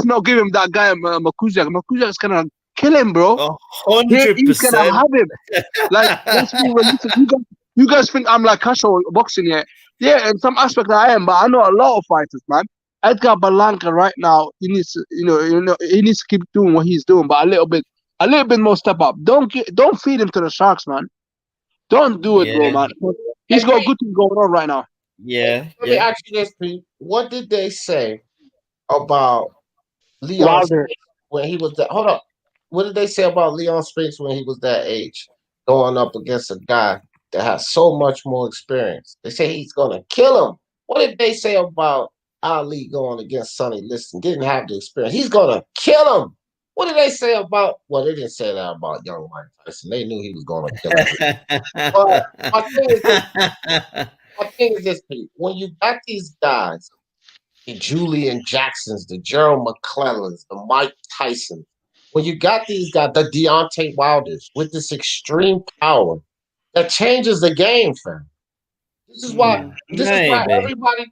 S4: not give him that guy Makuziak. Makuziak's gonna kill him, bro.
S6: 100%.
S4: He's gonna have him. Like, let's be realistic. You guys think I'm like casual boxing, yeah? Yeah, in some aspect I am, but I know a lot of fighters, man. Edgar Berlanga right now, he needs to, he needs to keep doing what he's doing, but a little bit more step up. Don't feed him to the sharks, man. Don't do it, bro, man. He's got a good thing going on right now.
S1: Yeah. Let me ask you this, Pete. What did they say about Leon Spinks when he was that? Hold up. What did they say about Leon Spinks when he was that age, going up against a guy that has so much more experience? They say he's gonna kill him. What did they say about Ali going against Sonny Liston? Didn't have the experience. He's gonna kill him. What did they say about? Well, they didn't say that about young Mike Tyson. They knew he was going to kill him. But my thing is this, Pete. When you got these guys, the Julian Jacksons, the Gerald McClellans, the Mike Tyson, when you got these guys, the Deontay Wilders, with this extreme power, that changes the game, fam. This is why. This is why everybody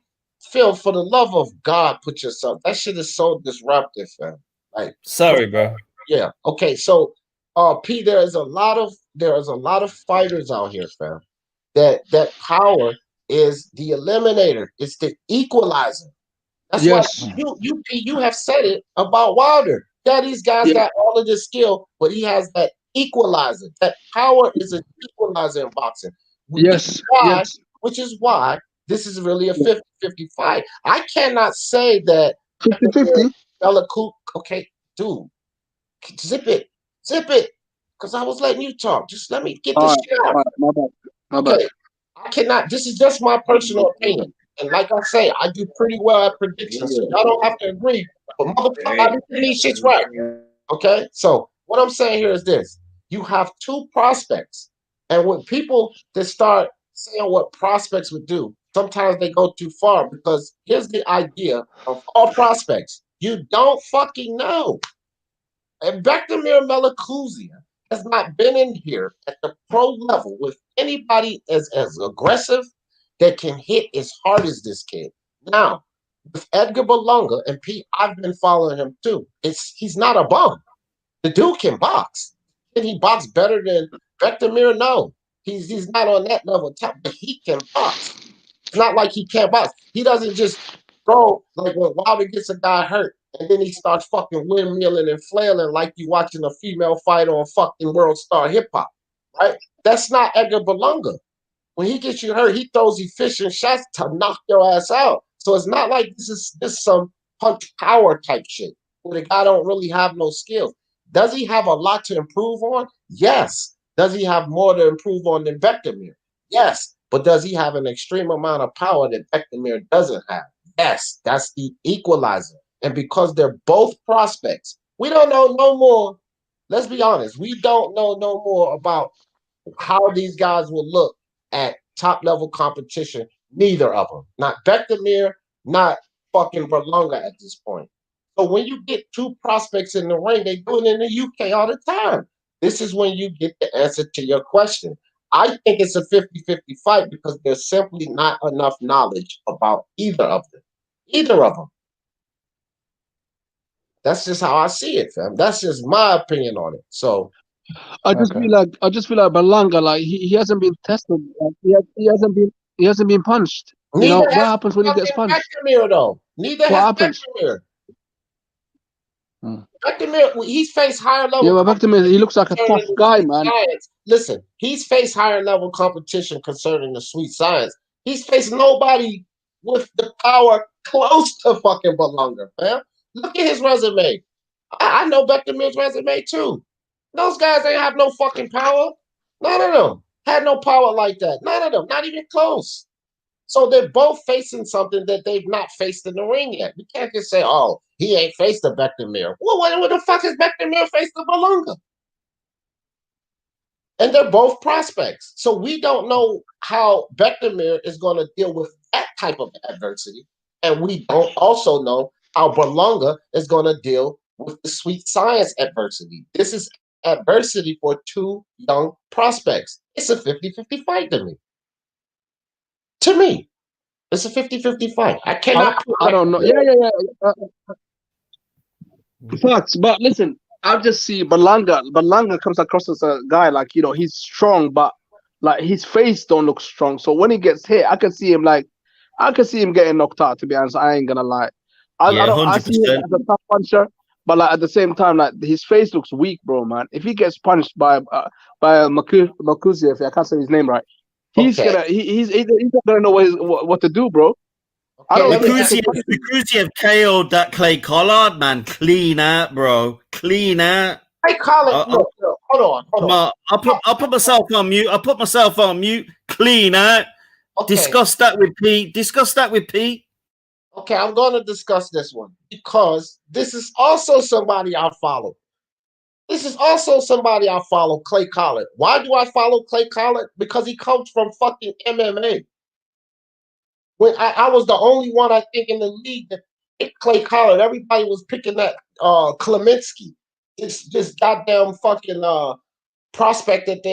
S1: feel, for the love of God, put yourself. That shit is so disruptive, fam. Like,
S6: sorry, bro.
S1: Yeah. Okay. So, P, there is a lot of fighters out here, fam. That power is the eliminator. It's the equalizer. That's why you have said it about Wilder. Yeah, these guys got all of this skill, but he has that equalizer. That power is an equalizer in boxing. Which is why this is really a 50-50 fight. I cannot say that
S4: 50-50.
S1: Okay, dude, zip it, because I was letting you talk. Just let me get this shit out.
S4: My bad.
S1: I cannot. This is just my personal opinion, and like I say, I do pretty well at predictions. So y'all don't have to agree, but motherfucker, I do these shits right. Okay, so what I'm saying here is this: you have two prospects, and when people that start saying what prospects would do, sometimes they go too far, because here's the idea of all prospects. You don't fucking know. And Bektamir Melakuzia has not been in here at the pro level with anybody as aggressive that can hit as hard as this kid. Now, with Edgar Berlanga, and Pete, I've been following him too. He's not a bum. The dude can box. Can he box better than Bektamir? No. He's not on that level top, but he can box. It's not like he can't box. He doesn't just throw like when Wilder gets a guy hurt and then he starts fucking windmilling and flailing like you watching a female fight on fucking World Star Hip Hop, right? That's not Edgar Berlanga. When he gets you hurt, he throws efficient shots to knock your ass out. So it's not like this is some punch power type shit where the guy don't really have no skills. Does he have a lot to improve on? Yes. Does he have more to improve on than Bektamir? Yes. But does he have an extreme amount of power that Bektamir doesn't have? Yes. That's the equalizer. And because they're both prospects, we don't know no more. Let's be honest. We don't know no more about how these guys will look at top level competition. Neither of them. Not Bektamir, not fucking Berlanga at this point. So when you get two prospects in the ring, they do it in the UK all the time. This is when you get the answer to your question. I think it's a 50-50 fight because there's simply not enough knowledge about either of them. Either of them. That's just how I see it, fam. That's just my opinion on it. So
S4: I just feel like Berlanga, like he hasn't been tested. Like, he hasn't been punched. You know what happens when he gets punched?
S1: Beckham though. Neither
S4: What
S1: has
S4: happens?
S1: Beckham, he's faced higher level.
S4: Yeah, but Beckham, he looks like a tough guy, man.
S1: Science. Listen, he's faced higher level competition concerning the sweet science. He's faced nobody with the power close to fucking Berlanga, man. Look at his resume. I know Beckham's resume too. Those guys ain't have no fucking power. None of them had no power like that. None of them, not even close. So they're both facing something that they've not faced in the ring yet. We can't just say, oh, he ain't faced the Beckham. Well, what the fuck is Beckham faced the Berlanga? And they're both prospects. So we don't know how Beckham is going to deal with that type of adversity. And we don't also know how Berlanga is going to deal with the sweet science adversity. This is adversity for two young prospects. It's a 50-50 fight to me. To me, it's a 50-50 fight. I cannot.
S4: I don't know. Yeah. Facts. But listen, I just see Berlanga. Berlanga comes across as a guy like, you know, he's strong, but like his face don't look strong. So when he gets hit, I can see him getting knocked out. To be honest, I ain't gonna lie. I see him as a tough puncher, but like at the same time, like his face looks weak, bro, man. If he gets punched by Makuziev, I can't say his name right. He's not gonna know what to do, bro.
S6: Makuziev KO'd that Clay Collard, man. Clean out, bro. Clean out.
S1: Clay Collard. Hold on.
S6: I'll put myself on mute. Clean out. Okay. Discuss that with Pete.
S1: Okay, I'm going to discuss this one because this is also somebody I follow. Clay Collard. Why do I follow Clay Collard? Because he comes from fucking MMA. When I was the only one, I think, in the league that picked Clay Collard. Everybody was picking that Kleminski. This goddamn fucking prospect that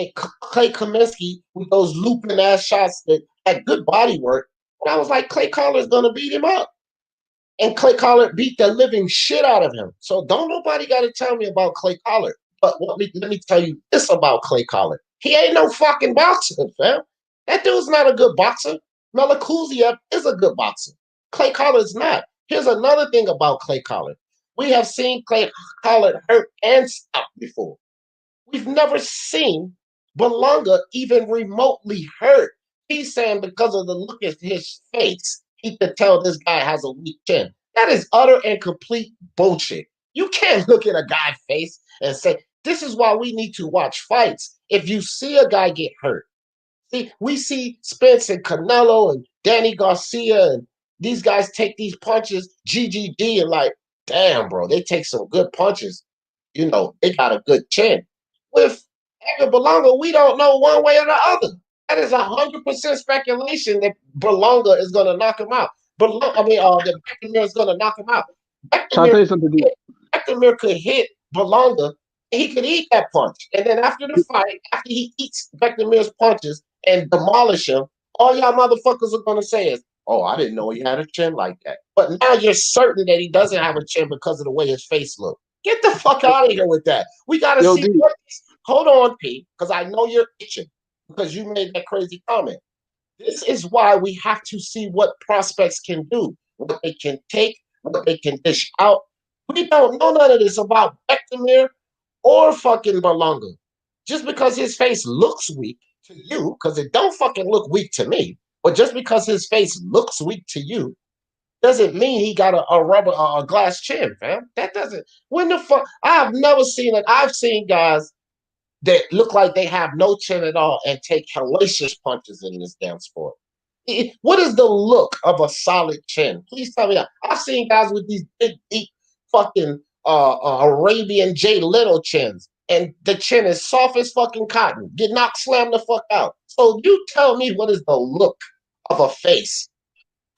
S1: Clay Kleminski with those looping ass shots that had good body work. And I was like, Clay Collard's gonna beat him up. And Clay Collard beat the living shit out of him. So don't nobody got to tell me about Clay Collard. But let me tell you this about Clay Collard. He ain't no fucking boxer, fam. That dude's not a good boxer. Makuziev is a good boxer. Clay Collard's not. Here's another thing about Clay Collard. We have seen Clay Collard hurt and stop before. We've never seen Berlanga even remotely hurt. He's saying because of the look at his face, he could tell this guy has a weak chin. That is utter and complete bullshit. You can't look at a guy's face and say, this is why we need to watch fights. If you see a guy get hurt, see, we see Spence and Canelo and Danny Garcia and these guys take these punches, GGD, and like, damn, bro, they take some good punches. You know, they got a good chin. With Edgar Berlanga, we don't know one way or the other. That is 100% speculation that Berlanga is going to knock him out. That Beckham is going to knock him out. Beckham could hit Berlanga, and he could eat that punch. And then after the fight, after he eats Beckham's punches and demolish him, all y'all motherfuckers are going to say is, oh, I didn't know he had a chin like that. But now you're certain that he doesn't have a chin because of the way his face looks. Get the fuck out of here with that. We got to see what. Hold on, Pete, because I know you're itching because you made that crazy comment. This is why we have to see what prospects can do, what they can take, what they can dish out. We don't know none of this about Beckham or fucking Berlanga. Just because his face looks weak to you, because it don't fucking look weak to me, but just because his face looks weak to you, doesn't mean he got a glass chin, fam. That doesn't. When the fuck? I have never seen it. I've seen guys that look like they have no chin at all and take hellacious punches in this damn sport. What is the look of a solid chin? Please tell me that. I've seen guys with these big, deep, fucking Arabian J Little chins, and the chin is soft as fucking cotton. Get knocked, slammed the fuck out. So you tell me what is the look of a face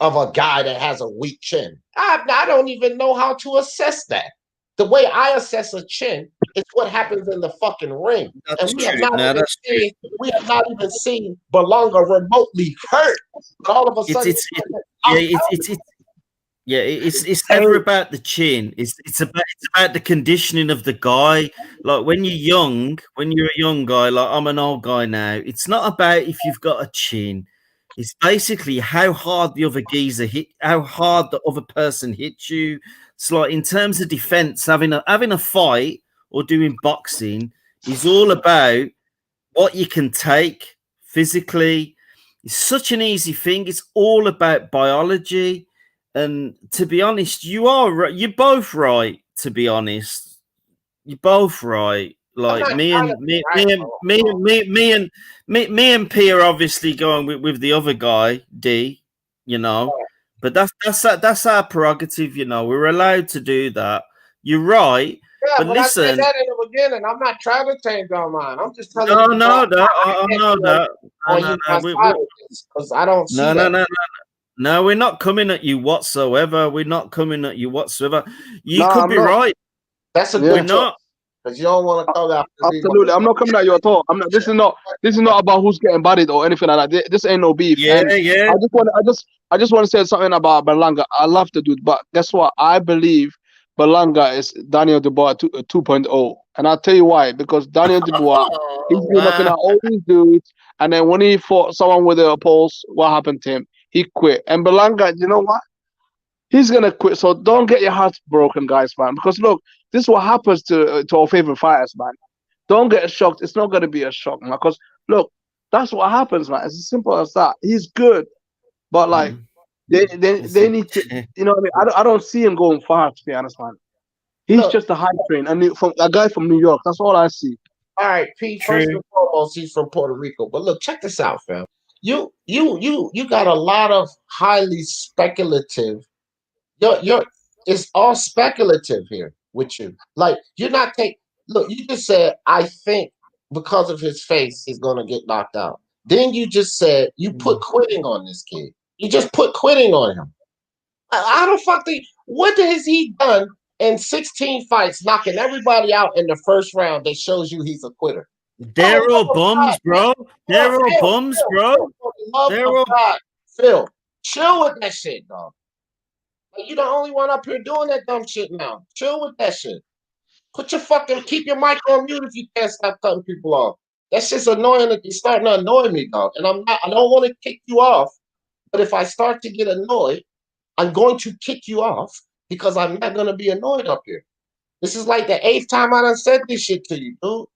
S1: of a guy that has a weak chin? I don't even know how to assess that. The way I assess a chin It's what happens in the fucking ring.
S6: That's
S1: And we have
S6: true.
S1: not
S6: No,
S1: even
S6: that's true.
S1: seen, we have not even seen Berlanga remotely hurt. But all of a sudden,
S6: it's never about the chin. It's about the conditioning of the guy. Like when you're a young guy, like I'm an old guy now. It's not about if you've got a chin. It's basically how hard the other geezer hit, how hard the other person hits you. It's like in terms of defense, having a fight or doing boxing is all about what you can take physically. It's such an easy thing. It's all about biology. And to be honest, you're both right. To be honest, you're both right. Like me and P are obviously going with the other guy, D. You know, but that's our prerogative. You know, we're allowed to do that. You're right.
S1: Yeah,
S6: but listen,
S1: I said that in the beginning. I'm not trying to change your mind. I'm just telling you.
S6: I know that.
S1: Because I don't see that.
S6: No, we're not coming at you whatsoever. You could be right.
S1: That's a good choice. Because you don't want to come out.
S4: Absolutely, I'm not coming at you at all. I'm not. This is not about who's getting bodied or anything like that. This ain't no beef.
S6: Yeah.
S4: I just want to say something about Berlanga. I love the dude, but guess what? I believe Berlanga is Daniel Dubois 2.0, and I'll tell you why. Because Daniel Dubois, he's been looking at all these dudes, and then when he fought someone with a pulse, what happened to him? He quit. And Berlanga, you know what? He's gonna quit. So don't get your hearts broken, guys, man. Because look, this is what happens to our favorite fighters, man. Don't get shocked. It's not gonna be a shock, man. Because look, that's what happens, man. It's as simple as that. He's good, but like they need to, you know what I mean? I don't see him going far, to be honest, man. He's just a hype train, and from a guy from New York. That's all I see.
S1: All right, Pete. First and foremost, he's from Puerto Rico. But look, check this out, fam. You got a lot of highly speculative. It's all speculative here with you. Like you're not taking. Look, you just said I think because of his face, he's gonna get knocked out. Then you just said you put quitting on this kid. You just put quitting on him. How the fuck what has he done in 16 fights, knocking everybody out in the first round that shows you he's a quitter?
S6: They're all bums, bro. They're all bums, bro.
S1: Phil, chill with that shit, dog. Like, you're the only one up here doing that dumb shit now. Chill with that shit. Keep your mic on mute if you can't stop cutting people off. That's just annoying. It's starting to annoy me, dog. And I don't want to kick you off, but if I start to get annoyed, I'm going to kick you off because I'm not going to be annoyed up here. This is like the 8th time I done said this shit to you, dude.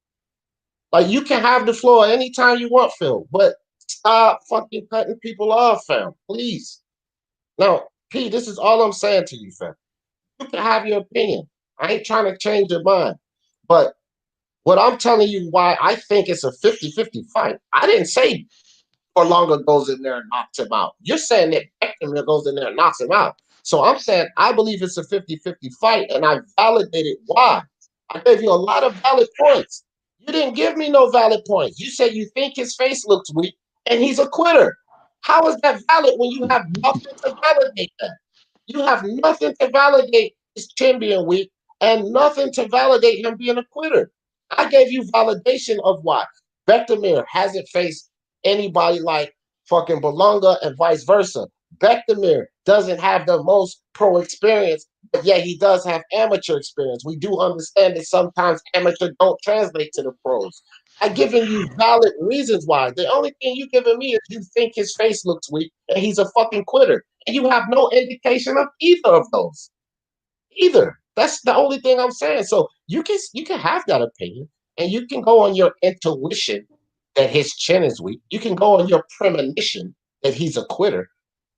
S1: Like, you can have the floor anytime you want, Phil, but stop fucking cutting people off, fam. Please. Now, P, this is all I'm saying to you, fam. You can have your opinion. I ain't trying to change your mind. But what I'm telling you why I think it's a 50-50 fight, I didn't say Berlanga goes in there and knocks him out. You're saying that Beckman goes in there and knocks him out. So I'm saying I believe it's a 50-50 fight, and I validated why. I gave you a lot of valid points. You didn't give me no valid points. You said you think his face looks weak, and he's a quitter. How is that valid when you have nothing to validate that? You have nothing to validate his chin being weak and nothing to validate him being a quitter. I gave you validation of why. Bektemir hasn't faced anybody like fucking Berlanga and vice versa. Bektemir doesn't have the most pro experience, but yet he does have amateur experience. We do understand that sometimes amateur don't translate to the pros. I've given you valid reasons why. The only thing you're giving me is you think his face looks weak and he's a fucking quitter. And you have no indication of either of those. Either. That's the only thing I'm saying. So you can have that opinion, and you can go on your intuition that his chin is weak. You can go on your premonition that he's a quitter.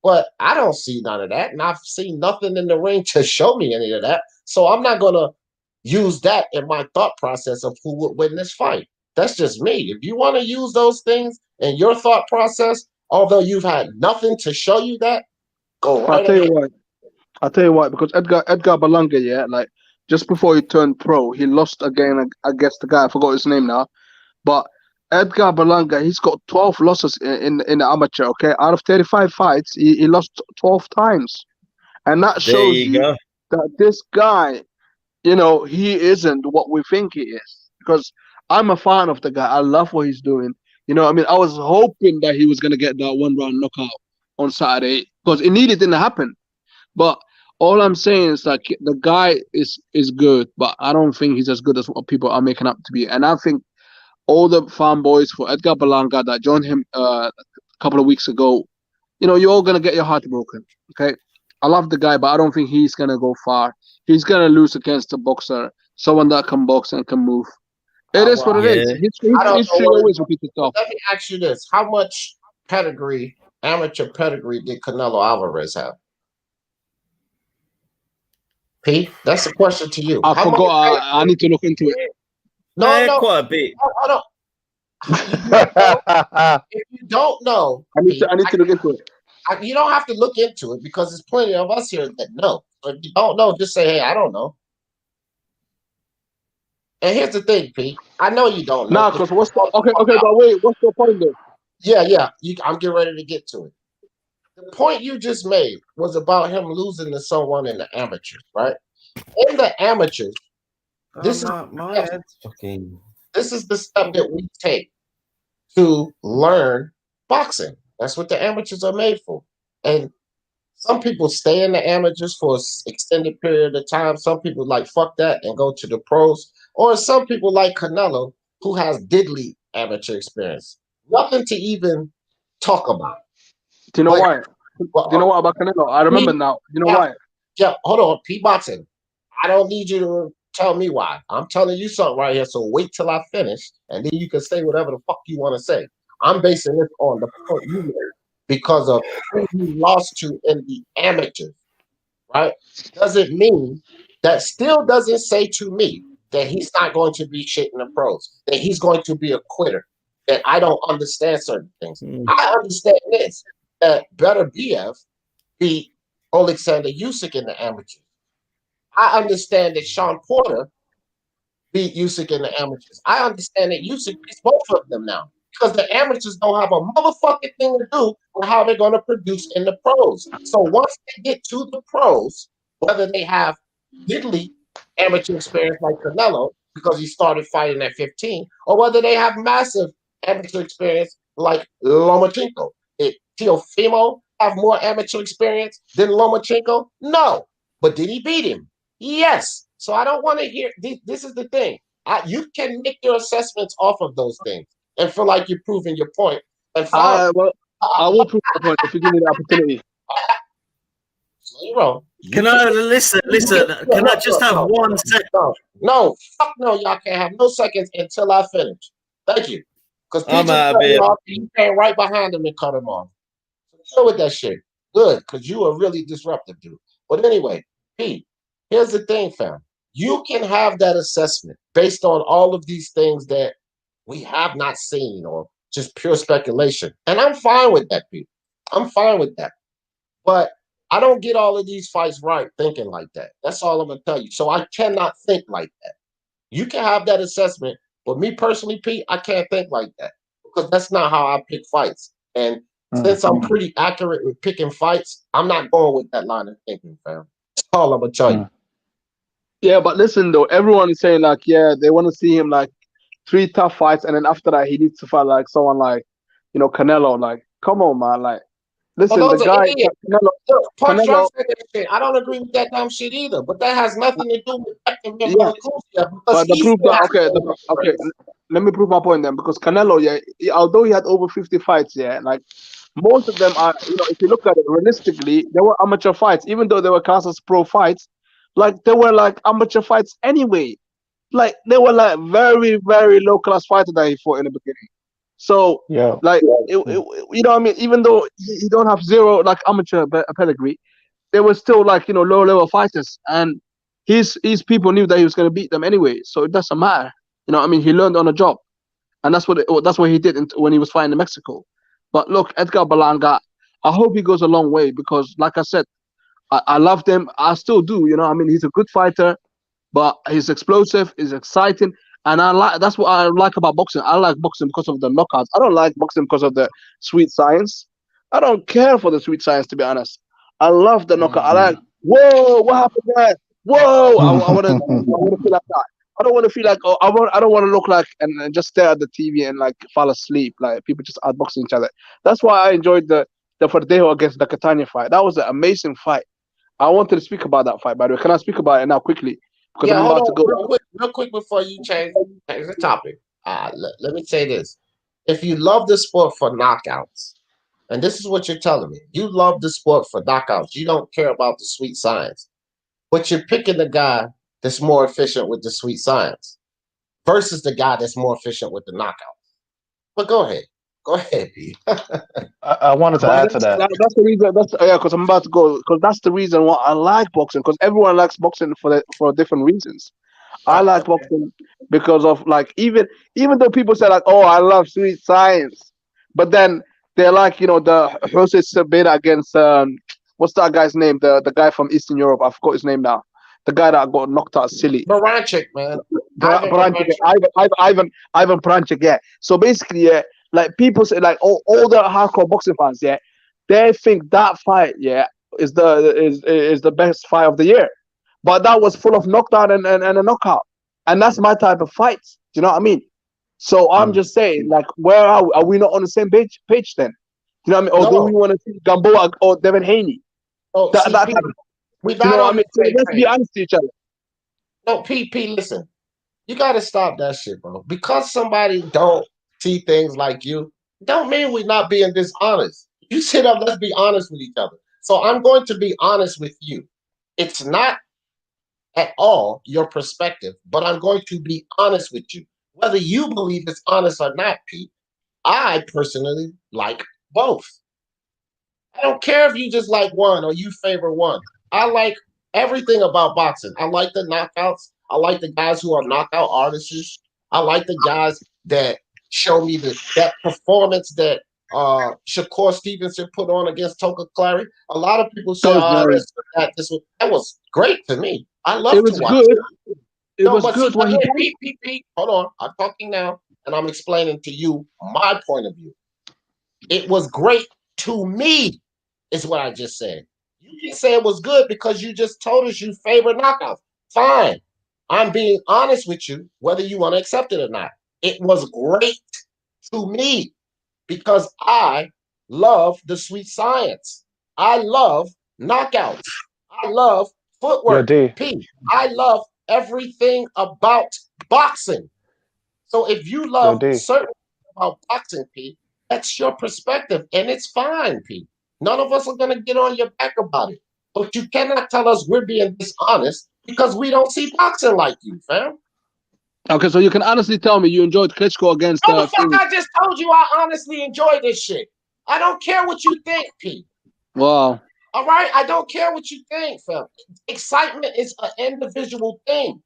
S1: But I don't see none of that, and I've seen nothing in the ring to show me any of that. So I'm not gonna use that in my thought process of who would win this fight. That's just me. If you want to use those things in your thought process, although you've had nothing to show you that, go right ahead.
S4: I'll tell you why. Because Edgar Berlanga, yeah, like just before he turned pro, he lost again against the guy. I forgot his name now, but Edgar Berlanga, he's got 12 losses in the amateur. Okay, out of 35 fights, he lost 12 times, and that shows you that this guy he isn't what we think he is. Because I'm a fan of the guy. I love what he's doing. I was hoping that he was gonna get that 1-round knockout on Saturday because it nearly didn't happen. But all I'm saying is like the guy is good, but I don't think he's as good as what people are making up to be. And I think all the fanboys for Edgar Berlanga that joined him a couple of weeks ago, you're all gonna get your heart broken. Okay, I love the guy, but I don't think he's gonna go far. He's gonna lose against a boxer, someone that can box and can move. It is what it is. History always repeats itself.
S1: Let me ask you this: how much amateur pedigree, did Canelo Alvarez have? Pete, that's a question to you.
S4: I forgot. I need to look into it.
S1: No,
S6: quite a bit.
S1: I don't. If you don't know,
S4: I need to look into it.
S1: You don't have to look into it because there's plenty of us here that know. So if you don't know, just say, "Hey, I don't know." And here's the thing, Pete. I know you don't know.
S4: Nah, because okay, but wait, what's your point though?
S1: Yeah. I'm getting ready to get to it. The point you just made was about him losing to someone in the amateurs, right? In the amateurs, this is the step that we take to learn boxing. That's what the amateurs are made for. And some people stay in the amateurs for an extended period of time. Some people like fuck that and go to the pros. Or some people like Canelo, who has diddly amateur experience. Nothing to even talk about.
S4: Do you know why? Do you know what about Canelo? I remember now. You know why?
S1: Yeah, hold on. P-Boxing. I don't need you to tell me why. I'm telling you something right here, so wait till I finish, and then you can say whatever the fuck you want to say. I'm basing this on the point you made because of who you lost to in the amateurs, right? Doesn't mean that still doesn't say to me that he's not going to be shit in the pros, that he's going to be a quitter, that I don't understand certain things. I understand this, that Better BF beat Alexander Usyk in the amateurs. I understand that Sean Porter beat Usyk in the amateurs. I understand that Usyk beats both of them now because the amateurs don't have a motherfucking thing to do with how they're going to produce in the pros. So once they get to the pros, whether they have diddly amateur experience like Canelo because he started fighting at 15, or whether they have massive amateur experience like Lomachenko. Did Teofimo have more amateur experience than Lomachenko? No. But did he beat him? Yes. So I don't want to hear this is the thing. You can make your assessments off of those things and feel like you're proving your point. And
S4: I will prove my point if you give me the opportunity.
S1: You're wrong.
S6: Can I listen? Can I just have 1 second?
S1: No, fuck no, y'all can't have no seconds until I finish. Thank you. Because
S6: I'm out of here.
S1: You came right behind him and cut him off. So chill with that shit. Good, because you are really disruptive, dude. But anyway, Pete, here's the thing, fam. You can have that assessment based on all of these things that we have not seen or just pure speculation. And I'm fine with that, Pete. I'm fine with that. But I don't get all of these fights right thinking like that. That's all I'm going to tell you. So I cannot think like that. You can have that assessment, but me personally, Pete, I can't think like that because that's not how I pick fights. And since I'm pretty accurate with picking fights, I'm not going with that line of thinking, fam. That's all I'm going to tell you.
S4: Yeah, but listen, though, everyone is saying, like, yeah, they want to see him, like, 3 tough fights, and then after that, he needs to fight, like, someone like, Canelo. Like, come on, man. Like, listen, the guy, Canelo.
S1: I don't agree with that dumb shit either, but that has nothing to do with
S4: yeah, but the proof that, okay, let me prove my point then, because Canelo, although he had over 50 fights, like, most of them are, if you look at it realistically, they were amateur fights, even though they were classed as pro fights. Like, they were like amateur fights anyway. Like, they were like very, very low class fighters that he fought in the beginning. So, like, you know what I mean? Even though he don't have zero like amateur pedigree, they were still like, low level fighters. And his people knew that he was going to beat them anyway. So it doesn't matter. I mean, he learned on the job. And that's what he did when he was fighting in Mexico. But look, Edgar Berlanga, I hope he goes a long way because, like I said, I loved him. I still do. I mean, he's a good fighter, but he's explosive, he's exciting, and that's what I like about boxing. I like boxing because of the knockouts. I don't like boxing because of the sweet science. I don't care for the sweet science, to be honest. I love the knockout. I like, whoa, what happened there? whoa, I want to feel like that. I don't want to feel like, oh, I don't want to look like and just stare at the TV and like fall asleep, like people just outboxing each other. That's why I enjoyed the Verdejo against the Catania fight. That was an amazing fight. I wanted to speak about that fight, by the way. Can I speak about it now quickly? Because I'm about to go.
S1: Real quick before you change the topic. Let me say this. If you love the sport for knockouts, and this is what you're telling me, you love the sport for knockouts. You don't care about the sweet science. But you're picking the guy that's more efficient with the sweet science versus the guy that's more efficient with the knockout. But go ahead. Go ahead, B.
S8: I wanted to add to that.
S4: That's the reason. Because I'm about to go. Because that's the reason why I like boxing. Because everyone likes boxing for different reasons. I like boxing because of like even though people say like, oh, I love sweet science, but then they're like, you know, the Jose Sabeda against what's that guy's name? The guy from Eastern Europe. I forgot his name now. The guy that got knocked out silly.
S1: Baranchik, man.
S4: Ivan Baranchik, yeah. So basically, yeah, like people say, like all the hardcore boxing fans, yeah, they think that fight, yeah, is the best fight of the year. But that was full of knockdown and a knockout. And that's my type of fights. Do you know what I mean? So I'm just saying, like, where are we? Are we not on the same page then? You know what I mean? Or do we want to see Gamboa or Devin Haney?
S1: Oh,
S4: that type of, you know what I mean? So let's be honest to each other.
S1: No, PP, listen. You got to stop that shit, bro. Because somebody don't see things like you, don't mean we're not being dishonest. You sit up, let's be honest with each other. So I'm going to be honest with you. It's not at all your perspective, but I'm going to be honest with you. Whether you believe it's honest or not, Pete, I personally like both. I don't care if you just like one or you favor one. I like everything about boxing. I like the knockouts. I like the guys who are knockout artists. I like the guys that show me that performance that Shakur Stevenson put on against Toka Clary. A lot of people say, that was great to me. I love to watch it.
S4: It was good when
S1: he hold on. I'm talking now, and I'm explaining to you my point of view. It was great to me, is what I just said. You can say it was good because you just told us you favor knockouts. Fine. I'm being honest with you, whether you want to accept it or not. It was great to me because I love the sweet science. I love knockouts. I love footwork. I love everything about boxing. So if you love certain about boxing, P, that's your perspective, and it's fine, P. None of us are going to get on your back about it. But you cannot tell us we're being dishonest because we don't see boxing like you, fam.
S4: Okay, so you can honestly tell me you enjoyed Klitschko against
S1: the fuck I just told you I honestly enjoy this shit. I don't care what you think, P.
S4: Wow.
S1: All right? I don't care what you think, fam. Excitement is an individual thing.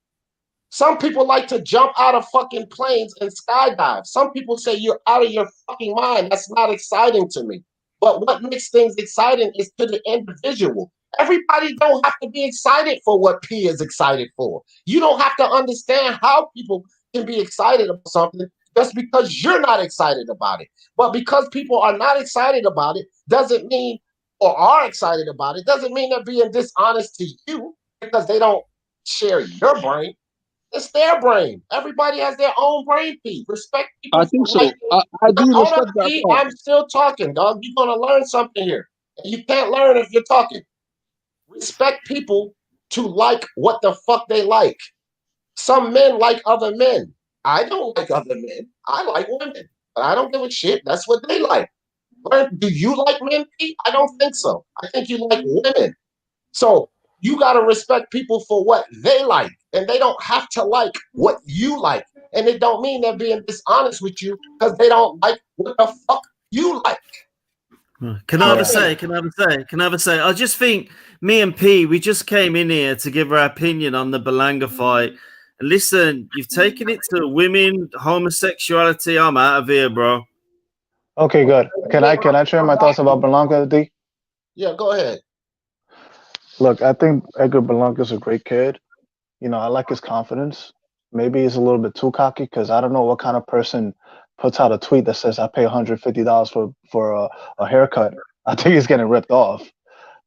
S1: Some people like to jump out of fucking planes and skydive. Some people say you're out of your fucking mind. That's not exciting to me. But what makes things exciting is to the individual. Everybody don't have to be excited for what P is excited for. You don't have to understand how people can be excited about something just because you're not excited about it. But because people are not excited about it doesn't mean, or are excited about it, doesn't mean they're being dishonest to you because they don't share your brain. It's their brain. Everybody has their own brain, P. Respect people.
S4: I think so. I do respect that.
S1: P, I'm still talking, dog. You're going to learn something here. You can't learn if you're talking. Respect people to like what the fuck they like. Some men like other men. I don't like other men. I like women. But I don't give a shit. That's what they like. Do you like men, Pete? I don't think so. I think you like women. So you got to respect people for what they like. And they don't have to like what you like. And it don't mean they're being dishonest with you because they don't like what the fuck you like.
S6: Can I have a say? I just think me and P, we just came in here to give our opinion on the Berlanga fight. And listen, you've taken it to women, homosexuality. I'm out of here, bro.
S8: Okay, good. Can I share my thoughts about Berlanga, D?
S1: Yeah, go ahead.
S8: Look, I think Edgar Berlanga's a great kid. You know, I like his confidence. Maybe he's a little bit too cocky because I don't know what kind of person puts out a tweet that says I pay $150 for a haircut. I think he's getting ripped off.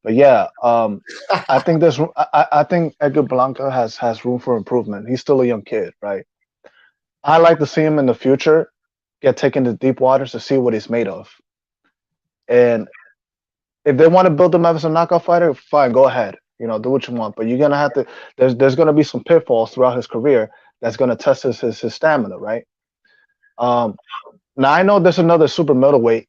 S8: But yeah, I think there's I think Edgar Blanca has room for improvement. He's still a young kid, right? I like to see him in the future get taken to deep waters to see what he's made of. And if they want to build him up as a knockout fighter, fine, go ahead. You know, do what you want. But you're gonna have to. There's gonna be some pitfalls throughout his career that's gonna test his stamina, right? Um, Now I know there's another super middleweight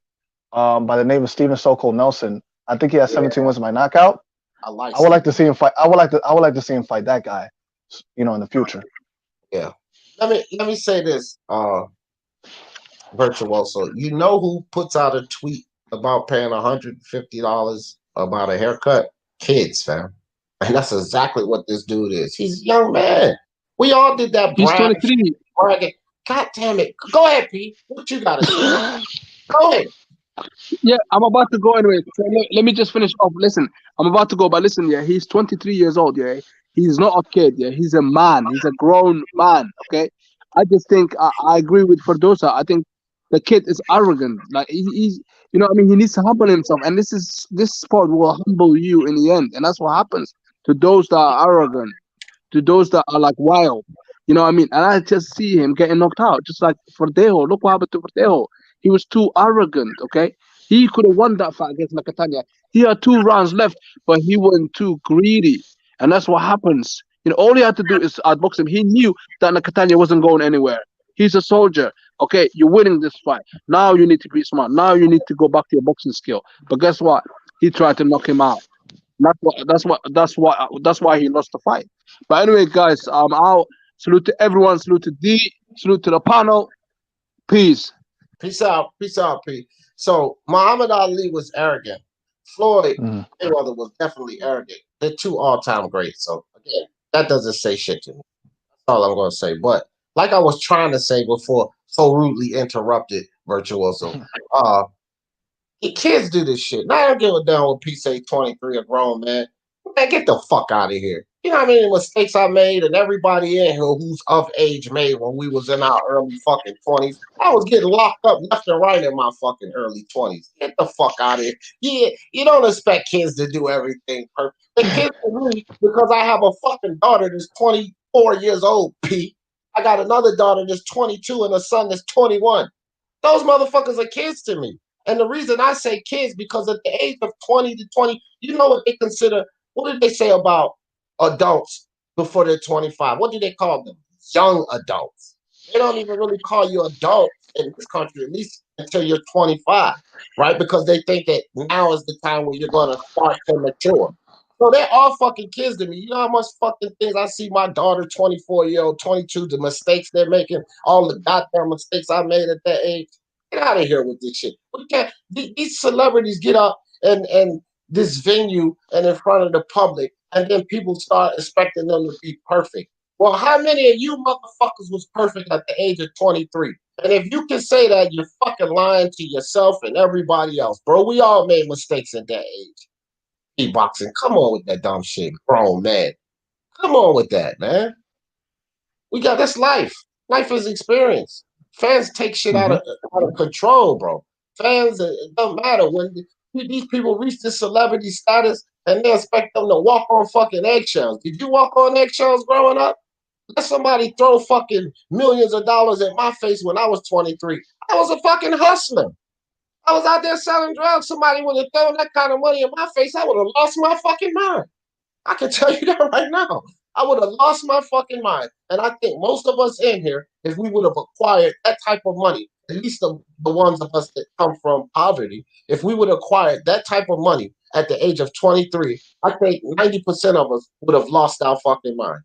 S8: by the name of Steven So Nelson. I think he has 17 wins by knockout. I would like to see him fight. I would like to see him fight that guy. You know, in the future.
S1: Yeah. Let me say this, Virtuoso. You know who puts out a tweet about paying $150 about a haircut? Kids, fam. And that's exactly what this dude is. He's a young man. We all did that
S4: He's 23.
S1: bragging. God damn it. Go ahead, P. What you gotta say? Go ahead.
S4: Yeah, I'm about to go anyway. So let me just finish off. Listen, I'm about to go, but listen, yeah, he's 23 years old. Yeah, he's not a kid. Yeah, he's a man. He's a grown man. Okay, I just think I agree with Ferdosa. I think the kid is arrogant. Like he's, you know, what I mean, he needs to humble himself, and this sport will humble you in the end, and that's what happens to those that are arrogant, to those that are like wild. You know what I mean? And I just see him getting knocked out, just like Verdejo. Look what happened to Verdejo. He was too arrogant, okay? He could have won that fight against Nakatanya. He had 2 rounds left, but he went too greedy. And that's what happens. You know, all he had to do is outbox him. He knew that Nakatanya wasn't going anywhere. He's a soldier. Okay, you're winning this fight. Now you need to be smart. Now you need to go back to your boxing skill. But guess what? He tried to knock him out. That's why he lost the fight. But anyway, guys, I'll salute to everyone, salute to D, salute to the panel. Peace.
S1: Peace out, P. So Muhammad Ali was arrogant. Floyd Mayweather was definitely arrogant. They're 2 all-time greats. So again, that doesn't say shit to me. That's all I'm gonna say. But like I was trying to say before, so rudely interrupted, Virtuoso. The kids do this shit. Now I don't give a damn what P say 23, a grown man. Man, get the fuck out of here. You know how many mistakes I made and everybody in here who's of age made when we was in our early fucking 20s. I was getting locked up left and right in my fucking early 20s. Get the fuck out of here. Yeah, you don't expect kids to do everything perfect. The kids for me, because I have a fucking daughter that's 24 years old, P. I got another daughter that's 22 and a son that's 21. Those motherfuckers are kids to me. And the reason I say kids, because at the age of 20 to 20, you know what they consider, what did they say about adults before they're 25? What do they call them? Young adults. They don't even really call you adults in this country, at least until you're 25, right? Because they think that now is the time when you're going to start to mature. So they're all fucking kids to me. You know how much fucking things I see my daughter, 24-year-old, 22, the mistakes they're making, all the goddamn mistakes I made at that age. Get out of here with this shit. We can't. These celebrities get up and this venue and in front of the public, and then people start expecting them to be perfect. Well, how many of you motherfuckers was perfect at the age of 23? And if you can say that, you're fucking lying to yourself and everybody else, bro. We all made mistakes at that age. Boxing, come on with that dumb shit, grown man. Come on with that, man. We got this life. Life is experience. Fans take shit out of control, bro. Fans, it don't matter when these people reach this celebrity status and they expect them to walk on fucking eggshells. Did you walk on eggshells growing up? Let somebody throw fucking millions of dollars at my face when I was 23. I was a fucking hustler. I was out there selling drugs. Somebody would have thrown that kind of money in my face. I would have lost my fucking mind. I can tell you that right now. I would have lost my fucking mind. And I think most of us in here, if we would have acquired that type of money, at least the ones of us that come from poverty, if we would have acquired that type of money at the age of 23, I think 90% of us would have lost our fucking mind.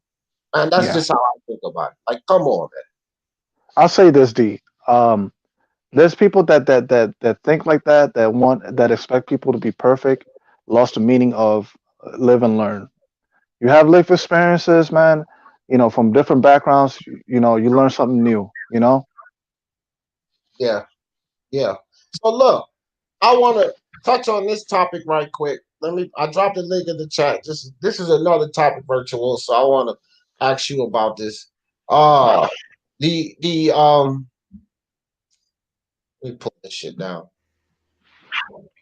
S1: And that's just how I think about it. Like, come on, man.
S8: I'll say this, D. There's people that think like that expect people to be perfect, lost the meaning of live and learn. You have life experiences, man. You know, from different backgrounds. You know, you learn something new. You know.
S1: Yeah. So look, I want to touch on this topic right quick. I dropped the link in the chat. This is another topic, Virtual. So I want to ask you about this. Let me pull this shit down.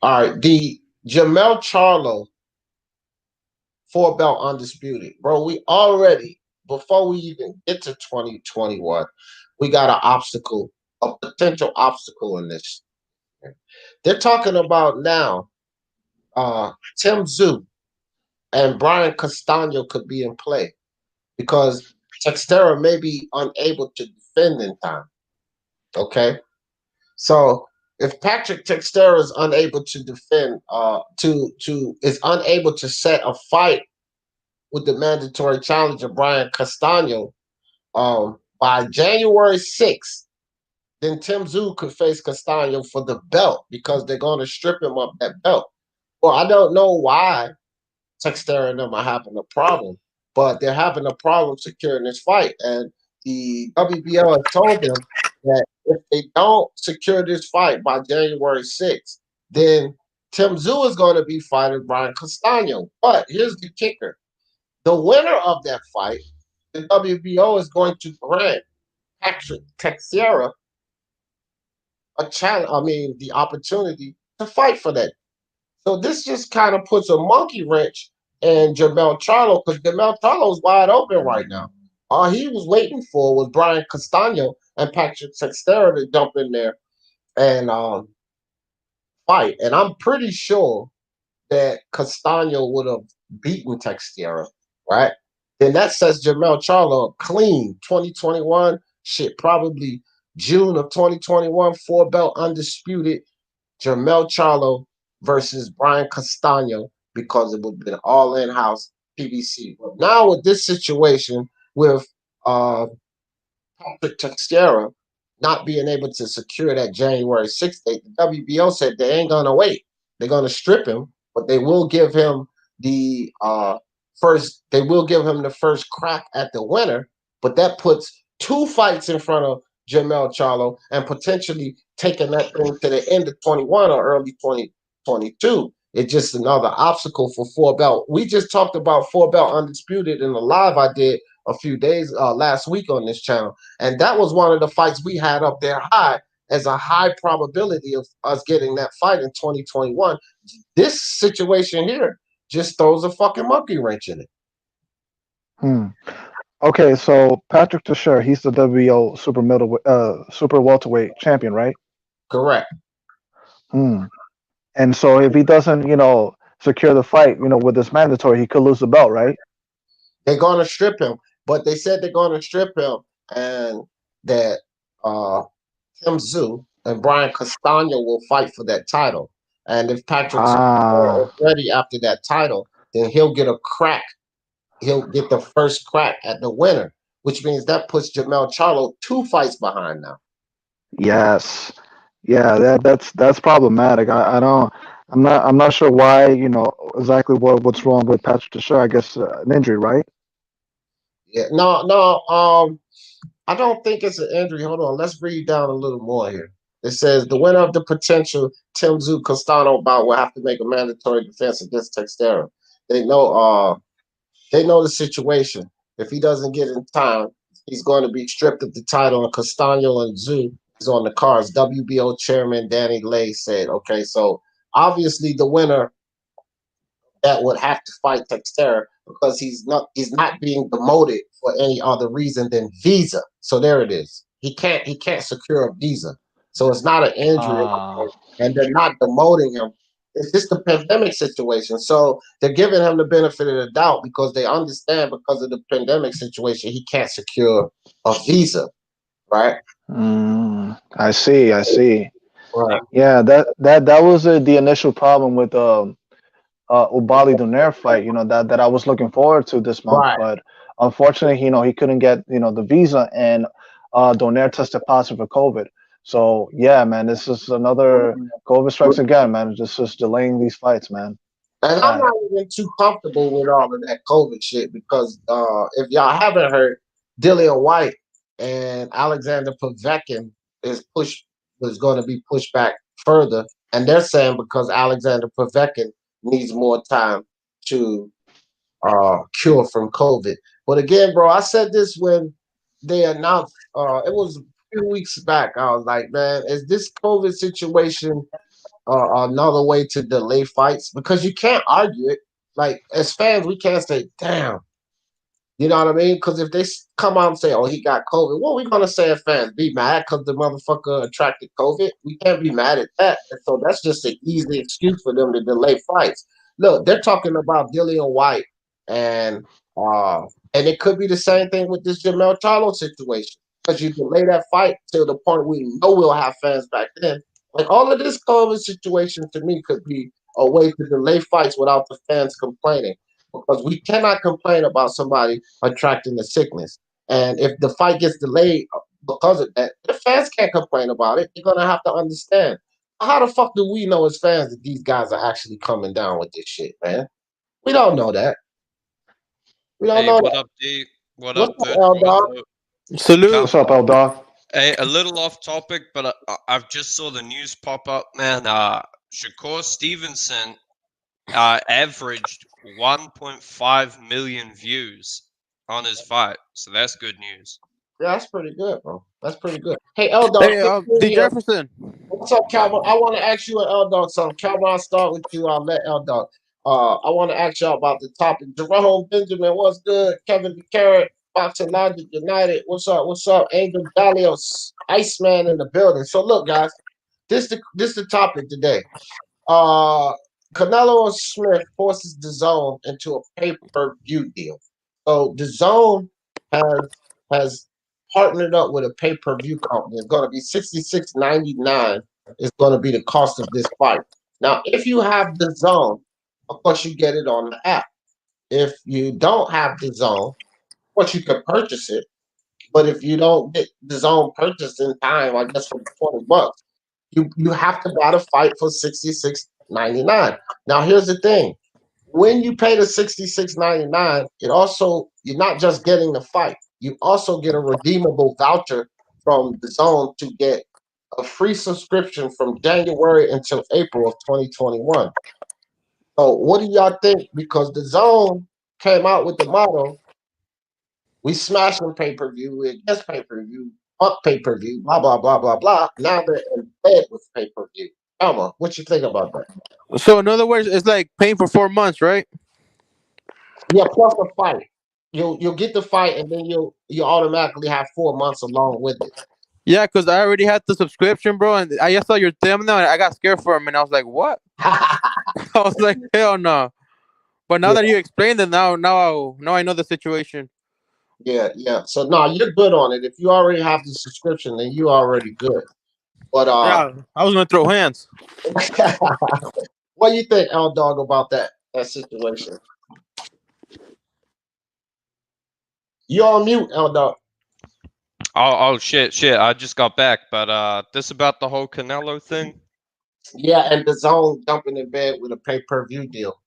S1: All right, the Jermell Charlo 4 belt undisputed, bro. We already, before we even get to 2021, we got an obstacle, a potential obstacle in this. They're talking about now Tszyu and Brian Castano could be in play because Teixeira may be unable to defend in time. Okay, so if Patrick Tiexiera is unable to defend, is unable to set a fight with the mandatory challenger Brian Castano by January 6th, then Tszyu could face Castano for the belt because they're going to strip him of that belt. Well, I don't know why Teixeira and them are having a problem, but they're having a problem securing this fight. And the WBO has told them that if they don't secure this fight by January 6th, then Tszyu is going to be fighting Brian Castano. But here's the kicker. The winner of that fight, the WBO is going to grant Patrick Tiexiera a challenge. I mean, the opportunity to fight for that. So this just kind of puts a monkey wrench in Jermell Charlo because Jermell Charlo is wide open right now. All he was waiting for was Brian Castano and Patrick Teixeira to jump in there and fight. And I'm pretty sure that Castano would have beaten Teixeira, right? Then that sets Jermell Charlo clean 2021. Shit, probably June of 2021, 4 belt undisputed. Jermell Charlo versus Brian Castano because it would have been all in-house PBC. But now with this situation with Patrick Tiexiera not being able to secure that January 6th date, the WBO said they ain't gonna wait. They're gonna strip him, but they will give him the first crack at the winner. But that puts 2 fights in front of Jermell Charlo and potentially taking that thing to the end of 21 or early 2022. It's just another obstacle for 4 belt. We just talked about 4 belt undisputed in the live I did a few days last week on this channel, and that was one of the fights we had up there high as a high probability of us getting that fight in 2021. This situation here just throws a fucking monkey wrench in it.
S8: Okay, so Patrick Teixeira, he's the WBO super welterweight champion, right?
S1: Correct.
S8: And so if he doesn't, secure the fight, with this mandatory, he could lose the belt, right?
S1: They're going to strip him, but they said they're going to strip him, and that Tszyu and Brian Castano will fight for that title. And if Patrick is ready after that title, then he'll get a crack. He'll get the first crack at the winner, which means that puts Jermell Charlo 2 fights behind now.
S8: Yes, yeah, that's problematic. I'm not sure why. Exactly what's wrong with Patrick Teixeira. I guess an injury, right?
S1: Yeah, no. I don't think it's an injury. Hold on, let's read down a little more here. It says the winner of the potential Tszyu Castano bout will have to make a mandatory defense against Teixeira. They know the situation. If he doesn't get in time, he's going to be stripped of the title, and Castano and Tszyu is on the cards. WBO chairman Danny Lay said, okay, so obviously the winner that would have to fight Teixeira because he's not being demoted for any other reason than visa. So there it is. He can't secure a visa. So it's not an injury, and they're not demoting him. It's just a pandemic situation. So they're giving him the benefit of the doubt because they understand because of the pandemic situation, he can't secure a visa, right?
S8: I see.
S1: Right.
S8: Yeah, that was the initial problem with Ubali Donaire fight. That I was looking forward to this month,
S1: Right.
S8: but unfortunately, he couldn't get the visa, and Donaire tested positive for COVID. So yeah, man, this is another COVID strikes again, man. Just delaying these fights, man.
S1: And I'm not even too comfortable with all of that COVID shit because if y'all haven't heard, Dillian White and Alexander Povetkin is going to be pushed back further, and they're saying because Alexander Povetkin needs more time to cure from COVID. But again, bro, I said this when they announced. It was a few weeks back. I was like, man, is this COVID situation another way to delay fights? Because you can't argue it. like as fans, we can't say, "Damn." You know what I mean? Because if they come out and say, "Oh, he got COVID," what are we gonna say as fans? Be mad because the motherfucker attracted COVID? We can't be mad at that. And so that's just an easy excuse for them to delay fights. Look, they're talking about Dillian White, and uh, and it could be the same thing with this Jermell Charlo situation because you delay that fight till the point we know we'll have fans back then. Like all of this COVID situation to me could be a way to delay fights without the fans complaining because we cannot complain about somebody attracting the sickness. And if the fight gets delayed because of that, the fans can't complain about it. They're gonna have to understand. How the fuck do we know as fans that these guys are actually coming down with this shit, man? We don't know that. We don't
S9: Hey,
S1: know
S9: what
S1: that.
S9: up, D? What
S1: What's
S9: up,
S1: up, L Dog?
S9: Virtuoso?
S3: Salute.
S8: What's up, L Dog?
S9: Hey, a little off topic, but I've just saw the news pop up, man. Shakur Stevenson averaged 1.5 million views on his fight, so that's good news.
S1: Yeah, that's pretty good, bro. That's pretty good. Hey, L Dog.
S3: Hey, D Jefferson.
S1: What's up, Calvin? I want to ask you and L Dog something. Calvin, I'll start with you. I'll let L Dog. I want to ask y'all about the topic. Jerome Benjamin, what's good? Kevin the Carrot, Boxing Logic United. What's up? What's up? Angel Dalios, Iceman in the building. So look, guys, this the topic today. Canelo Smith forces DAZN into a pay-per-view deal. So DAZN has partnered up with a pay-per-view company. It's going to be $66.99 is going to be the cost of this fight. Now, if you have DAZN, of course you get it on the app. If you don't have DAZN, of course you can purchase it. But if you don't get DAZN purchased in time, I guess for $20, you have to buy the fight for $66.99. Now, here's the thing: when you pay the $66.99, it also you're not just getting the fight. You also get a redeemable voucher from DAZN to get a free subscription from January until April of 2021. So, what do y'all think? Because DAZN came out with the motto, "We smashing pay-per-view, we against pay-per-view, fuck pay-per-view, blah, blah, blah, blah, blah." Now they're in bed with pay-per-view. Elma, what you think about that?
S3: So in other words, it's like paying for 4 months, right?
S1: Yeah, plus a fight. You'll get the fight and then you automatically have 4 months along with it.
S3: Yeah, because I already had the subscription, bro, and I just saw your thumbnail and I got scared for him, and I was like, "What?" I was like, "Hell no!" But now
S1: Yeah,
S3: that you explained it, now I know the situation.
S1: yeah. So no, you're good on it. If you already have the subscription, then you already good. But
S3: Yeah, I was gonna throw hands.
S1: what do you think, L Dog, about that situation? You on mute, L Dog.
S9: Oh, shit! I just got back, but this about the whole Canelo thing.
S1: Yeah, and DAZN jumping in bed with a pay-per-view deal.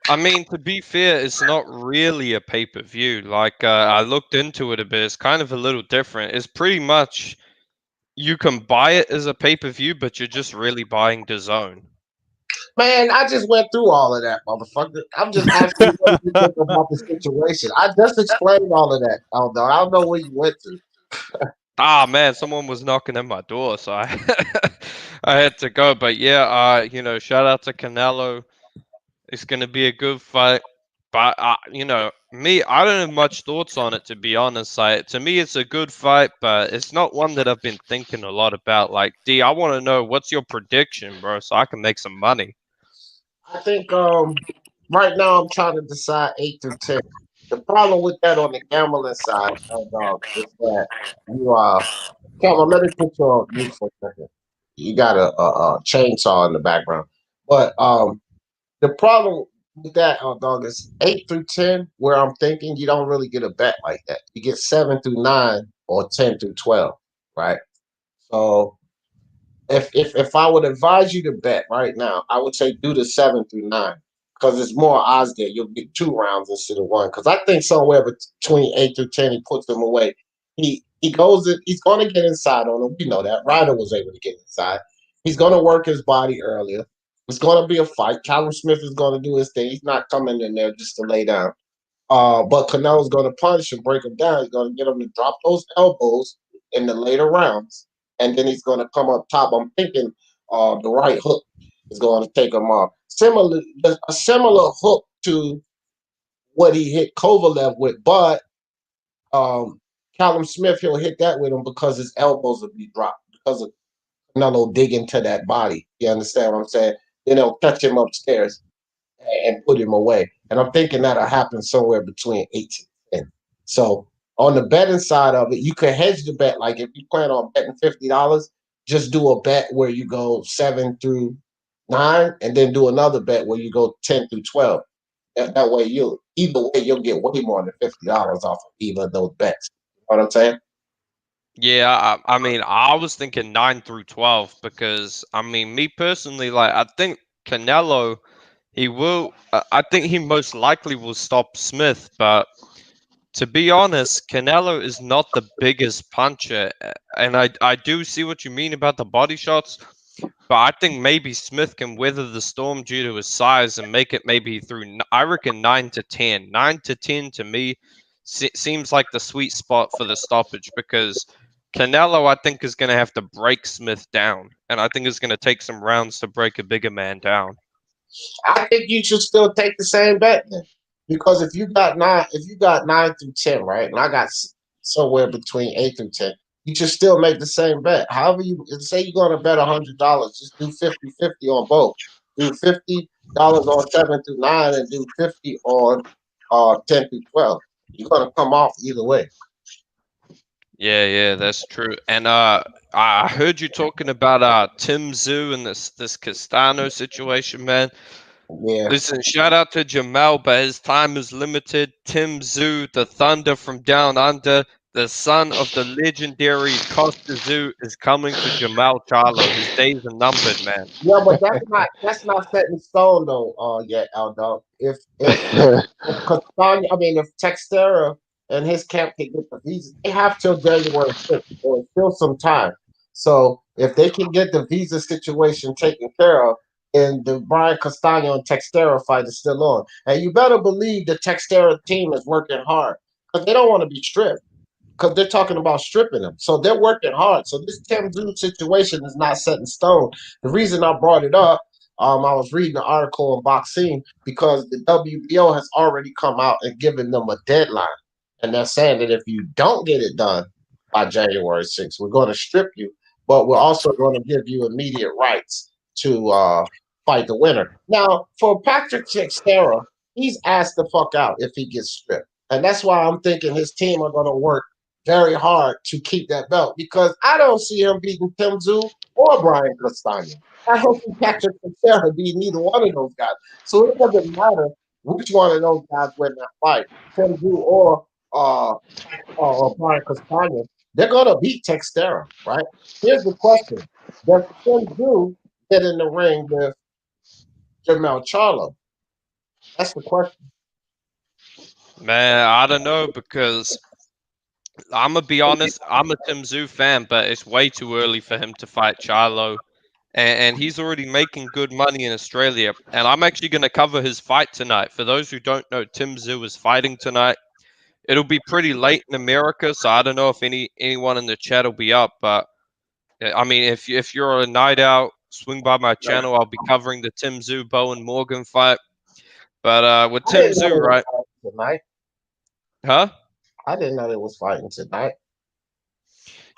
S9: I mean, to be fair, it's not really a pay-per-view. Like, I looked into it a bit. It's kind of a little different. It's pretty much you can buy it as a pay-per-view, but you're just really buying DAZN.
S1: Man, I just went through all of that, motherfucker. I'm just asking you what you think about the situation. I just explained all of that, L Dog. I don't know where you went to.
S9: Ah, man, someone was knocking at my door, so I I had to go. But yeah, shout out to Canelo. It's gonna be a good fight. But me, I don't have much thoughts on it, to be honest. Like, to me, it's a good fight, but it's not one that I've been thinking a lot about. Like, D, I want to know what's your prediction, bro, so I can make some money.
S1: I think right now I'm trying to decide 8 through 10. The problem with that on the gambling side, is that you Cameron, let me put you on mute for a second. You got a chainsaw in the background. But the problem with that, dog, is 8 through 10, where I'm thinking you don't really get a bet like that. You get 7 through 9 or 10 through 12, right? So if I would advise you to bet right now, I would say do the 7 through 9 because it's more odds there. You'll get 2 rounds instead of one. Because I think somewhere between 8 through 10, he puts them away. He goes in, he's going to get inside on him. We know that. Ryder was able to get inside. He's going to work his body earlier. It's going to be a fight. Callum Smith is going to do his thing. He's not coming in there just to lay down. But Canelo's going to punch and break him down. He's going to get him to drop those elbows in the later rounds, and then he's going to come up top. I'm thinking the right hook is going to take him off. a similar hook to what he hit Kovalev with, but Callum Smith, he'll hit that with him because his elbows will be dropped because of Canelo digging to that body. You understand what I'm saying? Then he'll catch him upstairs and put him away. And I'm thinking that'll happen somewhere between 8 to 10. So on the betting side of it, you could hedge the bet. Like if you plan on betting $50, just do a bet where you go 7 through 9, and then do another bet where you go 10 through 12. That way, either way you'll get way more than $50 off of either of those bets. You know what I'm saying?
S9: Yeah, I mean, I was thinking 9 through 12 because, I mean, me personally, like, I think Canelo, he will, I think he most likely will stop Smith, but to be honest, Canelo is not the biggest puncher, and I do see what you mean about the body shots, but I think maybe Smith can weather the storm due to his size and make it maybe through, I reckon 9 to 10. 9 to 10 to me seems like the sweet spot for the stoppage because Canelo, I think, is going to have to break Smith down, and I think it's going to take some rounds to break a bigger man down.
S1: I think you should still take the same bet then, because if you got 9 through 10, right, and I got somewhere between 8 through 10, you should still make the same bet. However, you say you're going to bet $100, just do 50-50 on both. Do $50 on 7 through 9, and do 50 on 10 through 12. You're going to come off either way.
S9: Yeah, that's true. And I heard you talking about Tszyu and this Castano situation, man.
S1: Yeah.
S9: Listen, shout out to Jermell, but his time is limited. Tszyu, the Thunder from down under, the son of the legendary Tszyu, is coming to Jermell Charlo. His days are numbered, man.
S1: Yeah, but that's not set in stone though. Yet, Aldo. If Teixeira and his camp can get the visa, they have till January 6th, or still some time. So if they can get the visa situation taken care of, and the Brian Castano and Teixeira fight is still on, and you better believe the Teixeira team is working hard because they don't want to be stripped. Because they're talking about stripping them. So they're working hard. So this Tszyu situation is not set in stone. The reason I brought it up, I was reading an article on Boxing because the WBO has already come out and given them a deadline. And they're saying that if you don't get it done by January 6th, we're going to strip you, but we're also going to give you immediate rights to fight the winner. Now, for Patrick Tiexiera, he's asked the fuck out if he gets stripped. And that's why I'm thinking his team are going to work very hard to keep that belt because I don't see him beating Tszyu or Brian Castano. I don't see Patrick Tiexiera beating neither one of those guys. So it doesn't matter which one of those guys win that fight, Tszyu or Brian Castano. They're gonna beat Teixeira, right? Here's the question: does Tszyu get in the ring with Jermell Charlo? That's the question.
S9: Man, I don't know because I'm gonna be honest. I'm a Tszyu fan, but it's way too early for him to fight Charlo, and he's already making good money in Australia. And I'm actually gonna cover his fight tonight. For those who don't know, Tszyu is fighting tonight. It'll be pretty late in America, so I don't know if anyone in the chat will be up. But I mean, if you're a night out, swing by my channel. I'll be covering the Tszyu Bowen Morgan fight. But with Tszyu, right?
S1: Tonight.
S9: Huh?
S1: I didn't know they was fighting tonight.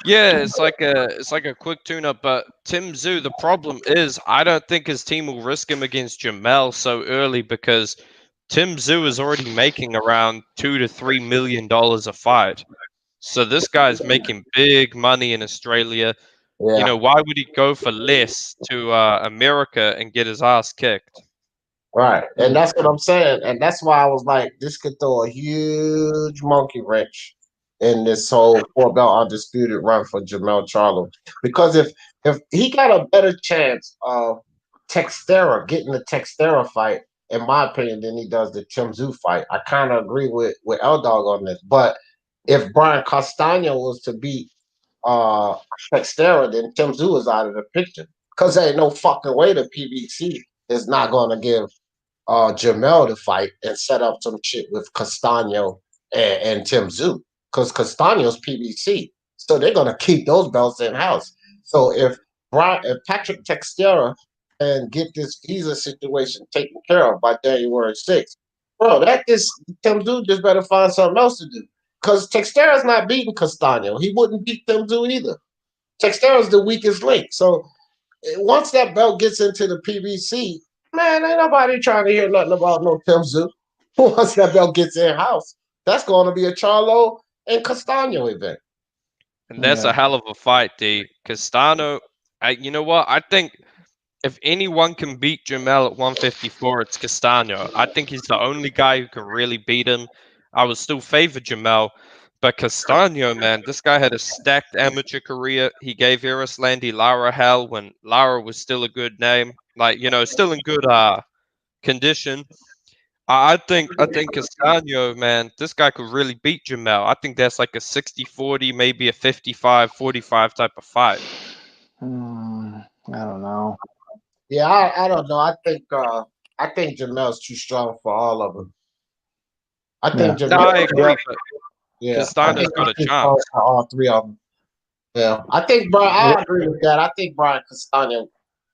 S9: Yeah, it's like a quick tune-up. But Tszyu, the problem is, I don't think his team will risk him against Jermell so early because Tszyu is already making around $2 to $3 million a fight. So this guy's making big money in Australia.
S1: Yeah.
S9: You know, why would he go for less to America and get his ass kicked?
S1: Right. And that's what I'm saying. And that's why I was like, this could throw a huge monkey wrench in this whole 4-belt undisputed run for Jermell Charlo. Because if he got a better chance of Teixeira getting the Teixeira fight, in my opinion, than he does the Tszyu fight. I kind of agree with L-Dog on this. But if Brian Castano was to beat Teixeira, then Tszyu is out of the picture. Because there ain't no fucking way the PBC is not going to give Jermell to fight and set up some shit with Castano and Tszyu. Because Castano's PBC. So they're going to keep those belts in-house. So if Patrick Tiexiera and get this visa situation taken care of by January 6th. Bro, Tszyu just better find something else to do. Because Teixeira's not beating Castaño. He wouldn't beat Tszyu either. Teixeira's the weakest link. So once that belt gets into the PBC, man, ain't nobody trying to hear nothing about no Tszyu. Once that belt gets in-house, that's going to be a Charlo and Castaño event.
S9: And that's a hell of a fight, D. Castano, you know what? I think if anyone can beat Jermell at 154, it's Castaño. I think he's the only guy who can really beat him. I would still favor Jermell, but Castaño, man, this guy had a stacked amateur career. He gave Erislandy Lara hell when Lara was still a good name, like, you know, still in good condition. I think Castaño, man, this guy could really beat Jermell. I think that's like a 60-40, maybe a 55-45 type of fight.
S8: I don't know.
S1: Yeah, I don't know. I think Jermell's too strong for all of them. I think Jermell.
S9: I agree.
S1: Yeah,
S9: Castaño's got a chance.
S1: For all three of them. Yeah, I think I agree with that. I think Brian Castaño.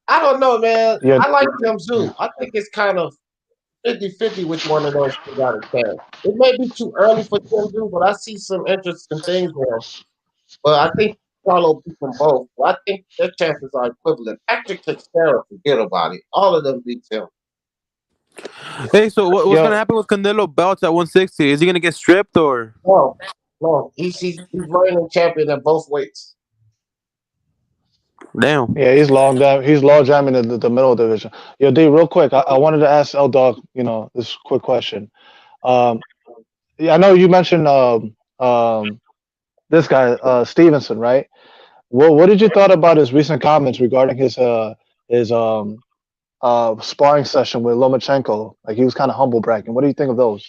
S1: I don't know, man.
S8: Yeah.
S1: I like Tszyu. I think it's kind of 50-50 which one of those two got a chance. It may be too early for Tszyu, but I see some interesting things there. But I think Charlo beat them both. But I think their chances are equivalent. Patrick Tiexiera, forget about it. All of them beat him.
S10: Hey, so what's going to happen with Canelo belts at 160? Is he going to get stripped or?
S1: No. He's reigning champion at both weights.
S10: Damn.
S8: Yeah, he's long jamming in the middle division. Yo, D, real quick, I wanted to ask L Dog, this quick question. I know you mentioned this guy Stevenson, right? What did you thought about his recent comments regarding his sparring session with Lomachenko? Like, he was kind of humble bragging. What do you think of those?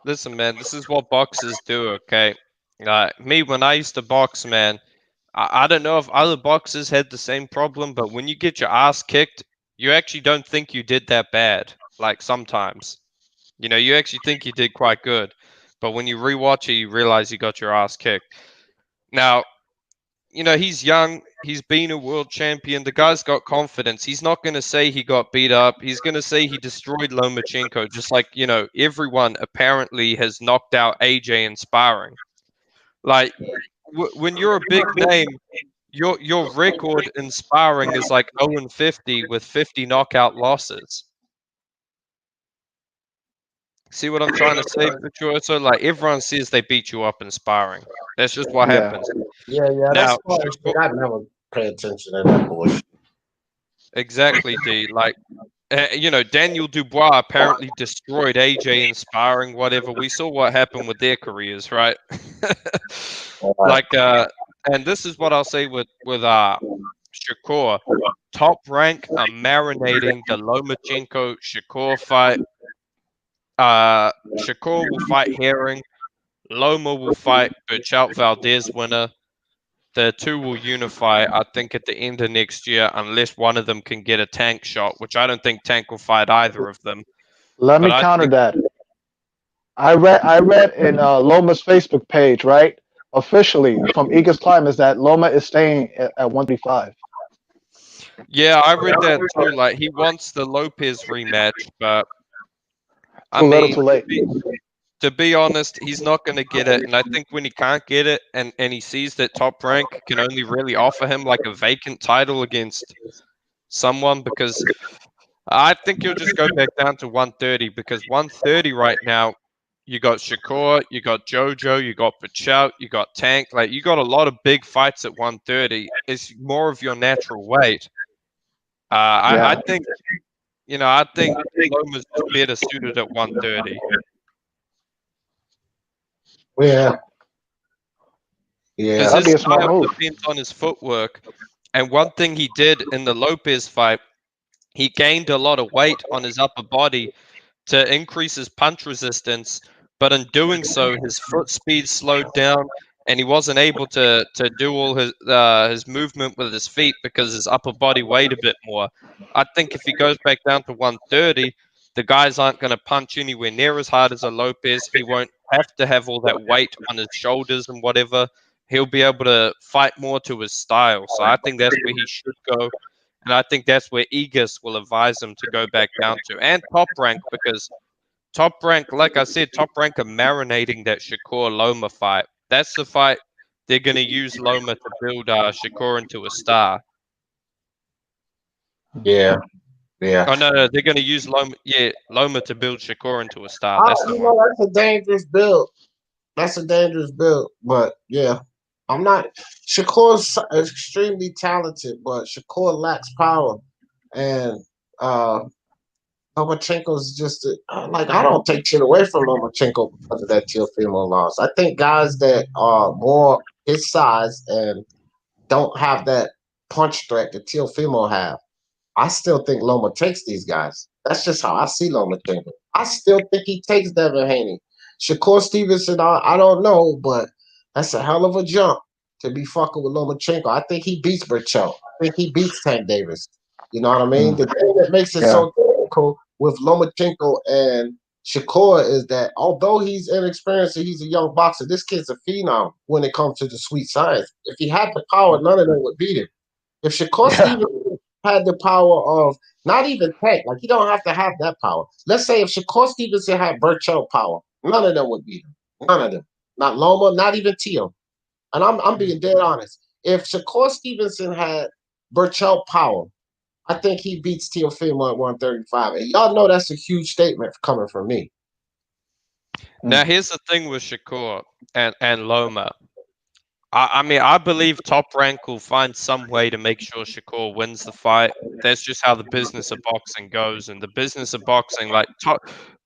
S9: Listen, man, this is what boxers do. Okay, me when I used to box, man. I don't know if other boxers had the same problem, but when you get your ass kicked, you actually don't think you did that bad. Like, sometimes, you actually think you did quite good, but when you rewatch it, you realize you got your ass kicked. Now, he's young. He's been a world champion. The guy's got confidence. He's not going to say he got beat up. He's going to say he destroyed Lomachenko, just like, everyone apparently has knocked out AJ in sparring. Like, when you're a big name, your record in sparring is like 0-50 with 50 knockout losses. See what I'm trying to say, Virtuoso? Like, everyone says they beat you up in sparring. That's just what happens.
S1: Yeah.
S9: Now,
S1: I never pay attention to that bullshit.
S9: Exactly, D. Like, Daniel Dubois apparently destroyed AJ in sparring, whatever. We saw what happened with their careers, right? Like, and this is what I'll say with Shakur. Top Rank are marinating the Lomachenko Shakur fight. Shakur will fight Herring. Loma will fight Burchout Valdez winner. The two will unify, I think, at the end of next year, unless one of them can get a Tank shot, which I don't think Tank will fight either of them.
S8: Let me counter that. I read in Loma's Facebook page, right? Officially from Eagles Climb is that Loma is staying at 135.
S9: Yeah, I read that too. Like, he wants the Lopez rematch, but
S8: Too late.
S9: To be honest, he's not going to get it. And I think when he can't get it and he sees that Top Rank can only really offer him like a vacant title against someone, because I think he'll just go back down to 130, because 130 right now, you got Shakur, you got Jojo, you got Burchout, you got Tank. Like, you got a lot of big fights at 130. It's more of your natural weight. I think Loma's better suited at 130.
S1: Yeah,
S8: that'd be a smart move.
S9: Depends on his footwork. And one thing he did in the Lopez fight, he gained a lot of weight on his upper body to increase his punch resistance. But in doing so, his foot speed slowed down, and he wasn't able to do all his movement with his feet because his upper body weighed a bit more. I think if he goes back down to 130, the guys aren't going to punch anywhere near as hard as a Lopez. He won't have to have all that weight on his shoulders and whatever. He'll be able to fight more to his style. So I think that's where he should go. And I think that's where Aegis will advise him to go back down to. And Top Rank, because Top Rank, like I said, Top Rank are marinating that Shakur Loma fight. That's the fight they're going to use Loma to build Shakur into a star.
S1: Yeah.
S9: Oh, no, they're going to use Loma to build Shakur into a star. That's the one.
S1: That's a dangerous build. That's a dangerous build. But, yeah, I'm not. Shakur's extremely talented, but Shakur lacks power. And Lomachenko's just I don't take shit away from Lomachenko because of that Teofimo loss. I think guys that are more his size and don't have that punch threat that Teofimo have, I still think Loma takes these guys. That's just how I see Lomachenko. I still think he takes Devin Haney. Shakur Stevenson, I don't know, but that's a hell of a jump to be fucking with Lomachenko. I think he beats Burchell. I think he beats Tank Davis. You know what I mean? The thing that makes it so difficult with Lomachenko and Shakur is that although he's inexperienced and he's a young boxer, this kid's a phenom when it comes to the sweet science. If he had the power, none of them would beat him. If Shakur Stevenson had the power of not even Tank, like he don't have to have that power. Let's say if Shakur Stevenson had Burchell power, none of them would beat him. None of them. Not Loma, not even Teo. And I'm being dead honest. If Shakur Stevenson had Burchell power, I think he beats Teofimo at 135. And y'all know that's a huge statement coming from me.
S9: Now, here's the thing with Shakur and Loma. I mean, I believe Top Rank will find some way to make sure Shakur wins the fight. That's just how the business of boxing goes. And the business of boxing,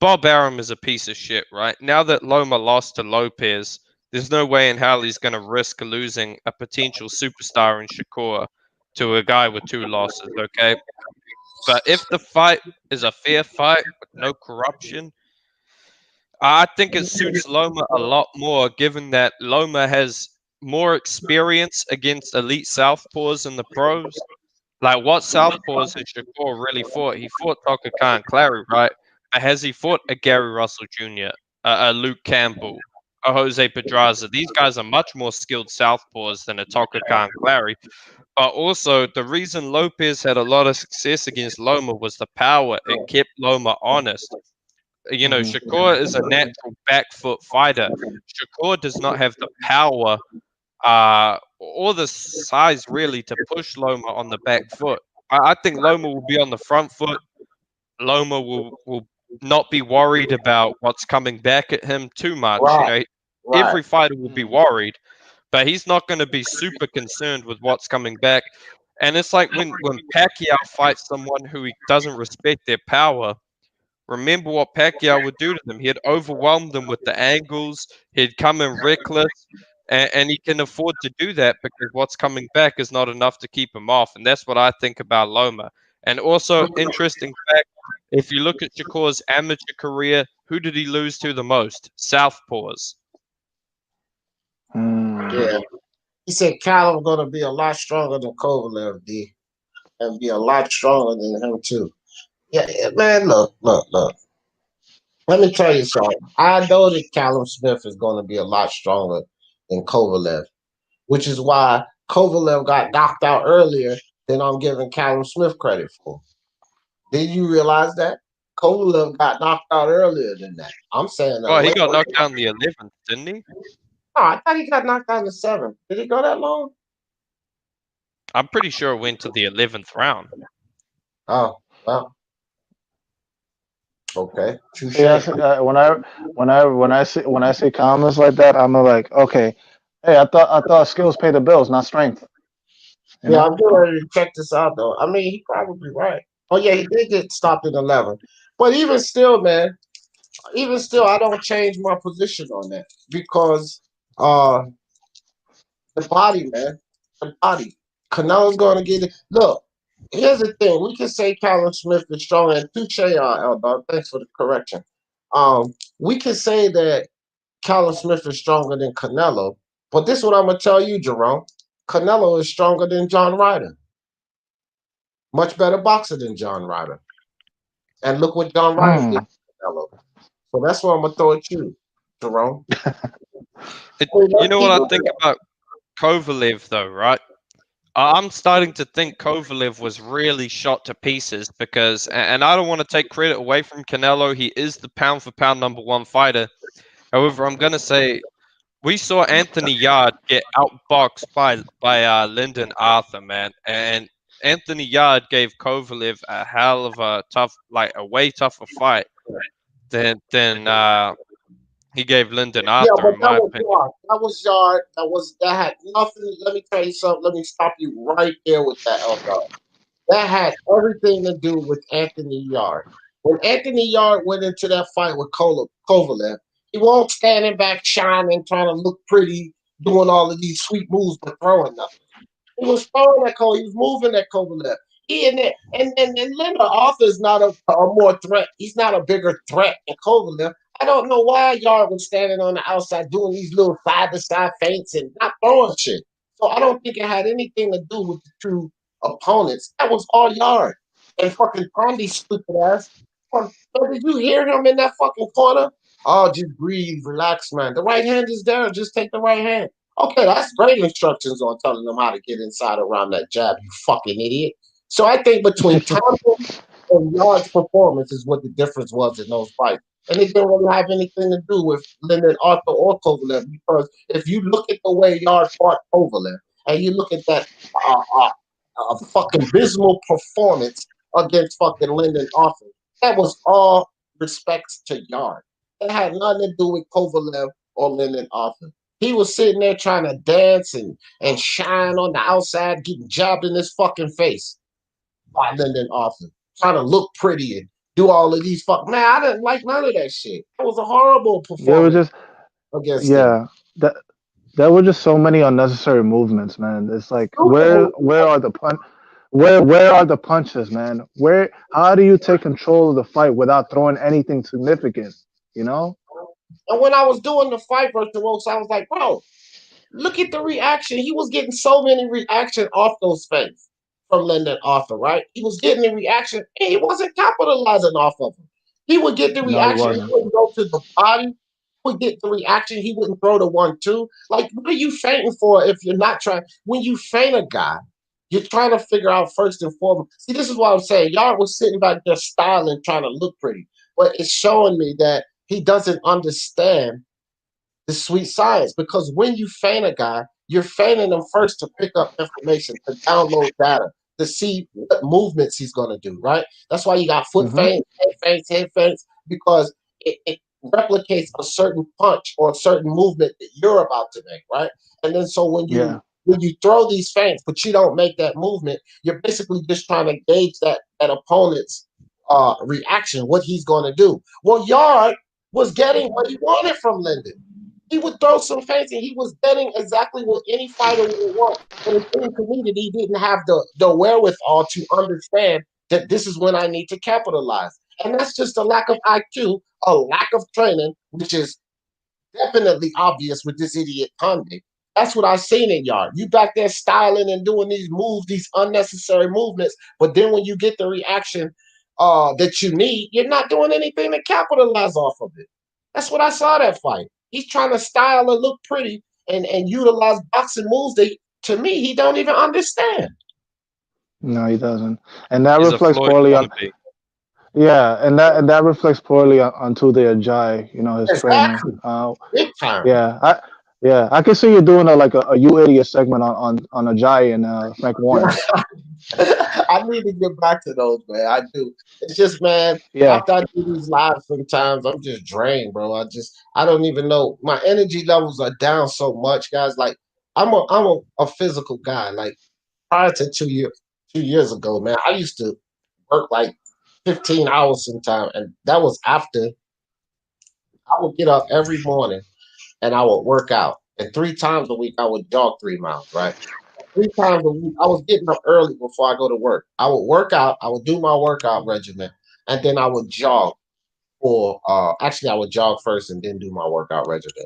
S9: Bob Arum is a piece of shit, right? Now that Loma lost to Lopez, there's no way in hell he's going to risk losing a potential superstar in Shakur to a guy with 2 losses, okay? But if the fight is a fair fight with no corruption, I think it suits Loma a lot more, given that Loma has more experience against elite southpaws in the pros. Like, what southpaws has Shakur really fought? He fought Tucker Khan Clary, right? But has he fought a Gary Russell Jr., a Luke Campbell, a Jose Pedraza? These guys are much more skilled southpaws than a Tucker Khan Clary. But also, the reason Lopez had a lot of success against Loma was the power. It kept Loma honest. You know, Shakur is a natural back foot fighter. Shakur does not have the power or the size really to push Loma on the back foot. I think Loma will be on the front foot. Loma will not be worried about what's coming back at him too much.
S1: Right.
S9: You know, every fighter will be worried, but he's not going to be super concerned with what's coming back. And it's like when Pacquiao fights someone who he doesn't respect their power. Remember what Pacquiao would do to them. He'd overwhelm them with the angles. He'd come in reckless. And he can afford to do that because what's coming back is not enough to keep him off. And that's what I think about Loma. And also, interesting fact, if you look at Shakur's amateur career, who did he lose to the most? Southpaws.
S1: Yeah. He said Callum going to be a lot stronger than Kovalev, D. And be a lot stronger than him, too. Yeah, man, look. Let me tell you something. I know that Callum Smith is going to be a lot stronger than Kovalev, which is why Kovalev got knocked out earlier than I'm giving Callum Smith credit for. Did you realize that? Kovalev got knocked out earlier than that. I'm saying that.
S9: Oh, he got knocked out in the 11th, didn't he?
S1: Oh, I thought he got knocked out in the 7th. Did he go that long?
S9: I'm pretty sure it went to the 11th round.
S1: Oh, well. Okay.
S8: Yeah, when I say comments like that, I'm like, okay, hey, I thought skills pay the bills, not strength.
S1: Yeah, I'm getting ready to check this out though. I mean, he's probably right. Oh yeah, he did get stopped in 11, but even still, man, I don't change my position on that because the body, man, the body. Canelo's going to get it. Look, here's the thing: we can say Callum Smith is strong, and touche, Eldar. Thanks for the correction. We can say that Callum Smith is stronger than Canelo, but this is what I'm gonna tell you, Jerome. Canelo is stronger than John Ryder. Much better boxer than John Ryder. And look what John Ryder did to Canelo. So that's what I'm gonna throw at you, Jerome.
S9: You know what I think about Kovalev though, right? I'm starting to think Kovalev was really shot to pieces because, and I don't want to take credit away from Canelo. He is the pound for pound #1 fighter. However, I'm gonna say we saw Anthony Yard get outboxed by Lyndon Arthur, man, and Anthony Yard gave Kovalev a hell of a tough, like a way tougher fight than he gave Lyndon
S1: Yeah,
S9: Arthur,
S1: but
S9: in my opinion.
S1: That was Yard. That had nothing. Let me tell you something. Let me stop you right there with that, Elgar. That had everything to do with Anthony Yard. When Anthony Yard went into that fight with Kovalev, he won't standing back, shining, trying to look pretty, doing all of these sweet moves, but throwing nothing. He was throwing that He was moving that Kovalev. He and Linda Arthur is not a more threat. He's not a bigger threat than Kovalev. I don't know why Yard was standing on the outside doing these little side to side feints and not throwing shit. So I don't think it had anything to do with the true opponents. That was all Yard. And fucking Pondy's stupid ass. Did you hear him in that fucking corner? Oh, just breathe, relax, man. The right hand is there. Just take the right hand. Okay, that's great instructions on telling them how to get inside around that jab, you fucking idiot. So I think between Thompson and Yard's performance is what the difference was in those fights. And it didn't really have anything to do with Lyndon Arthur or Kovalev, because if you look at the way Yard fought Kovalev and you look at that fucking abysmal performance against fucking Lyndon Arthur, that was all respects to Yard. It had nothing to do with Kovalev or Lyndon Arthur. He was sitting there trying to dance and shine on the outside, getting jabbed in his fucking face by Lyndon Arthur, trying to look pretty and do all of these Man, I didn't like none of that shit. It was a horrible performance.
S8: There was just
S1: against them.
S8: that there were just so many unnecessary movements, man. It's like where are the where are the punches, man? How do you take control of the fight without throwing anything significant? You know?
S1: And when I was doing the fight versus Rose, I was like, bro, look at the reaction. He was getting so many reaction off those feints from Lyndon Arthur, right? He was getting the reaction, and he wasn't capitalizing off of them. He would get the reaction. He wouldn't go to the body. He would get the reaction. He wouldn't throw the 1-2. Like, what are you fainting for if you're not trying? When you feint a guy, you're trying to figure out first and foremost. See, this is what I'm saying. Yard was sitting back there styling, trying to look pretty. But it's showing me that he doesn't understand the sweet science, because when you feint a guy, you're feinting him first to pick up information, to download data, to see what movements he's going to do, right? That's why you got foot feints, head feints, because it replicates a certain punch or a certain movement that you're about to make, right? And then so when you throw these feints, but you don't make that movement, you're basically just trying to gauge that opponent's reaction, what he's going to do. Well, Yard was getting what he wanted from Lyndon. He would throw some feints, and he was getting exactly what any fighter would want. And it seemed to me that he didn't have the wherewithal to understand that this is when I need to capitalize. And that's just a lack of IQ, a lack of training, which is definitely obvious with this idiot Pondy. That's what I've seen in Yard. You back there styling and doing these moves, these unnecessary movements, but then when you get the reaction that you need, you're not doing anything to capitalize off of it. That's what I saw that fight. He's trying to style and look pretty and utilize boxing moves that, to me, he don't even understand.
S8: No, he doesn't, and that reflects poorly on. Yeah, and that reflects poorly on Tude Ajayi, his training.
S1: Big time.
S8: Yeah, I can see you doing a you idiot segment on Ajayi and Frank Warren.
S1: I need to get back to those, man. I do. It's just, man, after I do these lives sometimes, I'm just drained, bro. I don't even know. My energy levels are down so much, guys. Like, I'm a physical guy. Like, prior to 2 years ago, man, I used to work like 15 hours sometimes, and that was after I would get up every morning and I would work out. And 3 times a week, I would jog 3 miles, right? 3 times a week, I was getting up early before I go to work. I would work out, I would do my workout regimen, and then I would jog actually I would jog first and then do my workout regimen.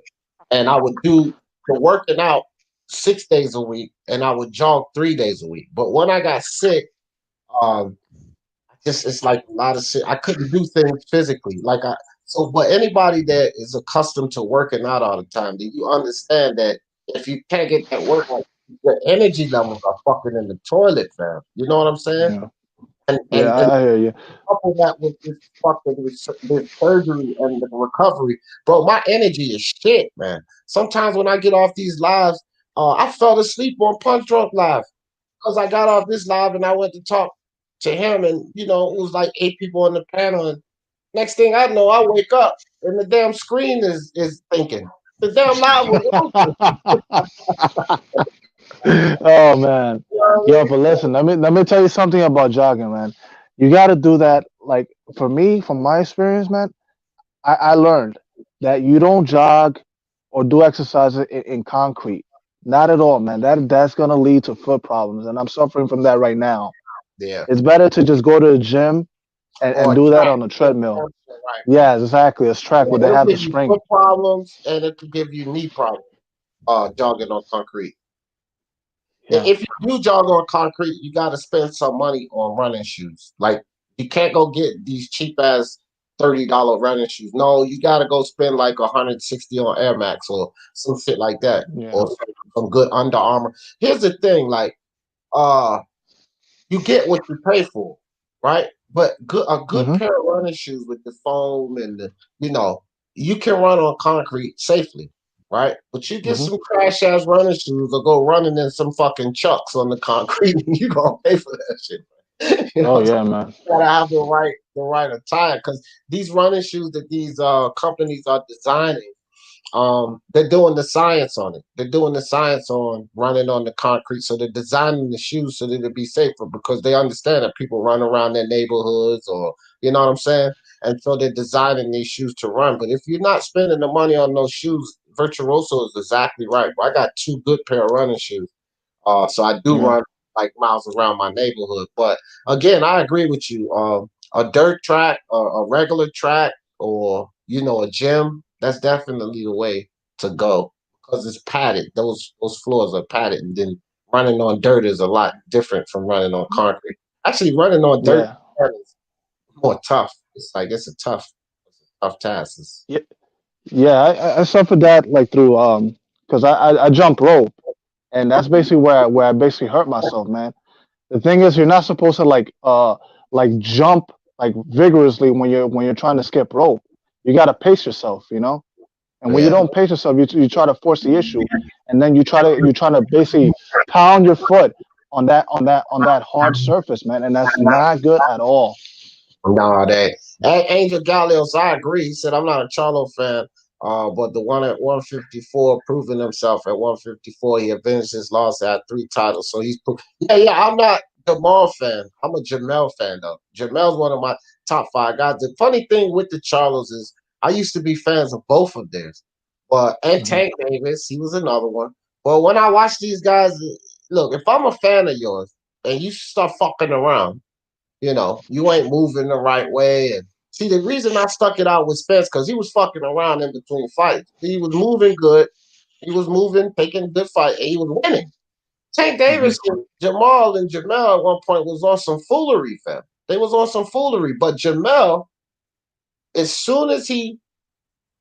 S1: And I would do the working out 6 days a week, and I would jog 3 days a week. But when I got sick, it's like a lot of shit. I couldn't do things physically. But anybody that is accustomed to working out all the time, do you understand that if you can't get that work, like the energy levels are fucking in the toilet, fam. You know what I'm saying?
S8: Yeah.
S1: And
S8: Yeah, I hear you.
S1: couple that with this fucking this surgery and the recovery, bro. My energy is shit, man. Sometimes when I get off these lives, I fell asleep on Punch Drunk Live because I got off this live and I went to talk to him, and it was like 8 people on the panel, and next thing I know, I wake up and the damn screen is thinking. The damn live was
S8: Oh man. Yo, but listen, let me tell you something about jogging, man. You got to do that. Like for me, from my experience, man, I learned that you don't jog or do exercise in concrete. Not at all, man. That's gonna lead to foot problems, and I'm suffering from that right now.
S1: yeah.
S8: It's better to just go to the gym and
S1: Or
S8: do that
S1: track.
S8: on the treadmill.
S1: Right.
S8: Yeah, exactly. It's track where
S1: Yeah,
S8: they
S1: it'll
S8: have the
S1: give you
S8: spring.
S1: foot problems and it could give you knee problems. Jogging on concrete.
S8: Yeah.
S1: If you do jog on concrete, you got to spend some money on running shoes. Like you can't go get these cheap ass $30 running shoes. No, you got to go spend like 160 on Air Max or some shit like that,
S8: Yeah.
S1: or some good Under Armour. Here's the thing, like uh, you get what you pay for, right? But a good
S8: Hmm.
S1: pair of running shoes with the foam and you can run on concrete safely, right? But you get
S8: Hmm.
S1: some crash ass running shoes or go running in some fucking chucks on the concrete, and you gonna pay for that shit.
S8: Oh
S1: So
S8: yeah, man.
S1: you gotta have the right attire because these running shoes that these companies are designing, they're doing the science on it. They're doing the science on running on the concrete. So they're designing the shoes so that it'll be safer because they understand that people run around their neighborhoods, or you know what I'm saying? And so they're designing these shoes to run. But if you're not spending the money on those shoes, Virtuoso is exactly right. I got 2 good pair of running shoes. So I do
S8: Yeah.
S1: run like miles around my neighborhood. But again, I agree with you. A dirt track, a regular track, or a gym. That's definitely the way to go because it's padded. Those floors are padded, and then running on dirt is a lot different from running on concrete. Actually, running on dirt
S8: Yeah.
S1: is more tough. It's a tough task.
S8: Yeah. Yeah. I suffered that like through because I jump rope, and that's basically where I basically hurt myself, man. The thing is, you're not supposed to like jump like vigorously when you're trying to skip rope. You got to pace yourself, you know. And when you
S1: Yeah.
S8: don't pace yourself, you try to force the issue, and then you try to basically pound your foot on that hard surface, man, and that's not good at all.
S1: No, Angel Gallios, I agree. He said I'm not a Charlo fan, but the one at 154 proving himself at 154. He avenged his loss at 3 titles, so yeah. I'm not a Jamal fan. I'm a Jermell fan though. Jermell's one of my top 5 guys. The funny thing with the Charlos is I used to be fans of both of theirs, but and
S8: Hmm.
S1: Tank Davis, he was another one. But when I watch these guys, look, if I'm a fan of yours and you start fucking around. You ain't moving the right way. And see, the reason I stuck it out with Spence because he was fucking around in between fights. He was moving good. He was moving, taking good fight, and he was winning. Tank
S8: Hmm.
S1: Davis, Jamal, and Jermell at one point was on some foolery, fam. They was on some foolery, but Jermell, as soon as he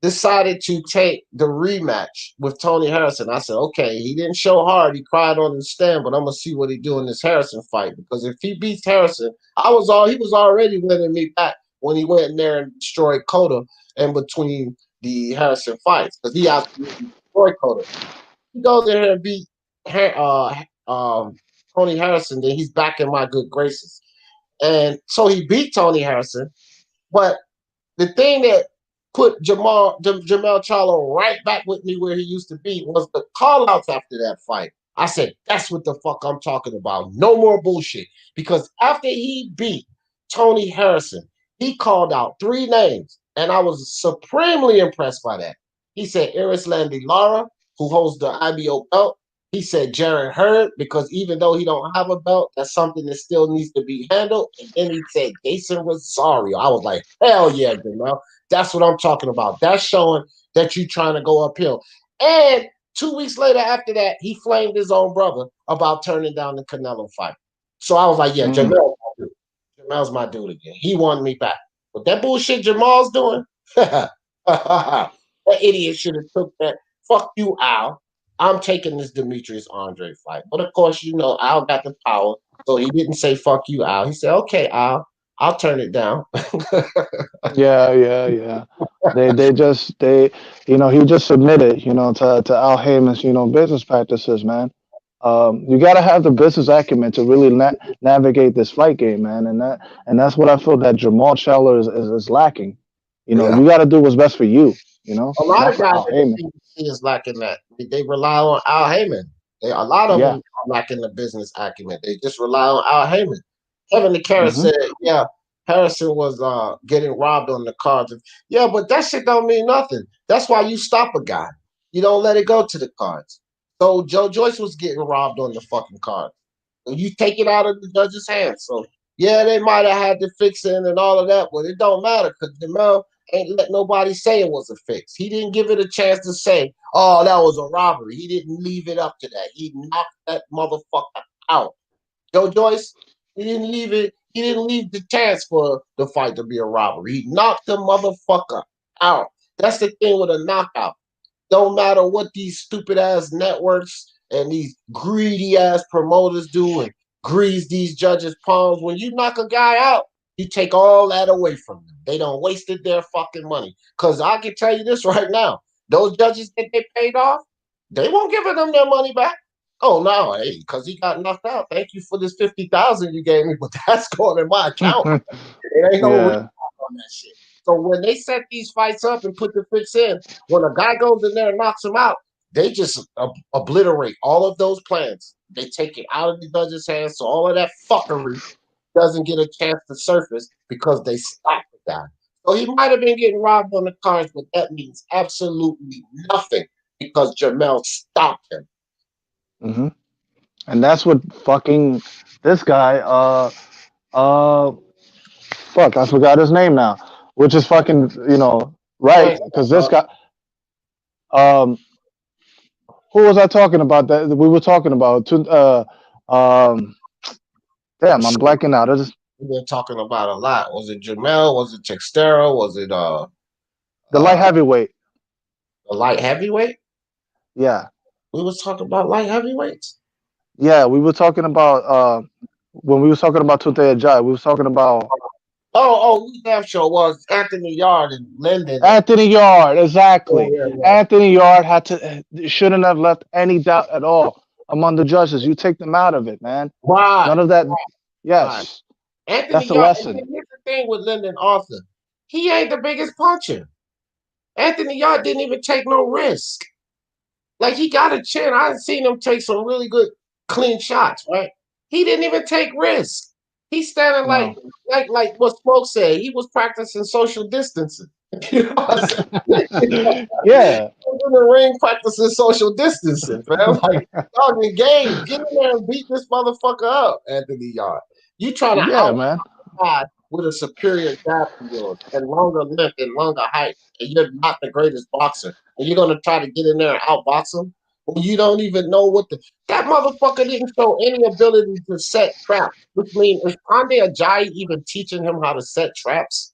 S1: decided to take the rematch with Tony Harrison. I said, okay, he didn't show hard. He cried on the stand, but I'm gonna see what he do in this Harrison fight because if he beats Harrison, he was already winning me back when he went in there and destroyed Cota in between the Harrison fights because he absolutely destroyed Cota. He goes in here and beat Tony Harrison, then he's back in my good graces. And so he beat Tony Harrison, but the thing that put Jermell Charlo right back with me where he used to be was the call outs after that fight. I said, that's what the fuck I'm talking about. No more bullshit. Because after he beat Tony Harrison, he called out 3 names, and I was supremely impressed by that. He said Iris Landy Lara, who holds the IBO belt. He said Jaron Hurd, because even though he don't have a belt, that's something that still needs to be handled. And then he said Jason Rosario. I was like, hell yeah, Jamel. That's what I'm talking about. That's showing that you're trying to go uphill. And 2 weeks later after that, he flamed his own brother about turning down the Canelo fight. So I was like, yeah,
S8: Mm.
S1: Jamel's my dude again. He won me back. But that bullshit Jamal's doing, that idiot should have took that. Fuck you, Al. I'm taking this Demetrius Andre fight. But of course, you know, Al got the power. So he didn't say, fuck you, Al. He said, okay, Al, I'll turn it down.
S8: Yeah. They he just submitted, to Al Heyman's, business practices, man. You got to have the business acumen to really navigate this fight game, man, and that's what I feel that Jermell Charlo is lacking.
S1: Yeah.
S8: You got to do what's best for you.
S1: A lot
S8: not
S1: of
S8: for
S1: guys
S8: Al
S1: in
S8: Heyman.
S1: the PBC is lacking that. They rely on Al Heyman. A lot of
S8: Yeah.
S1: them are lacking the business acumen. They just rely on Al Heyman. Kevin DeCara
S8: Mhm.
S1: said, yeah, Harrison was getting robbed on the cards. Yeah, but that shit don't mean nothing. That's why you stop a guy. You don't let it go to the cards. So Joe Joyce was getting robbed on the fucking card. So you take it out of the judge's hands. So yeah, they might have had to fix it and all of that, but it don't matter because Jermell ain't let nobody say it was a fix. He didn't give it a chance to say, oh, that was a robbery. He didn't leave it up to that. He knocked that motherfucker out. Joe Joyce, he didn't leave it. He didn't leave the chance for the fight to be a robbery. He knocked the motherfucker out. That's the thing with a knockout. Don't matter what these stupid ass networks and these greedy ass promoters do and grease these judges' palms. When you knock a guy out, you take all that away from them. They don't wasted their fucking money. Because I can tell you this right now. Those judges that they paid off, they won't give them their money back. Oh no, hey, because he got knocked out. Thank you for this 50,000 you gave me, but that's going in my account. It ain't no
S8: Yeah.
S1: refund on that shit. So when they set these fights up and put the fix in, when a guy goes in there and knocks him out, they just obliterate all of those plans. They take it out of the judge's hands, so all of that fuckery doesn't get a chance to surface because they stopped the guy. So he might have been getting robbed on the cards, but that means absolutely nothing because Jermell stopped him.
S8: Mhm. And that's what fucking this guy. Fuck, I forgot his name now. Which is fucking, right? Because this guy. Who was I talking about? That we were talking about. Damn, I'm blanking out.
S1: We've been talking about a lot. Was it Jermell? Was it Teixeira? Was it
S8: the light heavyweight?
S1: The light heavyweight?
S8: Yeah.
S1: We was talking about light heavyweights.
S8: Yeah, we were talking about when we was talking about Tunde Ajayi, we was talking about
S1: we damn sure was Anthony Yard and Linden.
S8: Anthony Yard, exactly.
S1: Yeah.
S8: Anthony Yard shouldn't have left any doubt at all among the judges. You take them out of it, man.
S1: Right.
S8: None of that.
S1: Right.
S8: Yes.
S1: Right. Anthony
S8: That's the
S1: Yard,
S8: lesson.
S1: and here's the thing with Lyndon Arthur. He ain't the biggest puncher. Anthony Yard didn't even take no risk. Like, he got a chin. I've seen him take some really good, clean shots, right? He didn't even take risks. He's standing like what Smoke said. He was practicing social distancing. You know what I'm saying?
S8: Yeah.
S1: In the ring practicing social distancing, man. Like, dog, the game. Get in there and beat this motherfucker up, Anthony Yard. You trying to
S8: man.
S1: with a superior jab to yours and longer length and longer height, and you're not the greatest boxer, and you're gonna try to get in there and outbox him when you don't even know that motherfucker didn't show any ability to set traps. Which means is Tunde Ajayi even teaching him how to set traps?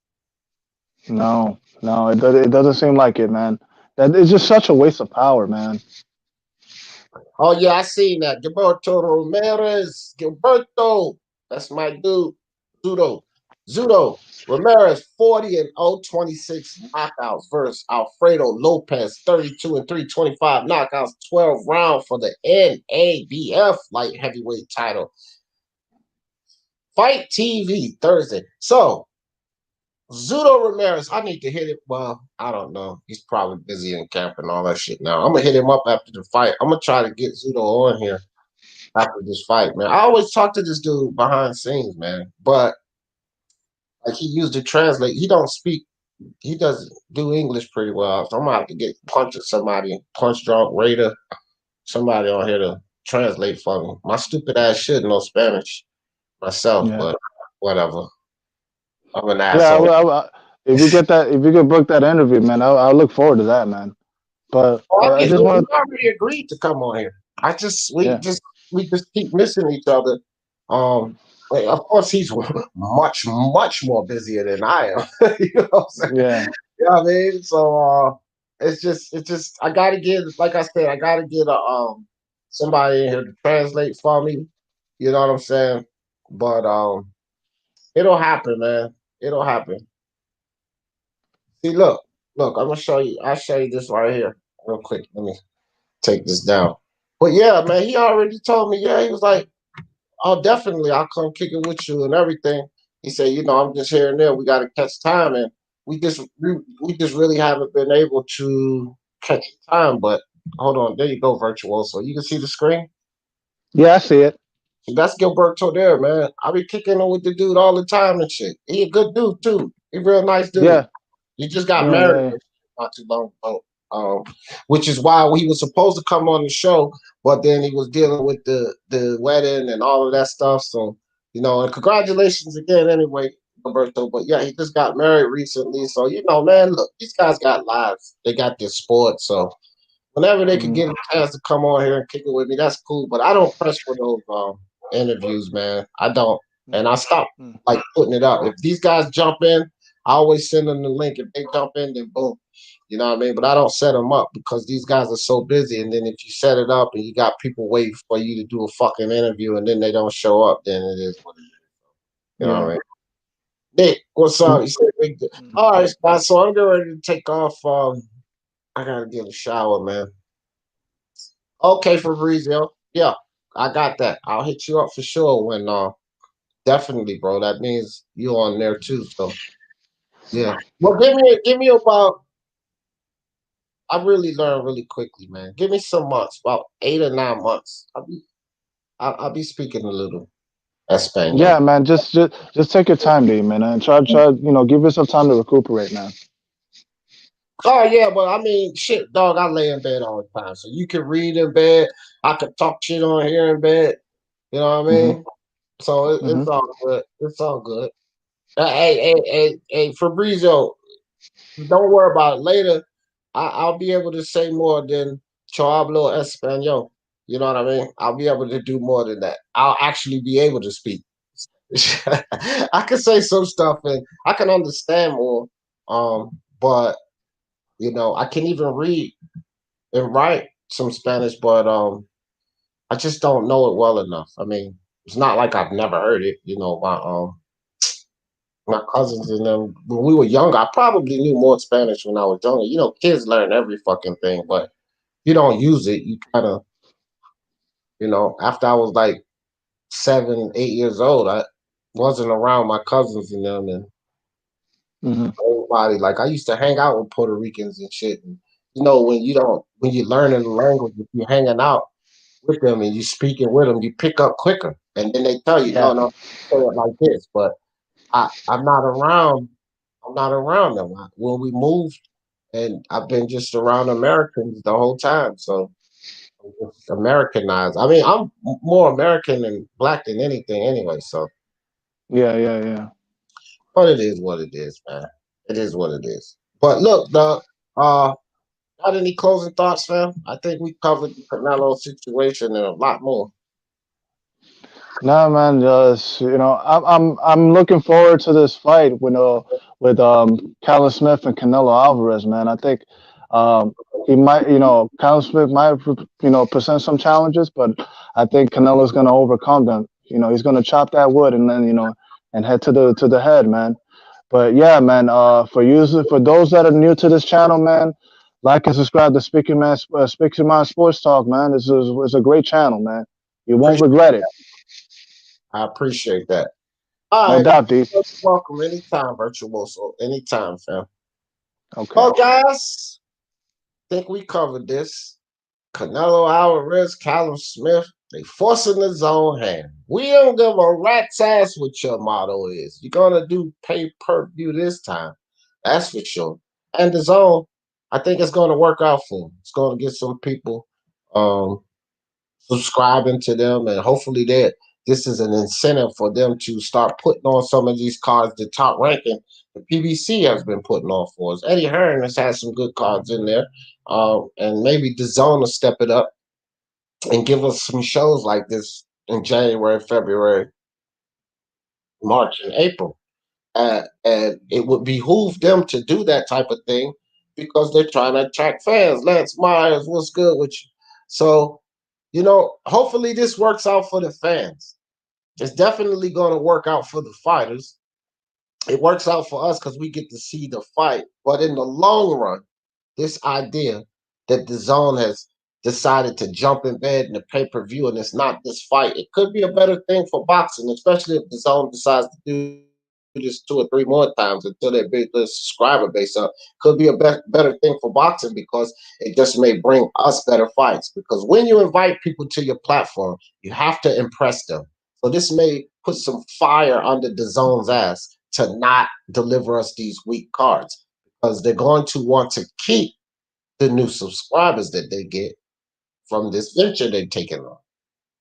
S8: No, it doesn't seem like it, man. That is just such a waste of power, man.
S1: Oh yeah, I seen that. Gilberto, that's my dude. Zudo Ramirez 40-0, 26 knockouts versus Alfredo Lopez 32-3, 25 knockouts, 12 round for the NABF light heavyweight title. Fight TV Thursday. So Zudo Ramirez, I need to hit it. Well, I don't know. He's probably busy in camp and all that shit now. I'm gonna hit him up after the fight. I'm gonna try to get Zudo on here after this fight, man. I always talk to this dude behind scenes, man, but like he used to translate. He don't speak. He doesn't do English pretty well. So I'm gonna have to get punch drunk Raider, somebody on here to translate for me. My stupid ass should know Spanish myself, but whatever. I'm an asshole.
S8: Yeah, if you get book that interview, man, I'll look forward to that, man. But I just want
S1: we already agreed to come on here. We just keep missing each other. Of course, he's much more busier than I am. You know what I'm saying?
S8: Yeah.
S1: You know what I mean? So, it's just I gotta get, like I said, I gotta get a somebody in here to translate for me. You know what I'm saying? But it'll happen, man. It'll happen. See, look, I'm gonna show you. I'll show you this right here, real quick. Let me take this down. But yeah, man, he already told me. Yeah, he was like, "Oh, definitely, I'll come kick it with you and everything." He said, "You know, I'm just here and there. We got to catch time, and we just really haven't been able to catch time." But hold on, there you go, virtual. So you can see the screen.
S8: Yeah, I see it.
S1: So that's Gilberto there, man. I be kicking it with the dude all the time and shit. He a good dude too. He real nice dude.
S8: Yeah,
S1: He just got
S8: yeah,
S1: married
S8: yeah,
S1: not too long ago. Which is why he was supposed to come on the show, but then he was dealing with the wedding and all of that stuff. So, you know, and congratulations again anyway, Roberto. But yeah, he just got married recently. So, you know, man, look, these guys got lives. They got this sport. So whenever they could
S8: Mhm.
S1: get a chance to come on here and kick it with me, that's cool. But I don't press for those interviews, man. I don't. And I stopped
S8: Mm.
S1: like putting it up. If these guys jump in, I always send them the link. If they jump in, then boom. You know what I mean? But I don't set them up because these guys are so busy. And then if you set it up and you got people waiting for you to do a fucking interview and then they don't show up, then it is what it is. You know what I
S8: Yeah.
S1: mean? Nick, what's up? You said big
S8: Mm.
S1: all right, guys. So I'm getting ready to take off. I gotta get a shower, man. Okay, Fabrizio. Yeah, I got that. I'll hit you up for sure when definitely, bro. That means you on there too. So yeah. Well, give me about. I really learned really quickly, man. Give me some months, about 8 or 9 months. I'll be speaking a little
S8: Yeah,
S1: Espanol.
S8: man. Just take your time, dude, man, and try. Give yourself time to recuperate, man.
S1: Oh yeah, but I mean, shit, dog. I lay in bed all the time, so you can read in bed. I can talk shit on here in bed. You know what I
S8: Mhm.
S1: mean? So it's
S8: Mhm.
S1: all good. It's all good. Hey, Fabrizio, don't worry about it. Later, I'll be able to say more than "Yo hablo español." You know what I mean? I'll be able to do more than that. I'll actually be able to speak. I can say some stuff and I can understand more. But you know, I can even read and write some Spanish, but I just don't know it well enough. I mean, it's not like I've never heard it. You know, my cousins and them when we were younger, I probably knew more Spanish when I was younger. You know, kids learn every fucking thing, but you don't use it. You kind of, you know, after I was like 7, 8 years old, I wasn't around my cousins and them and
S8: Mhm.
S1: everybody. Like I used to hang out with Puerto Ricans and shit. And you know, when you're learning the language, if you're hanging out with them and you speaking with them, you pick up quicker. And then they tell you, no,
S8: Yeah.
S1: no, say it like this. But I'm not around. I'm not around them. When we moved, and I've been just around Americans the whole time, so I'm just Americanized. I mean, I'm more American and black than anything, anyway. So,
S8: Yeah. Yeah. Yeah.
S1: but it is what it is, man. It is what it is. But look, the got any closing thoughts, fam? I think we covered the Canelo situation and a lot more.
S8: No, man. Just I'm looking forward to this fight with Callum Smith and Canelo Alvarez, man. I think he might, Callum Smith might, present some challenges, but I think Canelo's gonna overcome them. He's gonna chop that wood and then and head to the head, man. But yeah, man. For those that are new to this channel, man, like and subscribe to Speaking Man Sports Talk, man. It's a great channel, man. You won't
S1: Appreciate,
S8: regret it.
S1: I appreciate that. All
S8: No
S1: right,
S8: doubt, D.
S1: you're welcome anytime, Virtuoso. Anytime, fam.
S8: Okay.
S1: Well, guys, I think we covered this. Canelo Alvarez, Callum Smith, they forcing the zone hand. We don't give a rat's ass what your motto is. You're gonna do pay-per-view this time. That's for sure. And the zone, I think it's gonna work out for them. It's gonna get some people um subscribing to them, and hopefully that this is an incentive for them to start putting on some of these cards. The top ranking the PBC has been putting on for us. Eddie Hearn has had some good cards in there, and maybe the zone will step it up and give us some shows like this in January, February, March, and April. And it would behoove them to do that type of thing because they're trying to attract fans. Lance Myers, what's good with you? So, hopefully this works out for the fans. It's definitely going to work out for the fighters. It works out for us because we get to see the fight. But in the long run, this idea that the DAZN has decided to jump in bed in the pay-per-view and it's not this fight, it could be a better thing for boxing, especially if the DAZN decides to do this 2 or 3 more times until they build the subscriber base up. Could be a better thing for boxing because it just may bring us better fights. Because when you invite people to your platform, you have to impress them. So this may put some fire under the DAZN's ass to not deliver us these weak cards, because they're going to want to keep the new subscribers that they get from this venture they're taking on.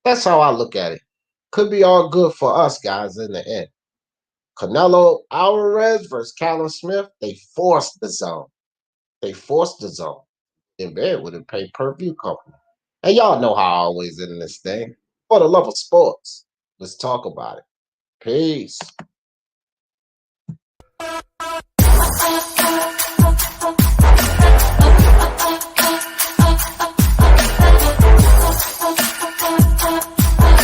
S1: That's how I look at it. Could be all good for us guys in the end. Canelo Alvarez versus Callum Smith, they forced the DAZN. They forced the DAZN in bed with a pay-per-view company. And y'all know how I always in this thing. For the love of sports, let's talk about it. Peace.